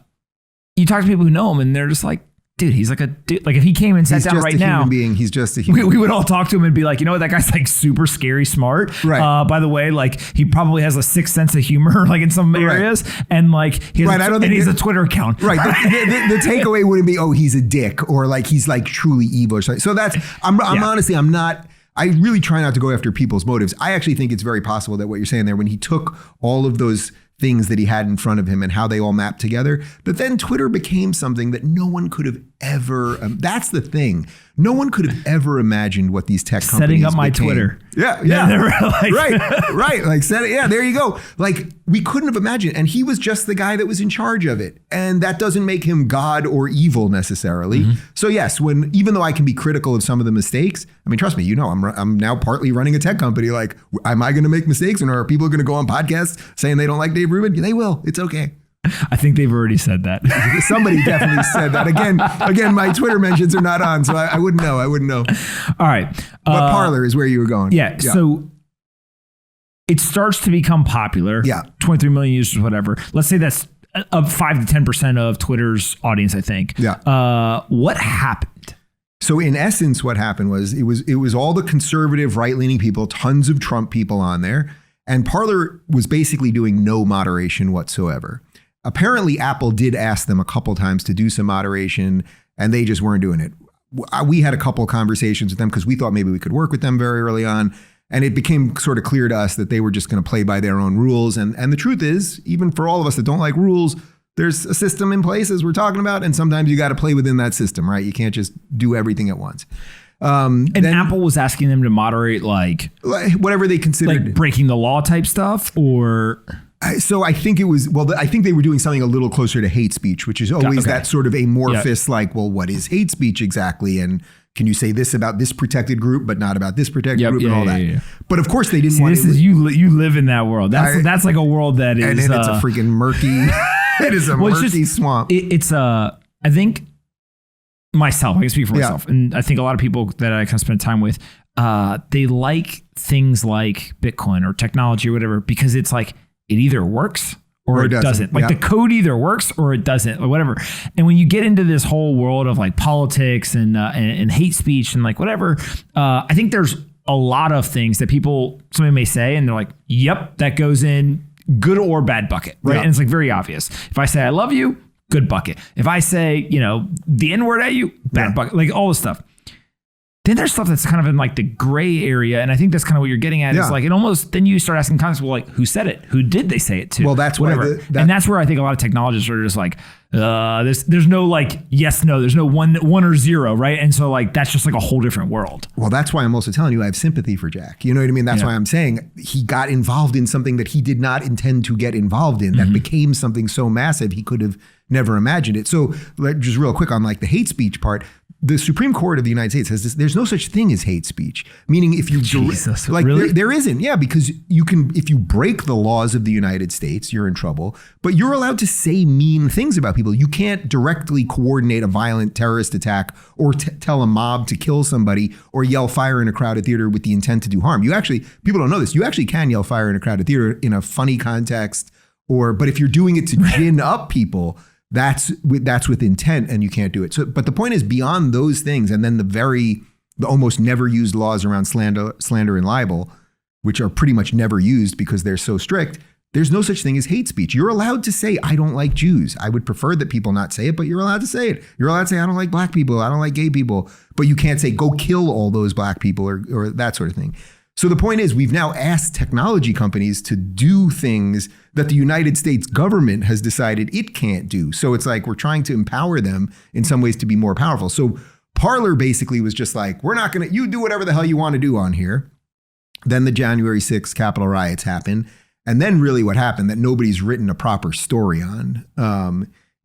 You talk to people who know him and they're just like, dude, he's like a dude. Like if he came and sat down right now, he's just a human being. We would all talk to him and be like, you know what, that guy's like super scary smart. Right. By the way, like he probably has a sixth sense of humor, like in some areas, and like he has a Twitter account. Right. The takeaway wouldn't be, oh, he's a dick or like he's like truly evil or something. So that's I'm honestly I really try not to go after people's motives. I actually think it's very possible that what you're saying there, when he took all of those things that he had in front of him and how they all mapped together, but then Twitter became something that no one could have ever, that's the thing. No one could have ever imagined what these tech companies setting up my became. Twitter. Yeah. Right. Like there you go. Like we couldn't have imagined. And he was just the guy that was in charge of it. And that doesn't make him God or evil necessarily. Mm-hmm. So yes, even though I can be critical of some of the mistakes, I mean, trust me, I'm now partly running a tech company. Like, am I going to make mistakes? And are people going to go on podcasts saying they don't like Dave Rubin? They will. It's okay. I think they've already said that. Somebody definitely said that. Again, my Twitter mentions are not on, so I wouldn't know. All right. But Parlor is where you were going. Yeah. So it starts to become popular. Yeah. 23 million users, whatever. Let's say that's of 5 to 10% of Twitter's audience, I think. Yeah. What happened? So in essence, what happened was it was all the conservative right-leaning people, tons of Trump people on there. And Parlor was basically doing no moderation whatsoever. Apparently, Apple did ask them a couple times to do some moderation, and they just weren't doing it. We had a couple of conversations with them because we thought maybe we could work with them very early on. And it became sort of clear to us that they were just going to play by their own rules. And the truth is, even for all of us that don't like rules, there's a system in place, as we're talking about. And sometimes you got to play within that system, right? You can't just do everything at once. And then, Apple was asking them to moderate like whatever they considered. Like breaking the law type stuff or... So I think I think they were doing something a little closer to hate speech, which is always that sort of amorphous, like, well, what is hate speech exactly? And can you say this about this protected group, but not about this protected group and all that? Yeah. But of course they didn't want to. You live in that world. That's like a world that is. And then it's a freaking murky, it is a murky swamp. It's I think myself, I can speak for myself. And I think a lot of people that I kind of spend time with, they like things like Bitcoin or technology or whatever, because it's like, it either works or it doesn't. Like the code either works or it doesn't or whatever. And when you get into this whole world of like politics and hate speech and like whatever, I think there's a lot of things that somebody may say, and they're like, yep, that goes in good or bad bucket, right? Yeah. And it's like very obvious. If I say I love you, good bucket. If I say, the N-word at you, bad bucket, like all this stuff. Then there's stuff that's kind of in like the gray area. And I think that's kind of what you're getting at. Is like, it almost, then you start asking context, well, like, who said it? Who did they say it to? Well, that's whatever. And that's where I think a lot of technologists are just like, there's no like, yes, no, there's no one or zero, right? And so like, that's just like a whole different world. Well, that's why I'm also telling you I have sympathy for Jack. You know what I mean? That's why I'm saying he got involved in something that he did not intend to get involved in, that became something so massive he could have never imagined it. So just real quick on like the hate speech part, the Supreme Court of the United States says this, there's no such thing as hate speech, meaning if you really? there isn't. Yeah, because you can, if you break the laws of the United States, you're in trouble, but you're allowed to say mean things about people. You can't directly coordinate a violent terrorist attack or tell a mob to kill somebody or yell fire in a crowded theater with the intent to do harm. People don't know this. You actually can yell fire in a crowded theater in a funny context, but if you're doing it to gin up people, that's with intent, and you can't do it. So, but the point is, beyond those things, and then the almost never used laws around slander and libel, which are pretty much never used because they're so strict, there's no such thing as hate speech. You're allowed to say, I don't like Jews. I would prefer that people not say it, but you're allowed to say it. You're allowed to say, I don't like black people. I don't like gay people. But you can't say, go kill all those black people or that sort of thing. So the point is, we've now asked technology companies to do things that the United States government has decided it can't do. So it's like we're trying to empower them in some ways to be more powerful. So Parlor basically was just like, you do whatever the hell you want to do on here. Then the January 6th Capitol riots happen. And then really what happened that nobody's written a proper story on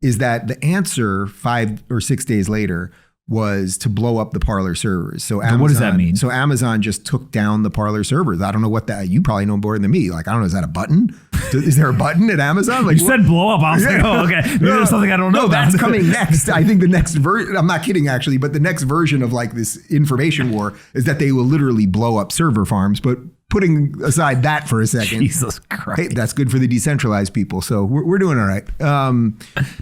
is that the answer 5 or 6 days later was to blow up the Parlor servers. So Amazon, what does that mean? So Amazon just took down the Parlor servers. I don't know you probably know more than me. Like, I don't know, is that a button? Is there a button at Amazon? Like, you said blow up. I was like, oh, okay. Maybe there's something I don't know about. That's coming next. I think the next version, I'm not kidding actually, but the next version of like this information war is that they will literally blow up server farms. But putting aside that for a second, Jesus Christ, hey, that's good for the decentralized people. So we're doing all right.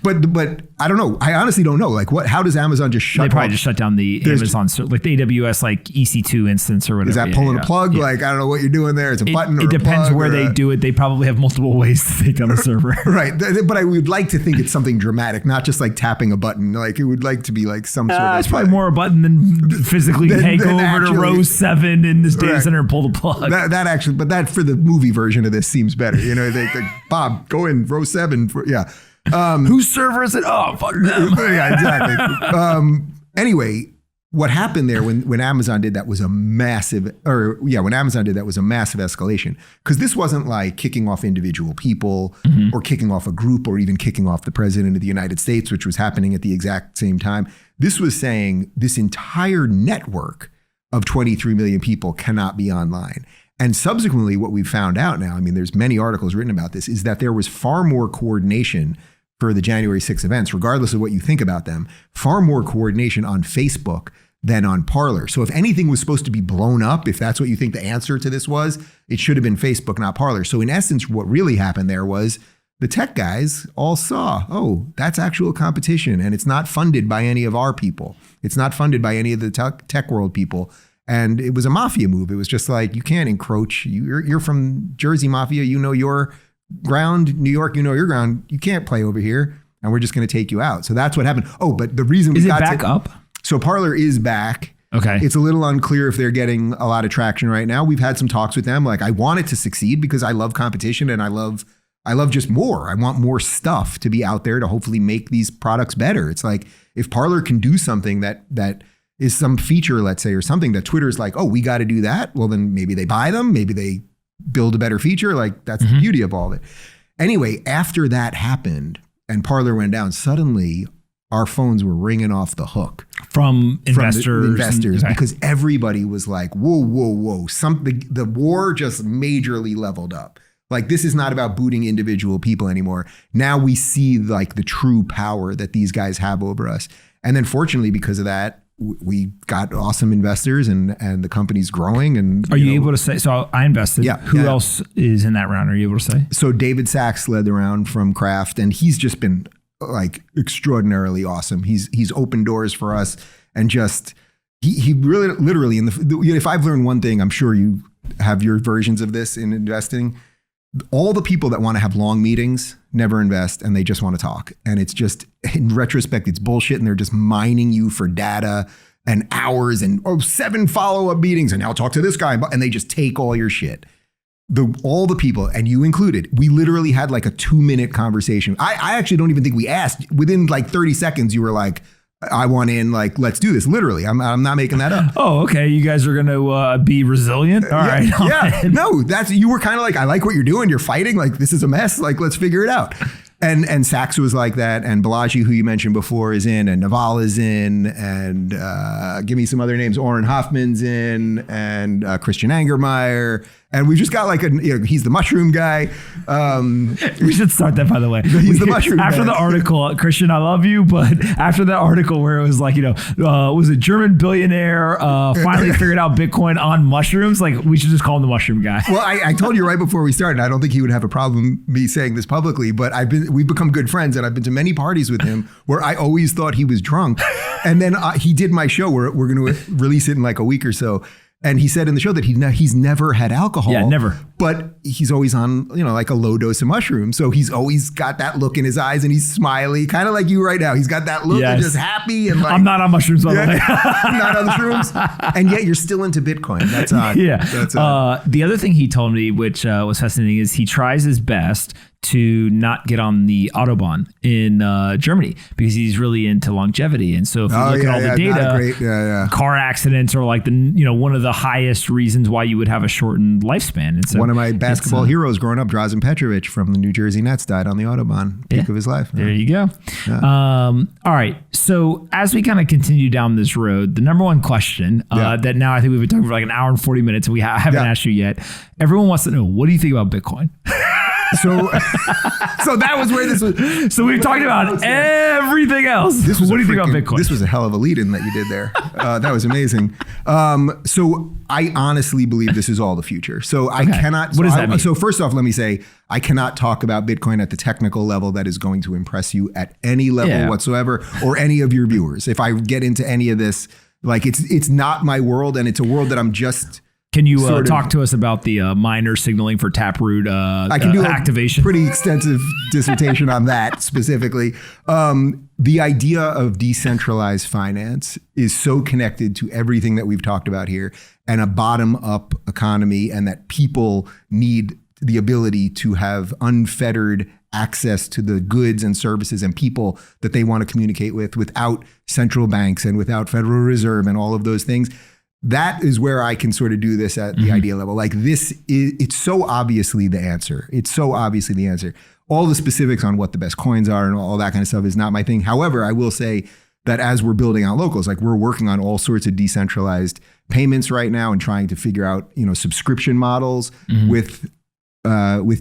But I don't know. I honestly don't know. Like, how does Amazon just shut? They probably just shut down the Amazon, like the AWS, like EC2 instance or whatever. Is that pulling a plug? Yeah. Like, I don't know what you're doing there. It's a button. It depends where they do it. They probably have multiple ways to take down the server. Right. But I would like to think it's something dramatic, not just like tapping a button. Like, it would like to be like some sort of. It's probably more a button than physically go over to row 7 in this data center and pull the plug. That actually, but that for the movie version of this seems better. You know, they Bob, go in row 7. Whose server is it? Oh, fuck them. Yeah, exactly. Anyway, what happened there when Amazon did that was a massive, escalation, because this wasn't like kicking off individual people or kicking off a group or even kicking off the president of the United States, which was happening at the exact same time. This was saying this entire network of 23 million people cannot be online. And subsequently, what we've found out now, I mean, there's many articles written about this, is that there was far more coordination for the January 6th events, regardless of what you think about them, far more coordination on Facebook than on Parlor. So if anything was supposed to be blown up, if that's what you think the answer to this was, it should have been Facebook, not Parlor. So in essence, what really happened there was the tech guys all saw, oh, that's actual competition, and it's not funded by any of our people. It's not funded by any of the tech world people. And it was a mafia move. It was just like, you can't encroach. You're from Jersey Mafia. You know your ground. New York, you know your ground. You can't play over here. And we're just going to take you out. So that's what happened. Oh, but the reason we got back up? So Parlor is back. Okay. It's a little unclear if they're getting a lot of traction right now. We've had some talks with them. Like, I want it to succeed because I love competition and I love just more. I want more stuff to be out there to hopefully make these products better. It's like, if Parlor can do something that is some feature, let's say, or something that Twitter's like, oh, we got to do that. Well, then maybe they buy them. Maybe they build a better feature. Like, that's the beauty of all of it. Anyway, after that happened and Parlor went down, suddenly our phones were ringing off the hook from investors, because everybody was like, whoa. The war just majorly leveled up. Like, this is not about booting individual people anymore. Now we see like the true power that these guys have over us. And then fortunately, because of that, we got awesome investors and the company's growing. And are you able to say, so I invested. Yeah. Who else is in that round? Are you able to say? So David Sachs led the round from Kraft, and he's just been like extraordinarily awesome. He's opened doors for us, and just, he really literally if I've learned one thing, I'm sure you have your versions of this in investing. All the people that want to have long meetings never invest, and they just want to talk. And it's just, in retrospect, it's bullshit, and they're just mining you for data and hours and 7 follow-up meetings, and now talk to this guy, and they just take all your shit. All the people, and you included, we literally had like a 2-minute conversation. I actually don't even think we asked. Within like 30 seconds, you were like, I want in, like, let's do this. Literally, I'm not making that up. Oh, okay. You guys are going to be resilient. All right. Yeah. No, you were kind of like, I like what you're doing. You're fighting. Like, this is a mess. Like, let's figure it out. And Sachs was like that. And Balaji, who you mentioned before, is in, and Naval is in, and give me some other names. Oren Hoffman's in, and Christian Angermeyer. And we just got like he's the mushroom guy. We should start that, by the way. He's the mushroom after guy. the article, Christian, I love you, but after that article where it was like, was a German billionaire finally figured out Bitcoin on mushrooms? Like, we should just call him the mushroom guy. Well, I told you right before we started, I don't think he would have a problem me saying this publicly, but we've become good friends, and I've been to many parties with him where I always thought he was drunk. And then he did my show where we're going to release it in like a week or so. And he said in the show that he's never had alcohol. Yeah, never. But he's always on, like a low dose of mushrooms. So he's always got that look in his eyes, and he's smiley, kind of like you right now. He's got that look and just happy. And like, I'm not on mushrooms, by the way. I'm not on the shrooms. And yet you're still into Bitcoin. That's odd. Yeah. That's odd. The other thing he told me, which was fascinating, is he tries his best to not get on the Autobahn in Germany because he's really into longevity. And so if you look at all the data, car accidents are like one of the highest reasons why you would have a shortened lifespan. And so one of my basketball heroes growing up, Drazen Petrovic from the New Jersey Nets, died on the Autobahn, peak of his life. There you go. Yeah. All right. So as we kind of continue down this road, the number one question that now I think we've been talking for like an hour and 40 minutes and we haven't asked you yet. Everyone wants to know, what do you think about Bitcoin? So that was where this was. So we've talked about everything else. What do you think about Bitcoin? This was a hell of a lead-in that you did there. That was amazing. So I honestly believe this is all the future. So I cannot. What does that mean? So first off, let me say, I cannot talk about Bitcoin at the technical level that is going to impress you at any level whatsoever, or any of your viewers. If I get into any of this, like it's not my world, and it's a world that I'm just. Can you talk to us about the miner signaling for Taproot I can do activation? A pretty extensive dissertation on that specifically. The idea of decentralized finance is so connected to everything that we've talked about here, and a bottom-up economy, and that people need the ability to have unfettered access to the goods and services and people that they want to communicate with without central banks and without Federal Reserve and all of those things. That is where I can sort of do this at the idea level. Like it's so obviously the answer. It's so obviously the answer. All the specifics on what the best coins are and all that kind of stuff is not my thing. However, I will say that as we're building out locals, like we're working on all sorts of decentralized payments right now and trying to figure out, subscription models with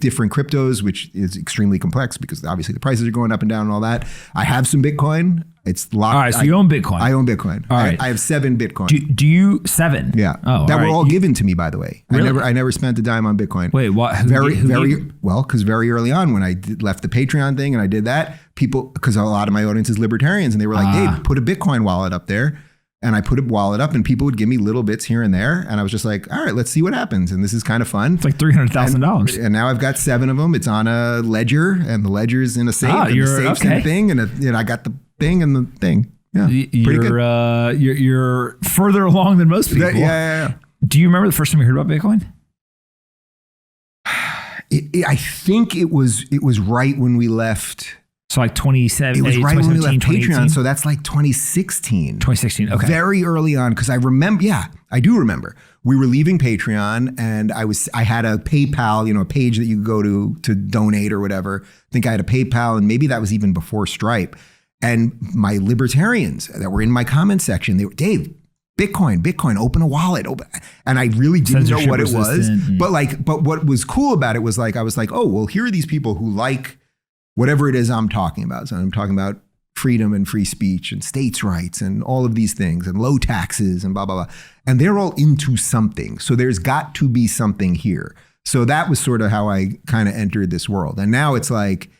different cryptos, which is extremely complex because obviously the prices are going up and down and all that. I have some Bitcoin. It's locked. All right, so you own Bitcoin. I own Bitcoin. All right. I have 7 Bitcoin. Do you 7? Yeah. Oh, that were all given to me, by the way. Really? I never spent a dime on Bitcoin. Wait, what? Because very early on when I left the Patreon thing and I did that, because a lot of my audience is libertarians, and they were like, Dave, put a Bitcoin wallet up there. And I put a wallet up, and people would give me little bits here and there. And I was just like, all right, let's see what happens. And this is kind of fun. It's like $300,000. And now I've got 7 of them. It's on a ledger, and the ledger's in a safe. And the safe's in a thing. And I got the thing and the thing. Yeah, you're further along than most people. Yeah. Do you remember the first time you heard about Bitcoin? I think it was right when we left. So like 2017. It was right when we left Patreon. So that's like 2016. 2016. Okay. Very early on, because I remember. Yeah, I do remember. We were leaving Patreon, and I had a PayPal, a page that you could go to donate or whatever. I think I had a PayPal, and maybe that was even before Stripe. And my libertarians that were in my comment section, they were, Dave, Bitcoin, open a wallet. And I really didn't know what it was. But what was cool about it was like, I was like, oh, well, here are these people who like whatever it is I'm talking about. So I'm talking about freedom and free speech and states' rights and all of these things and low taxes and blah, blah, blah. And they're all into something. So there's got to be something here. So that was sort of how I kind of entered this world. And now it's like,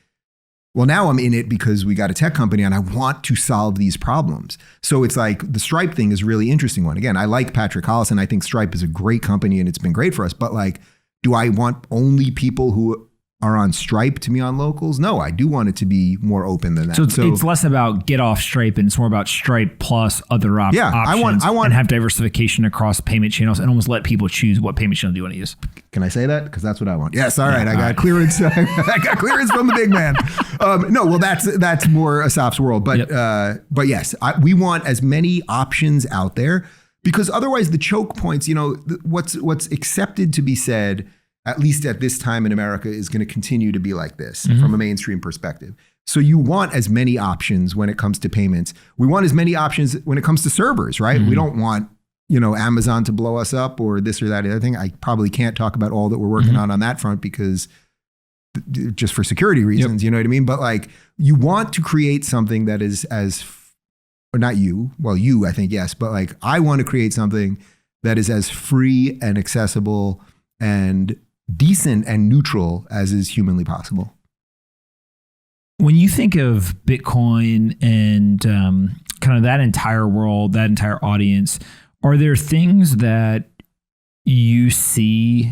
Well, now I'm in it because we got a tech company and I want to solve these problems. So it's like the Stripe thing is a really interesting one. Again, I like Patrick Collison. I think Stripe is a great company and it's been great for us. But like, do I want only people who are on Stripe to be on Locals? No, I do want it to be more open than that. So it's less about get off Stripe and it's more about Stripe plus other options. I want and have diversification across payment channels and almost let people choose what payment channel do you want to use. Can I say that? Because that's what I want. Yes. All right. I got clearance. I got clearance from the big man. No, well, that's more Asaf's world. But yes, we want as many options out there because otherwise the choke points, what's accepted to be said, at least at this time in America, is going to continue to be like this from a mainstream perspective. So you want as many options when it comes to payments. We want as many options when it comes to servers, right? We don't want, Amazon to blow us up or this or that other thing. I probably can't talk about all that we're working on that front because just for security reasons, you know what I mean? But like you want to create something that is or not you, well, you, I think, yes, but like I want to create something that is as free and accessible and decent and neutral as is humanly possible. When you think of Bitcoin and kind of that entire world, that entire audience, are there things that you see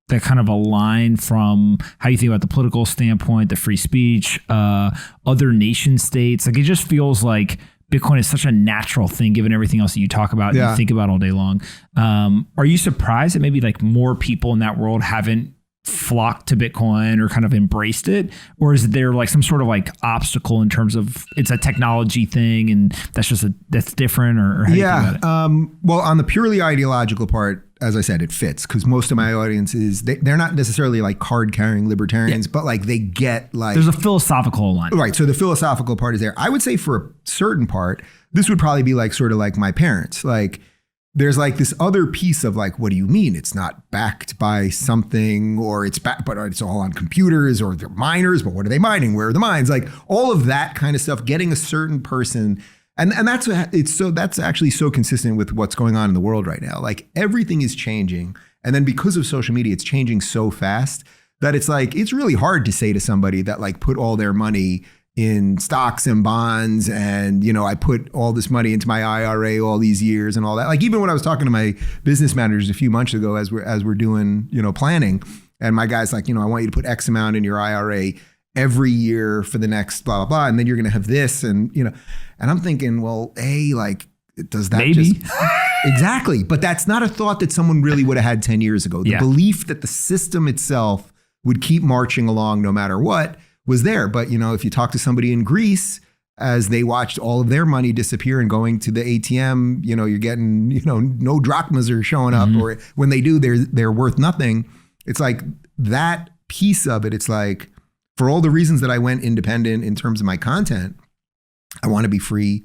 that kind of align from how you think about the political standpoint, the free speech, other nation states? Like it just feels like Bitcoin is such a natural thing, given everything else that you talk about and you think about all day long. Are you surprised that maybe like more people in that world haven't flocked to Bitcoin or kind of embraced it? Or is there like some sort of like obstacle in terms of it's a technology thing and that's different or how do you think about it? Well, on the purely ideological part, as I said, it fits because most of my audience they're not necessarily like card carrying libertarians, but like they get like there's a philosophical alignment. Right. So the philosophical part is there. I would say for a certain part, this would probably be like sort of like my parents. Like there's like this other piece of like, what do you mean? It's not backed by something or but it's all on computers or they're miners, but what are they mining? Where are the mines? Like all of that kind of stuff, getting a certain person. And that's actually so consistent with what's going on in the world right now. Like everything is changing. And then because of social media, it's changing so fast that it's like, it's really hard to say to somebody that like put all their money in stocks and bonds and, I put all this money into my IRA all these years and all that. Like even when I was talking to my business managers a few months ago as we're doing, planning, and my guy's like, I want you to put X amount in your IRA every year for the next blah, blah, blah. And then you're going to have this and, and I'm thinking, well, like, does that maybe exactly. But that's not a thought that someone really would have had 10 years ago. The belief that the system itself would keep marching along no matter what was there. But, if you talk to somebody in Greece, as they watched all of their money disappear and going to the ATM, you're getting, no drachmas are showing up, or when they do, they're worth nothing. It's like that piece of it. It's like, for all the reasons that I went independent in terms of my content, I want to be free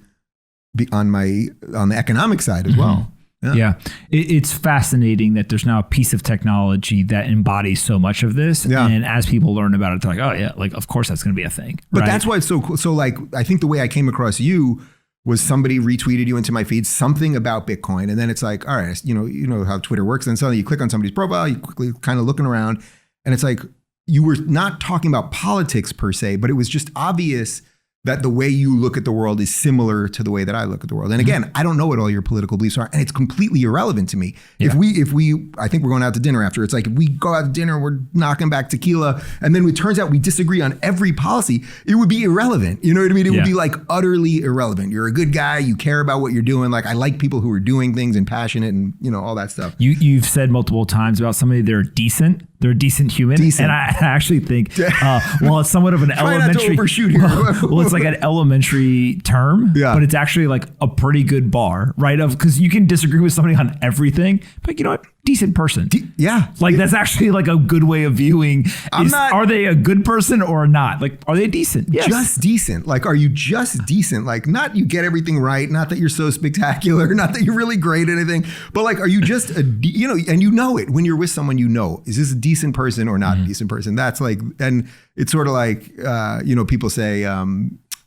on the economic side as well. Yeah. It's fascinating that there's now a piece of technology that embodies so much of this. Yeah. And as people learn about it, they're like, oh yeah, like of course that's going to be a thing. But that's why it's so cool. So like, I think the way I came across you was somebody retweeted you into my feed, something about Bitcoin. And then it's like, all right, you know how Twitter works. And suddenly you click on somebody's profile, you quickly kind of looking around and it's like, you were not talking about politics per se, but it was just obvious that the way you look at the world is similar to the way that I look at the world. And again, I don't know what all your political beliefs are, and it's completely irrelevant to me. Yeah. If we, I think we're going out to dinner after. It's like if we go out to dinner, we're knocking back tequila, and then it turns out we disagree on every policy, it would be irrelevant. You know what I mean? It would be like utterly irrelevant. You're a good guy. You care about what you're doing. Like I like people who are doing things and passionate and all that stuff. You've said multiple times about somebody they're decent. They're a decent human. And I actually think, well, it's somewhat of an elementary. Not to overshoot here. Well, it's like an elementary term, but it's actually like a pretty good bar, right? Because you can disagree with somebody on everything, but you know what? Decent person. That's actually like a good way of viewing. Are they a good person or not? Like, are they decent? Yes. Just decent. Like, are you just decent? Like, not you get everything right, not that you're so spectacular, not that you're really great at anything, but like, are you just and it when you're with someone, is this a decent person or not a decent person? That's like, and it's sort of like, people say,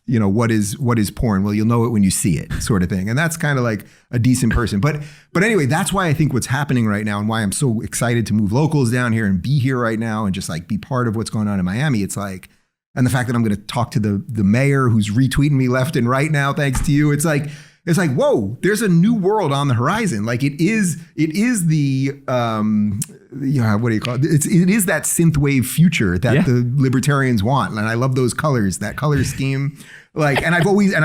what is porn? Well, you'll know it when you see it, sort of thing. And that's kind of like a decent person. But anyway, that's why I think what's happening right now and why I'm so excited to move Locals down here and be here right now and just like be part of what's going on in Miami. It's like And the fact that I'm going to talk to the mayor who's retweeting me left and right now, thanks to you. It's like, whoa, there's a new world on the horizon. Like it is the, what do you call it? It is that synthwave future that the libertarians want. And I love those colors, that color scheme. Like, and I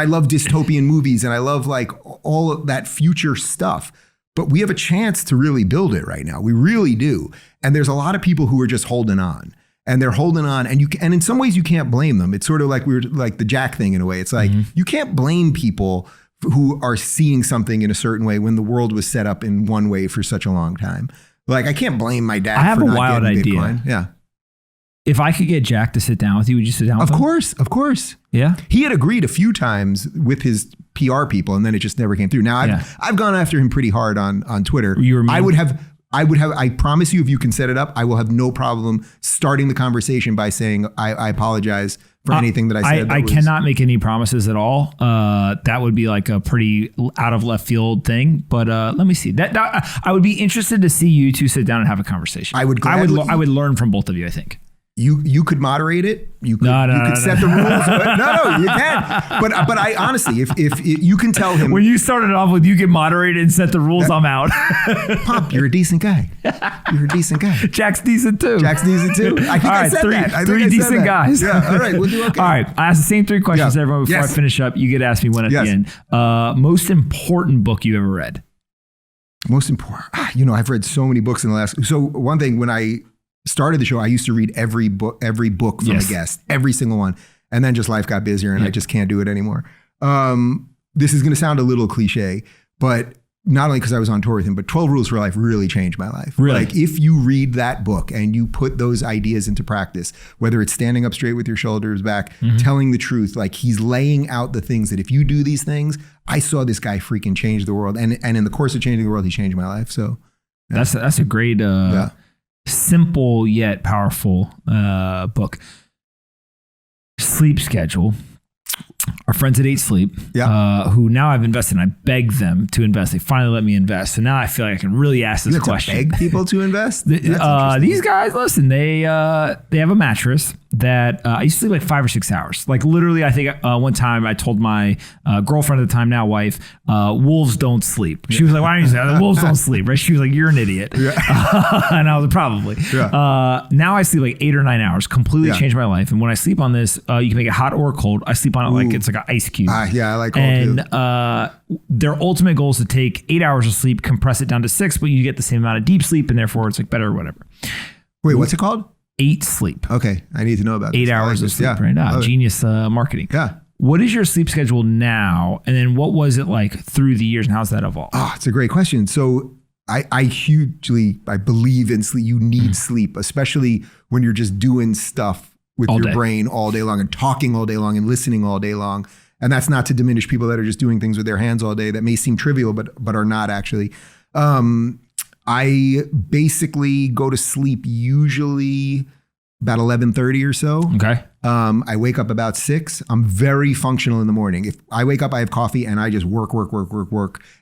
love dystopian movies and I love like all of that future stuff. But we have a chance to really build it right now. We really do. And there's a lot of people who are just holding on. And they're holding on, and in some ways you can't blame them. It's sort of like like the Jack thing in a way. It's like you can't blame people who are seeing something in a certain way when the world was set up in one way for such a long time. Like I can't blame my dad. I have for a not wild getting idea. Bitcoin. Yeah. If I could get Jack to sit down with you, would you sit down with him? Of course. Yeah. He had agreed a few times with his PR people, and then it just never came through. Now I've gone after him pretty hard on Twitter. I promise you, if you can set it up, I will have no problem starting the conversation by saying, I apologize for anything that I said. I cannot make any promises at all. That would be like a pretty out of left field thing. But let me see. That I would be interested to see you two sit down and have a conversation. I would learn from both of you, I think. You could moderate it. You could set the rules. But no, you can. But I honestly, if you can tell him. When you started off with you can moderate it and set the rules, I'm out. Pomp, you're a decent guy. You're a decent guy. Jack's decent too. I think I said that. Three decent guys. Yeah. All right. We'll do okay. All right. I ask the same three questions to everyone before I finish up. You get to ask me one at the end. Most important book you ever read? Most important. I've read so many books in the last. So one thing, when I started the show, I used to read every book from a guest, every single one. And then just life got busier and I just can't do it anymore. This is going to sound a little cliche, but not only because I was on tour with him, but 12 Rules for Life really changed my life. Really? Like if you read that book and you put those ideas into practice, whether it's standing up straight with your shoulders back, telling the truth, like he's laying out the things that if you do these things, I saw this guy freaking change the world. And in the course of changing the world, he changed my life. So that's a great, simple yet powerful book. Sleep Schedule. Our friends at 8 Sleep, who now I've invested in, I begged them to invest. They finally let me invest. So now I feel like I can really ask this question. Beg people to invest? These guys, listen, they have a mattress that I used to sleep like 5 or 6 hours. Like literally, I think one time I told my girlfriend at the time, now wife, wolves don't sleep. She was like, why don't you say that? Wolves don't sleep, right? She was like, you're an idiot. Yeah. And I was like, probably. Yeah. Now I sleep like 8 or 9 hours, completely changed my life. And when I sleep on this, you can make it hot or cold. I sleep on it like it's like an ice cube. I like cold too. And their ultimate goal is to take 8 hours of sleep, compress it down to 6, but you get the same amount of deep sleep, and therefore it's like better or whatever. Wait, what's it called? 8 Sleep. Okay, I need to know about 8 hours of sleep right now. Genius marketing. Yeah. What is your sleep schedule now? And then what was it like through the years, and how's that evolved? Oh, it's a great question. So I hugely believe in sleep. You need sleep, especially when you're just doing stuff with your brain all day long and talking all day long and listening all day long. And that's not to diminish people that are just doing things with their hands all day that may seem trivial, but are not actually. I basically go to sleep usually about 11:30 or so. Okay. I wake up about 6. I'm very functional in the morning. If I wake up, I have coffee and I just work.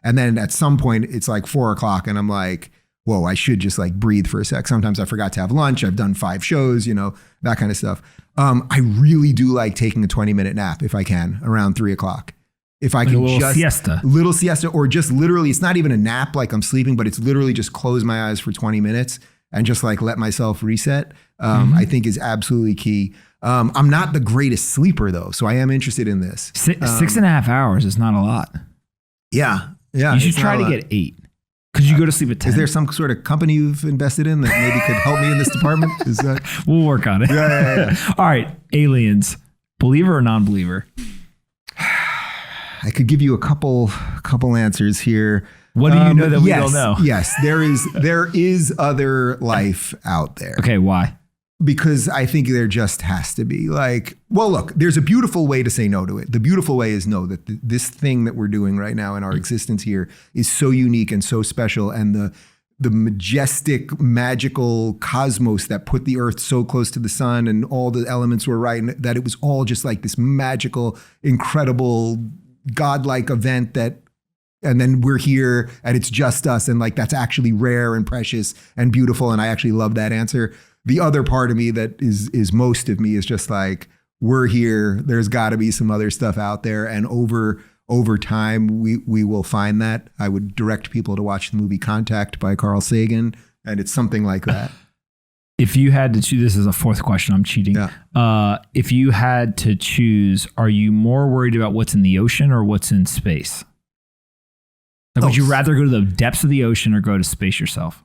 And then at some point it's like 4 o'clock and I'm like, whoa, I should just like breathe for a sec. Sometimes I forgot to have lunch. I've done 5 shows, that kind of stuff. I really do like taking a 20-minute nap if I can around 3 o'clock. If I can just little siesta, or just literally, it's not even a nap like I'm sleeping, but it's literally just close my eyes for 20 minutes and just like let myself reset, I think is absolutely key. I'm not the greatest sleeper though, so I am interested in this. 6.5 hours is not a lot. Yeah. You should try to get 8. Could you go to sleep at 10? Is there some sort of company you've invested in that maybe could help me in this department? We'll work on it. Yeah. All right, aliens, believer or non-believer? I could give you a couple answers here. What do you know that we don't know? Yes, there is other life out there. Okay, why? Because I think there just has to be. Look, there's a beautiful way to say no to it. The beautiful way is no, that this thing that we're doing right now in our existence here is so unique and so special, and the majestic, magical cosmos that put the earth so close to the sun and all the elements were right, and that it was all just like this magical, incredible, godlike event and then we're here and it's just us, and like that's actually rare and precious and beautiful, and I actually love that answer. The other part of me that is most of me is just like, we're here. There's got to be some other stuff out there. And over time, we will find that. I would direct people to watch the movie Contact by Carl Sagan. And it's something like that. If you had to choose, this is a fourth question, I'm cheating. Yeah. If you had to choose, are you more worried about what's in the ocean or what's in space? Like, would you rather go to the depths of the ocean or go to space yourself?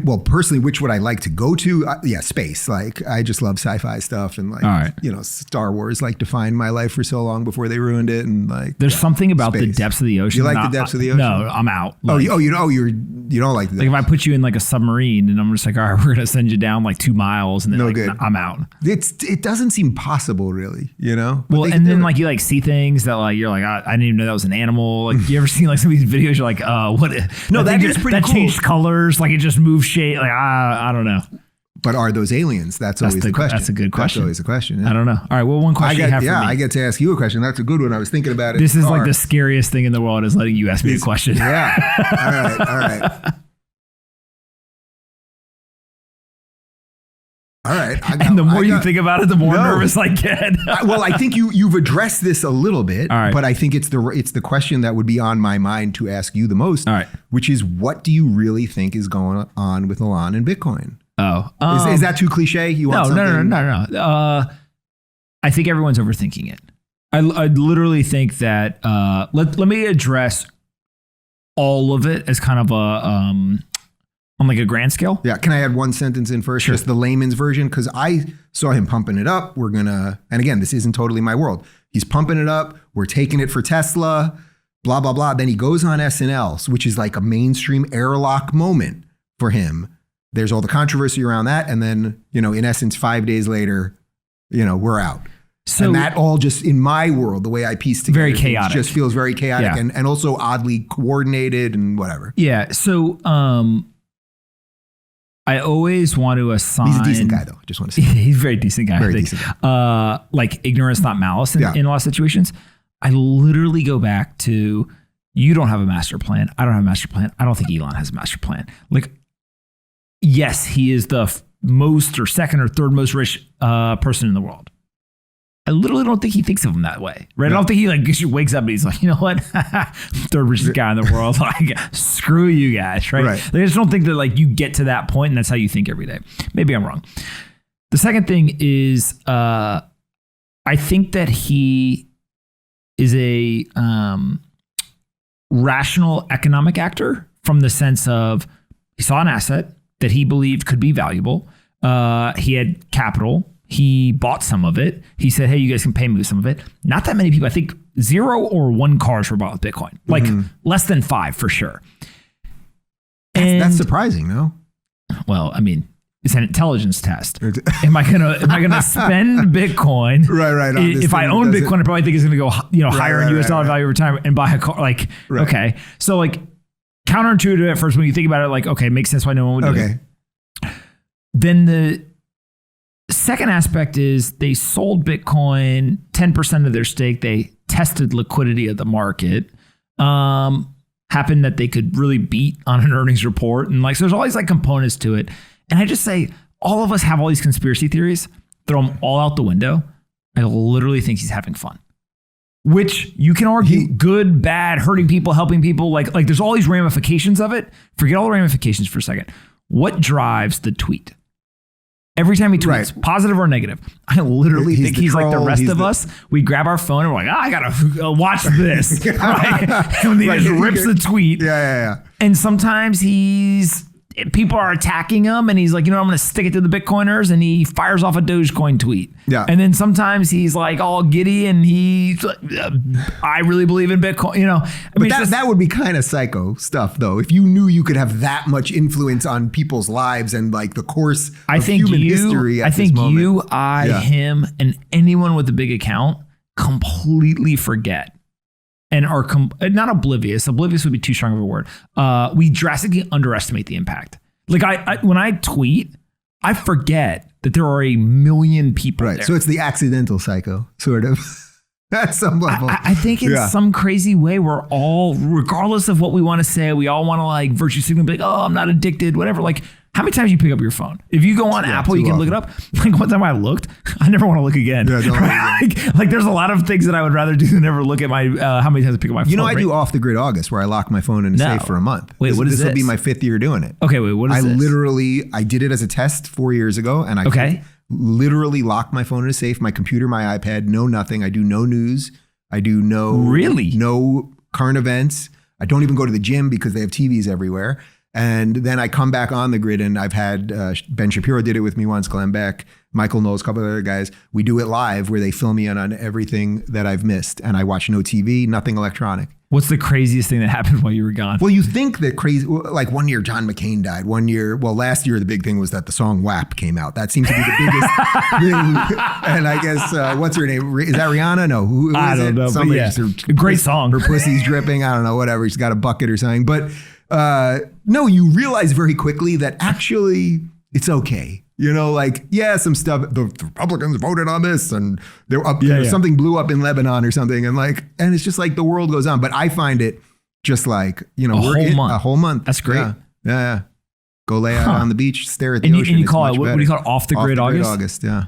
Well, personally, which would I like to go to? Yeah, space. Like, I just love sci-fi stuff, and like, you know, Star Wars like defined my life for so long before they ruined it. And like, there's something about the depths of the ocean. You like the depths of the ocean? No, I'm out. Like, you don't like the depths. Like, if I put you in like a submarine and I'm just like, all right, we're gonna send you down like 2 miles, and then no good. I'm out. It doesn't seem possible, really. You know. But well, and then like you like see things that like you're like, I didn't even know that was an animal. Like, you ever seen like some of these videos? You're like, what? No, that is pretty cool. That changed colors. Like, it just moved shape. Like, I don't know. But are those aliens? That's always the question. That's a good question. That's always a question. Yeah. I don't know. All right. Well, one question you have for me. I get to ask you a question. That's a good one. I was thinking about it. This is like the scariest thing in the world is letting you ask me a question. Yeah. All right. And the more you think about it, the more nervous I get. Well, I think you've addressed this a little bit, but I think it's the question that would be on my mind to ask you the most, which is, what do you really think is going on with Elon and Bitcoin? Oh, is that too cliche? You want something? No. I think everyone's overthinking it. I literally think that let me address all of it as kind of a on like a grand scale. Yeah. Can I add one sentence in first? Sure. Just the layman's version, because I saw him pumping it up. And again, this isn't totally my world. He's pumping it up. We're taking it for Tesla, blah, blah, blah. Then he goes on SNL, which is like a mainstream airlock moment for him. There's all the controversy around that. And then, you know, in essence, 5 days later, you know, we're out. So, and that all just, in my world, the way I piece together, very chaotic. Just feels very chaotic and also oddly coordinated and whatever. Yeah. So I always want to assign. He's a decent guy, though. I just want to say he's a very decent guy. Very decent guy. Like, ignorance, not malice in a lot of situations. I literally go back to, you don't have a master plan. I don't have a master plan. I don't think Elon has a master plan. Like, yes, he is the most or second or third most rich person in the world. I literally don't think he thinks of him that way, right? No. I don't think he like wakes up and he's like, you know what, third richest guy in the world, like, screw you guys, right? I just don't think that like you get to that point and that's how you think every day. Maybe I'm wrong. The second thing is, I think that he is a rational economic actor, from the sense of, he saw an asset that he believed could be valuable. He had capital. He bought some of it. He said, hey, you guys can pay me with some of it. Not that many people. I think 0 or 1 cars were bought with Bitcoin. Like less than 5 for sure. And that's surprising, no? Well, I mean, it's an intelligence test. Am I gonna spend Bitcoin? Right. If I own Bitcoin, I probably think it's gonna go, higher in US dollar value over time and buy a car. Like, okay. So like, counterintuitive at first when you think about it, like, okay, it makes sense why no one would do it. Then the second aspect is, they sold Bitcoin 10% of their stake. They tested liquidity of the market. Happened that they could really beat on an earnings report. And like, so there's all these like components to it. And I just say, all of us have all these conspiracy theories, throw them all out the window. I literally think he's having fun. Which you can argue, good, bad, hurting people, helping people. Like there's all these ramifications of it. Forget all the ramifications for a second. What drives the tweet? Every time he tweets, positive or negative, I literally think he's like the rest of us. We grab our phone and we're like, I gotta watch this. Right? And he just rips the tweet. Yeah. And sometimes people are attacking him and he's like, I'm going to stick it to the Bitcoiners, and he fires off a Dogecoin tweet. Yeah. And then sometimes he's like all giddy and he's like, I really believe in Bitcoin, I mean, that would be kind of psycho stuff, though. If you knew you could have that much influence on people's lives and like the course of human history at this moment. Him, and anyone with a big account completely forget and are not oblivious. Oblivious would be too strong of a word. We drastically underestimate the impact. Like I when I tweet, I forget that there are a million people there. So it's the accidental psycho, sort of. At some level. I think in some crazy way, we're all, regardless of what we want to say, we all want to like virtue signal, be like, oh, I'm not addicted, whatever. Like, How many times you pick up your phone? If you go on Apple, you can look it up. Like one time I looked, I never want to look again. Yeah, don't like there's a lot of things that I would rather do than ever look at my how many times I pick up my phone. You know, I do off the grid August where I lock my phone in a safe for a month. Wait, what is this? This will be my 5th year doing it. Okay, wait, what is this? I did it as a test 4 years ago, and I literally locked my phone in a safe, my computer, my iPad, no nothing. I do no news. I do no current events. I don't even go to the gym because they have TVs everywhere. And then I come back on the grid, and I've had Ben Shapiro did it with me once, Glenn Beck, Michael Knowles, a couple of other guys. We do it live where they fill me in on everything that I've missed. And I watch no TV, nothing electronic. What's the craziest thing that happened while you were gone? Well, you think that crazy, like one year John McCain died. Last year the big thing was that the song WAP came out. That seemed to be the biggest thing. And I guess, what's her name? Is that Rihanna? No. Who I don't know. Somebody great song. Her pussy's dripping. I don't know, whatever. She's got a bucket or something. But no, you realize very quickly that actually it's okay. You know, like, some stuff, the Republicans voted on this and they're up, something blew up in Lebanon or something. And it's just like the world goes on. But I find it just like, a whole month. That's great. Yeah. Go lay out on the beach, stare at the ocean. And you call it, what do you call it? Off the grid August? Yeah.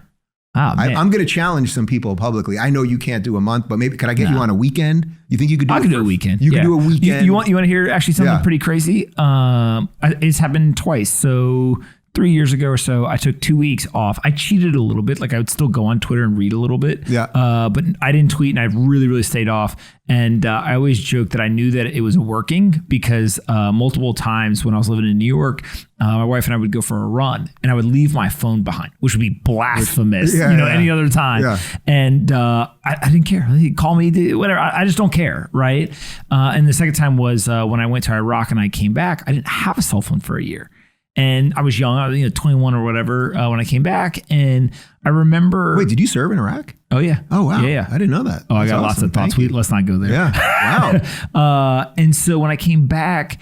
Oh, I'm going to challenge some people publicly. I know you can't do a month, but maybe could I get you on a weekend? You think you could do I could do a weekend. You could do a weekend. You want to hear actually something pretty crazy? It's happened twice. So 3 years ago or so, I took 2 weeks off. I cheated a little bit. Like I would still go on Twitter and read a little bit. Yeah. But I didn't tweet, and I really, really stayed off. And I always joke that I knew that it was working because multiple times when I was living in New York, my wife and I would go for a run, and I would leave my phone behind, which would be blasphemous, any other time. Yeah. And I didn't care. Call me, whatever. I just don't care, right? And the second time was when I went to Iraq and I came back. I didn't have a cell phone for a year. And I was young, I was 21 or whatever when I came back. And I remember... Wait, did you serve in Iraq? Oh, yeah. Oh, wow. Yeah. I didn't know that. Oh, I got lots of thoughts. Let's not go there. Yeah. Wow. And so when I came back,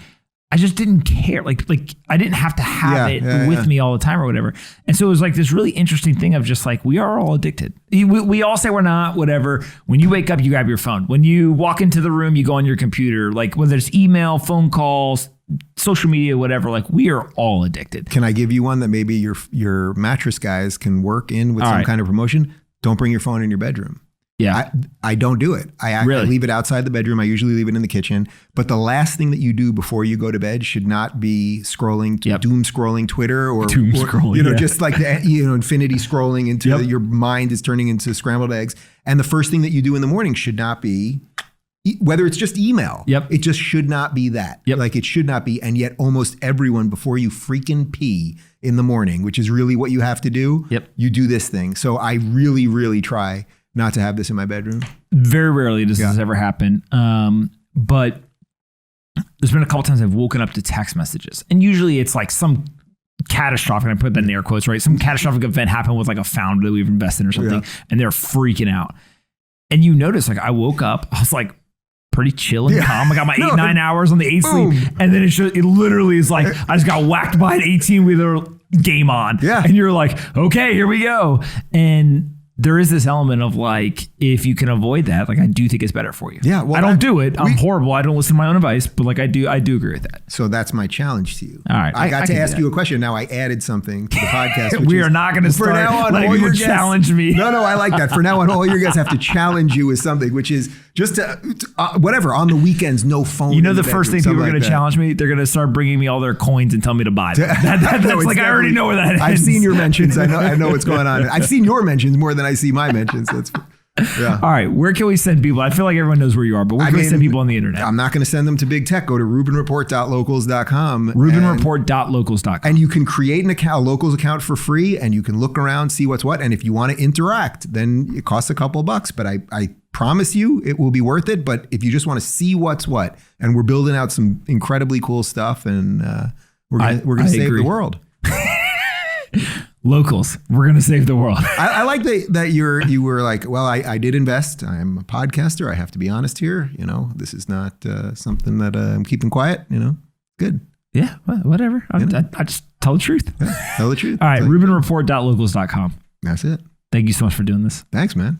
I just didn't care. Like I didn't have to have it with me all the time or whatever. And so it was like this really interesting thing of just like, we are all addicted. We all say we're not, whatever. When you wake up, you grab your phone. When you walk into the room, you go on your computer. Like whether it's email, phone calls, social media, whatever, like we are all addicted. Can I give you one that maybe your mattress guys can work in with some kind of promotion? Don't bring your phone in your bedroom. Yeah. I don't do it. I leave it outside the bedroom. I usually leave it in the kitchen. But the last thing that you do before you go to bed should not be scrolling, doom scrolling Twitter or just like the, infinity scrolling into your mind is turning into scrambled eggs. And the first thing that you do in the morning should not be, whether it's just email, it just should not be that. Like it should not be. And yet almost everyone, before you freaking pee in the morning, which is really what you have to do, you do this thing. So I really, really try not to have this in my bedroom. Very rarely does this ever happen. But there's been a couple times I've woken up to text messages. And usually it's like some catastrophic, I put that in air quotes, right? Some catastrophic event happened with like a founder that we've invested in or something. And they're freaking out. And you notice, like I woke up, I was like, pretty chill and calm. I got my 8-9 hours on the 8 sleep. And then it literally is like, I just got whacked by an 18-wheeler, game on. Yeah. And you're like, okay, here we go. And there is this element of like, if you can avoid that, like I do think it's better for you. Yeah. Well, I don't do it. I'm horrible. I don't listen to my own advice, but like I do agree with that. So that's my challenge to you. All right. I got to ask you a question. Now I added something to the podcast. We are not going to start letting people challenge me. No, I like that. For now on, all your guests have to challenge you with something, which is just to, whatever, on the weekends, no phone. You know, the first thing people are going to challenge me, they're going to start bringing me all their coins and tell me to buy them. That's like, I already know where that is. I've seen your mentions. I know what's going on. I've seen your mentions more than I see my mentions. All right. Where can we send people? I feel like everyone knows where you are, but where can we send people on the internet? I'm not going to send them to big tech. Go to rubinreport.locals.com. Rubinreport.locals.com. And you can create a locals account for free, and you can look around, see what's what. And if you want to interact, then it costs a couple of bucks. But I promise you it will be worth it. But if you just want to see what's what, and we're building out some incredibly cool stuff, and we're going to save the world. Locals, we're going to save the world. I like that you were like, well, I did invest. I'm a podcaster. I have to be honest here. This is not something that I'm keeping quiet. Good. Yeah, whatever. I just tell the truth. Yeah, tell the truth. All right, rubinreport.locals.com. That's it. Thank you so much for doing this. Thanks, man.